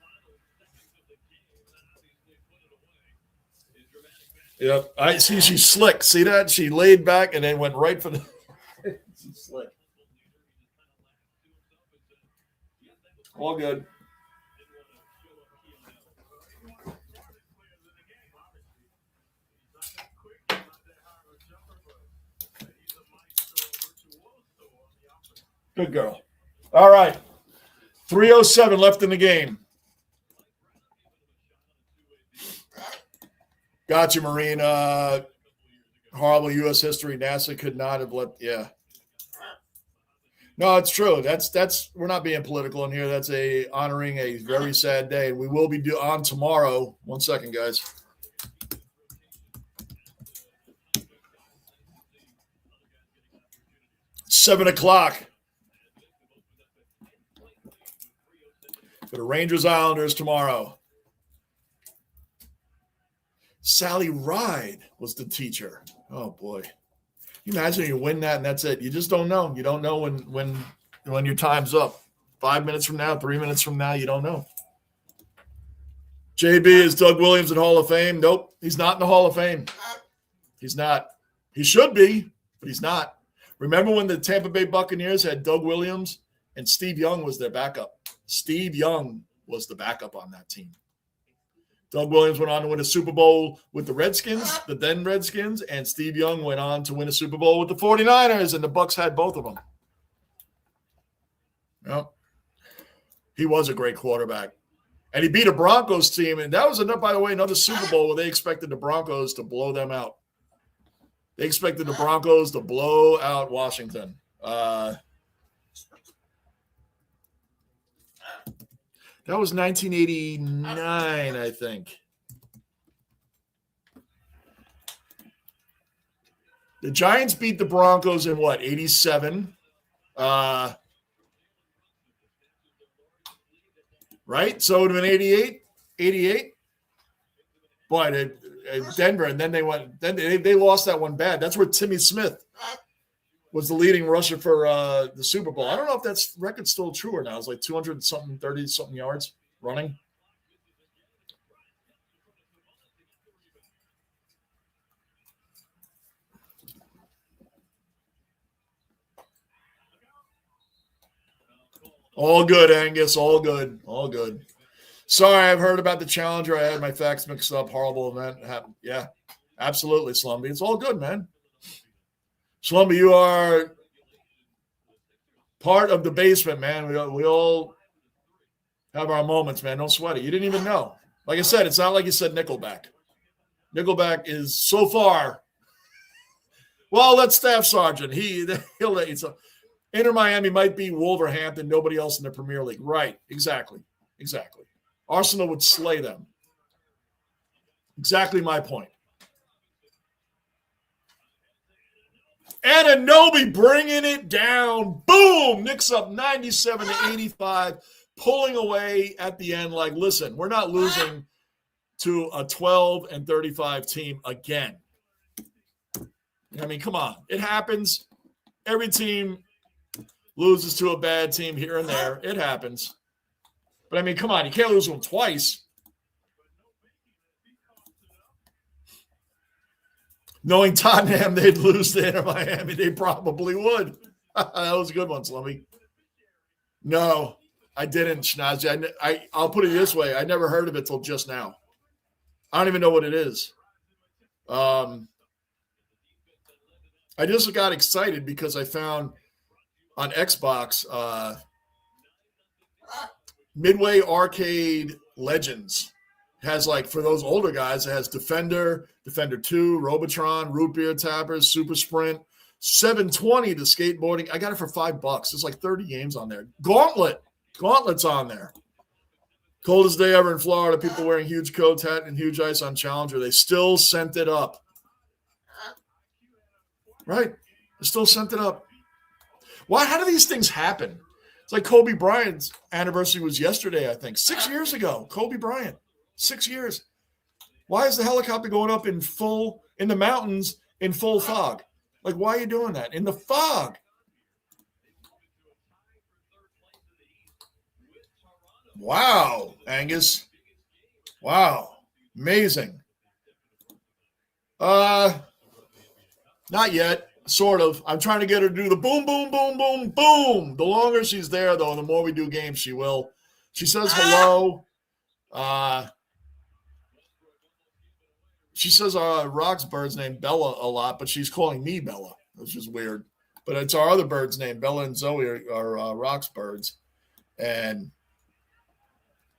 Yep, I see. She's slick. See that? She laid back and then went right for the. She's slick. All good. Good girl. All right. 3:07 left in the game. Gotcha, Marine. Horrible U.S. history. NASA could not have let. Yeah. No, it's true. That's. We're not being political in here. That's honoring a very sad day. We will be on tomorrow. 1 second, guys. Seven o'clock. For the Rangers Islanders tomorrow. Sally Ride was the teacher. Oh boy. You imagine you win that and that's it. You just don't know. You don't know when your time's up. 5 minutes from now, 3 minutes from now, you don't know. JB, is Doug Williams in Hall of Fame? Nope. He's not in the Hall of Fame. He's not. He should be, but he's not. Remember when the Tampa Bay Buccaneers had Doug Williams and Steve Young was their backup? Steve Young was the backup on that team. Doug Williams went on to win a Super Bowl with the Redskins, the then Redskins, and Steve Young went on to win a Super Bowl with the 49ers, and the Bucs had both of them. Well, he was a great quarterback. And he beat a Broncos team, and that was, by the way, another Super Bowl where they expected the Broncos to blow them out. They expected the Broncos to blow out Washington. That was 1989, I think. The Giants beat the Broncos in what, 87? Right? So it would have been 88? 88? Boy, Denver, and then they went. Then they lost that one bad. That's where Timmy Smith was the leading rusher for the Super Bowl. I don't know if that's record's still true or not. It's like 200-something, 30-something yards running. All good, Angus. All good. All good. Sorry, I've heard about the Challenger. I had my facts mixed up. Horrible event happened. Yeah, absolutely, Slumby. It's all good, man. Slumby, you are part of the basement, man. We all have our moments, man. Don't sweat it. You didn't even know. Like I said, it's not like you said Nickelback. Nickelback is so far. Well, let Staff Sergeant. He'll let you. So Inter Miami might be Wolverhampton. Nobody else in the Premier League. Right. Exactly. Arsenal would slay them. Exactly my point. Anunoby bringing it down. Boom! Knicks up 97-85, pulling away at the end. Like, listen, we're not losing to a 12-35 team again. I mean, come on. It happens. Every team loses to a bad team here and there. It happens. But I mean, come on, you can't lose them twice. Knowing Tottenham, they'd lose to Inter Miami. They probably would. That was a good one, Slummy. No, I didn't, Schnazzy. I'll put it this way. I never heard of it till just now. I don't even know what it is. I just got excited because I found on Xbox Midway Arcade Legends. Has, like, for those older guys, it has Defender, Defender 2, Robotron, Root Beer Tappers, Super Sprint, 720 to skateboarding. I got it for $5. There's like 30 games on there. Gauntlet's on there. Coldest day ever in Florida. People wearing huge coats, hat, and huge ice on Challenger. They still sent it up. Right. They still sent it up. Why? How do these things happen? It's like Kobe Bryant's anniversary was yesterday, I think. 6 years ago, Kobe Bryant. 6 years. Why is the helicopter going up in the mountains in full fog? Like, why are you doing that? In the fog. Wow, Angus. Wow. Amazing. Not yet. Sort of. I'm trying to get her to do the boom, boom, boom, boom, boom. The longer she's there, though, the more we do games, she will. She says hello. She says Rock's bird's name Bella a lot, but she's calling me Bella, which is weird. But it's our other bird's name. Bella and Zoe are Rock's birds. And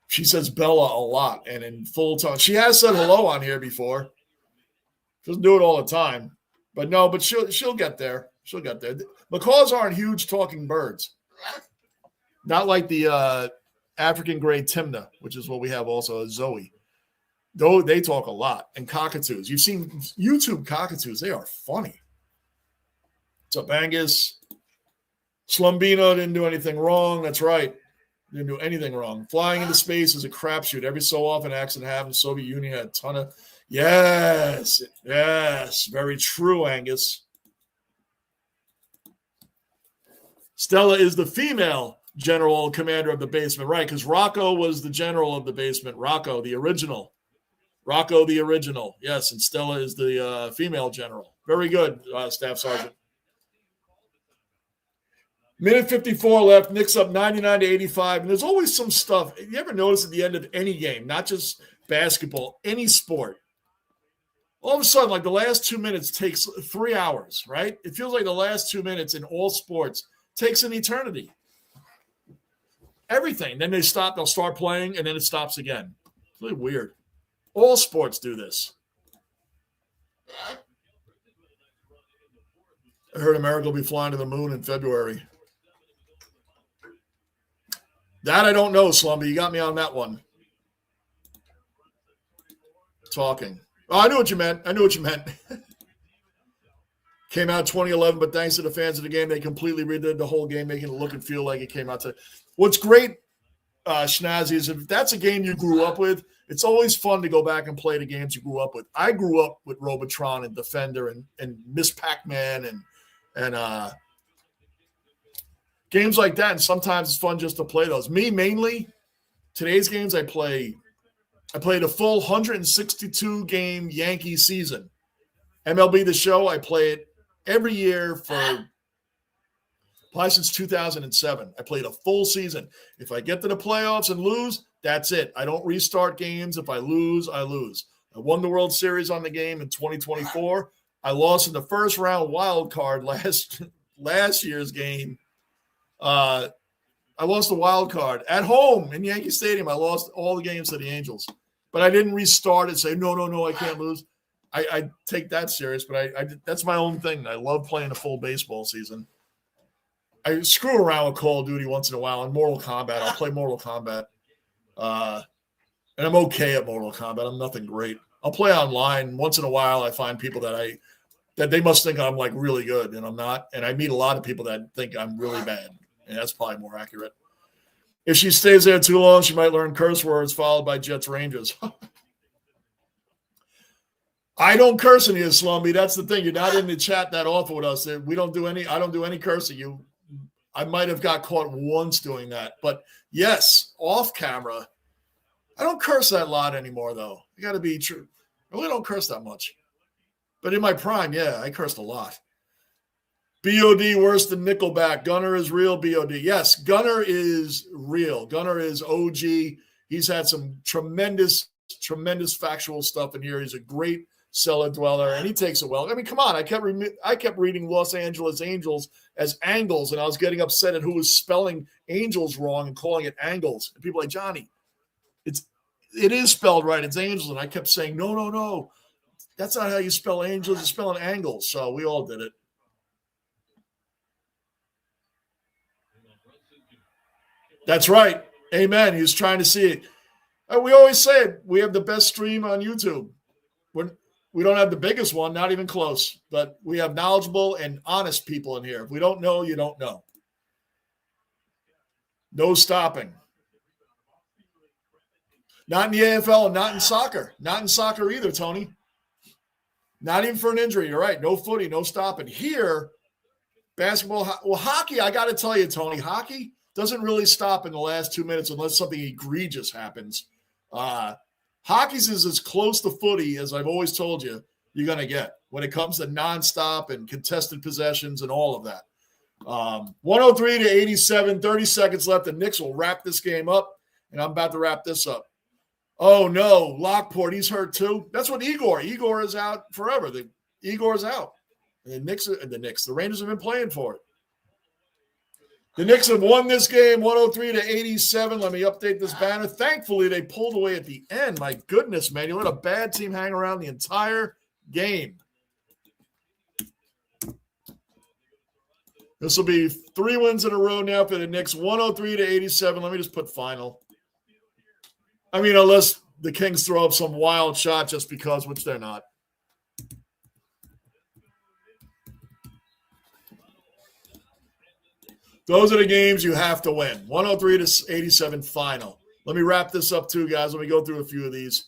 she says Bella a lot and in full tone. She has said hello on here before. She doesn't do it all the time. But no, but she'll get there. She'll get there. Macaws aren't huge talking birds. Not like the African gray Timna, which is what we have also, Zoe. Though they talk a lot. And cockatoos. You've seen YouTube cockatoos. They are funny. What's up, Angus? Slumbino didn't do anything wrong. That's right. Didn't do anything wrong. Flying into space is a crapshoot. Every so often, accident happens. Soviet Union had a ton of... Yes. Very true, Angus. Stella is the female general commander of the basement. Right, because Rocco was the general of the basement. Rocco, the original. Yes, and Stella is the female general. Very good, Staff Sergeant. Minute 54 left. Knicks up 99-85. And there's always some stuff. You ever notice at the end of any game, not just basketball, any sport, all of a sudden, like the last 2 minutes takes 3 hours, right? It feels like the last 2 minutes in all sports takes an eternity. Everything. Then they stop. They'll start playing, and then it stops again. It's really weird. All sports do this. I heard America will be flying to the moon in February. That I don't know, Slumby. You got me on that one. Talking. Oh, I knew what you meant. Came out 2011, but thanks to the fans of the game, they completely redid the whole game, making it look and feel like it came out to. What's great, Schnazzy, is if that's a game you grew up with, it's always fun to go back and play the games you grew up with. I grew up with Robotron and Defender and Miss Pac-Man and games like that. And sometimes it's fun just to play those. Me, mainly, today's games I played a full 162-game Yankee season. MLB The Show, I play it every year for probably since 2007. I played a full season. If I get to the playoffs and lose, that's it. I don't restart games. If I lose, I lose. I won the World Series on the game in 2024. I lost in the first round wild card last year's game. I lost the wild card at home in Yankee Stadium. I lost all the games to the Angels, but I didn't restart and say, no, I can't lose. I take that serious, but I that's my own thing. I love playing a full baseball season. I screw around with Call of Duty once in a while. In Mortal Kombat, I'll play Mortal Kombat. And I'm okay at Mortal Kombat. I'm nothing great. I'll play online. Once in a while, I find people that they must think I'm like really good, and I'm not. And I meet a lot of people that think I'm really bad, and that's probably more accurate. If she stays there too long, she might learn curse words followed by Jets Rangers. I don't curse in here, Slumby. That's the thing. You're not in the chat that often with us. I don't do any cursing. I might have got caught once doing that. But yes, off camera. I don't curse that lot anymore, though. You got to be true. I really don't curse that much. But in my prime, yeah, I cursed a lot. BOD worse than Nickelback. Gunner is real, BOD. Yes, Gunner is real. Gunner is OG. He's had some tremendous factual stuff in here. He's a great cellar dweller, and he takes it well. I mean, come on. I kept reading Los Angeles Angels as Angles, and I was getting upset at who was spelling Angels wrong and calling it Angles. And people are like, Johnny, it is spelled right. It's Angels. And I kept saying, no. That's not how you spell Angels. You spell an Angles. So we all did it. That's right. Amen. He was trying to see it. We always say it. We have the best stream on YouTube. We don't have the biggest one, not even close. But we have knowledgeable and honest people in here. If we don't know, you don't know. No stopping. Not in the AFL and not in soccer. Not in soccer either, Tony. Not even for an injury. You're right. No footy, no stopping. Here, basketball, well, hockey, I got to tell you, Tony, hockey doesn't really stop in the last 2 minutes unless something egregious happens. Hockey's is as close to footy as I've always told you you're going to get when it comes to nonstop and contested possessions and all of that. 103-87, 30 seconds left. The Knicks will wrap this game up, and I'm about to wrap this up. Oh, no, Lockport, he's hurt too. That's what Igor is out forever. Igor's out. And the Rangers have been playing for it. The Knicks have won this game 103-87. Let me update this banner. Thankfully, they pulled away at the end. My goodness, man. You let a bad team hang around the entire game. This will be 3 wins in a row now for the Knicks, 103-87. Let me just put final. I mean, unless the Kings throw up some wild shot just because, which they're not. Those are the games you have to win. 103-87 final. Let me wrap this up too, guys. Let me go through a few of these.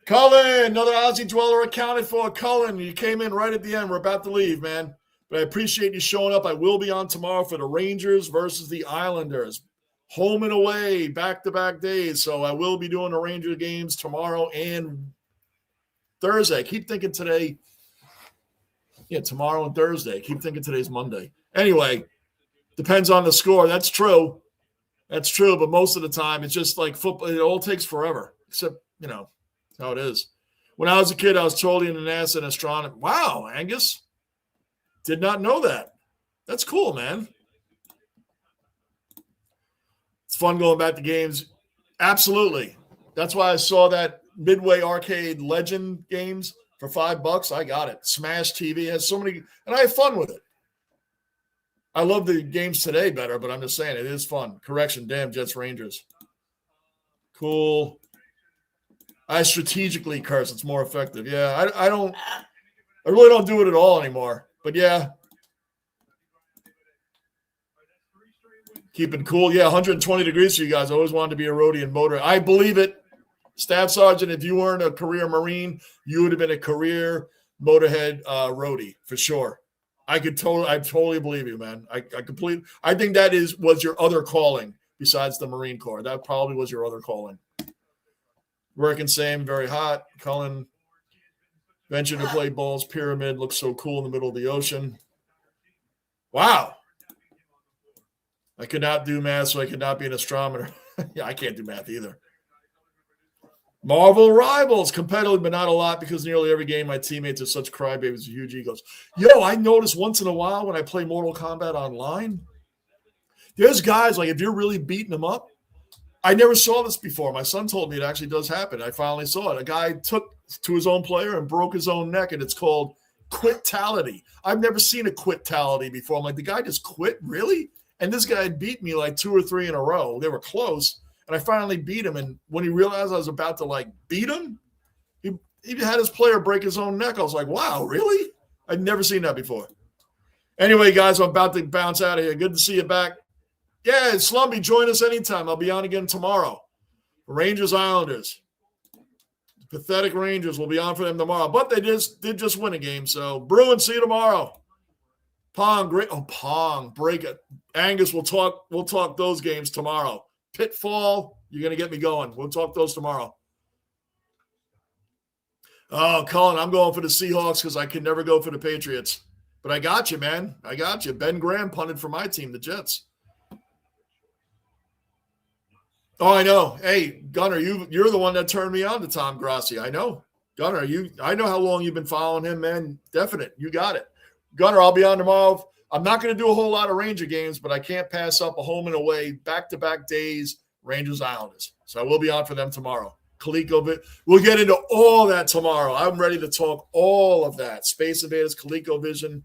Cullen, another Aussie dweller accounted for. Cullen, you came in right at the end. We're about to leave, man. But I appreciate you showing up. I will be on tomorrow for the Rangers versus the Islanders. Home and away, back-to-back days. So I will be doing the Ranger games tomorrow and Thursday. I keep thinking today. Yeah, tomorrow and Thursday. I keep thinking today's Monday. Anyway, depends on the score. That's true. But most of the time, it's just like football. It all takes forever, except, that's how it is. When I was a kid, I was totally into NASA and astronomy. Wow, Angus. Did not know that. That's cool, man. It's fun going back to games. Absolutely. That's why I saw that Midway Arcade Legend games for $5. I got it. Smash TV has so many, and I have fun with it. I love the games today better, but I'm just saying it is fun. Correction, damn Jets Rangers. Cool. I strategically curse. It's more effective. Yeah, I really don't do it at all anymore. But yeah. Keep it cool. Yeah, 120 degrees for you guys. I always wanted to be a roadie and motor. I believe it. Staff Sergeant, if you weren't a career Marine, you would have been a career motorhead roadie for sure. I totally believe you, man. I think that was your other calling besides the Marine Corps. That probably was your other calling. Working same, very hot. Cullen ventured to play balls. Pyramid looks so cool in the middle of the ocean. Wow. I could not do math, so I could not be an astronomer. Yeah, I can't do math either. Marvel Rivals, competitive, but not a lot because nearly every game my teammates are such crybabies with huge egos. Yo, I notice once in a while when I play Mortal Kombat online, there's guys, like if you're really beating them up, I never saw this before. My son told me it actually does happen. I finally saw it. A guy took to his own player and broke his own neck, and it's called quitality. I've never seen a quitality before. I'm like, the guy just quit? Really? And this guy had beat me like 2 or 3 in a row. They were close. And I finally beat him. And when he realized I was about to beat him, he had his player break his own neck. I was like, wow, really? I'd never seen that before. Anyway, guys, I'm about to bounce out of here. Good to see you back. Yeah, Slumby, join us anytime. I'll be on again tomorrow. Rangers Islanders. Pathetic Rangers will be on for them tomorrow. But they did just win a game. So, Bruins, see you tomorrow. Pong, great. Oh, Pong, break it. Angus, we'll talk those games tomorrow. Pitfall, you're going to get me going. We'll talk those tomorrow. Oh, Cullen, I'm going for the Seahawks because I can never go for the Patriots. But I got you, man. I got you. Ben Graham punted for my team, the Jets. Oh, I know. Hey, Gunner, you're the one that turned me on to Tom Grassi. I know. Gunner, I know how long you've been following him, man. Definite. You got it. Gunner, I'll be on tomorrow. I'm not going to do a whole lot of Ranger games, but I can't pass up a home and away, back-to-back days, Rangers Islanders. So I will be on for them tomorrow. ColecoVision. We'll get into all that tomorrow. I'm ready to talk all of that. Space Invaders, ColecoVision.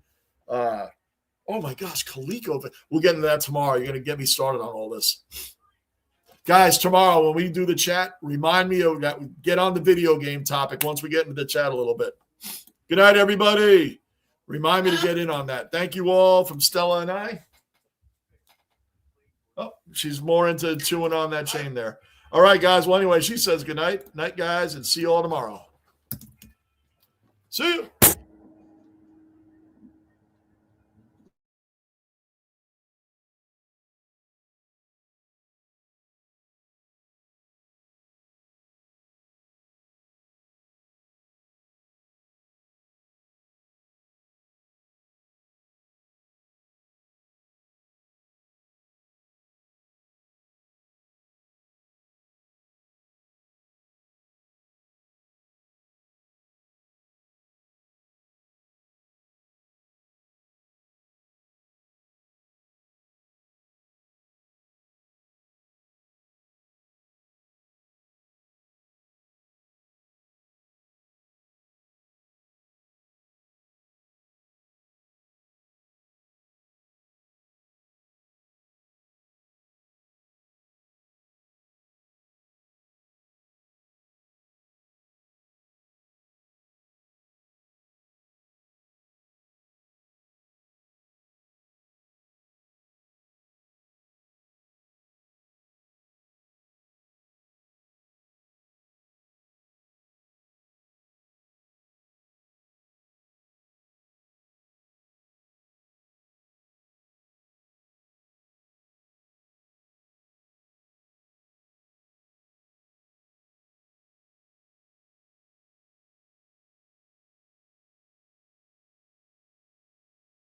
Oh, my gosh, ColecoVision. We'll get into that tomorrow. You're going to get me started on all this. Guys, tomorrow when we do the chat, remind me of that. Get on the video game topic once we get into the chat a little bit. Good night, everybody. Remind me to get in on that. Thank you all from Stella and I. Oh, she's more into chewing on that chain there. All right, guys. Well, anyway, she says good night. Night, guys, and see you all tomorrow. See you.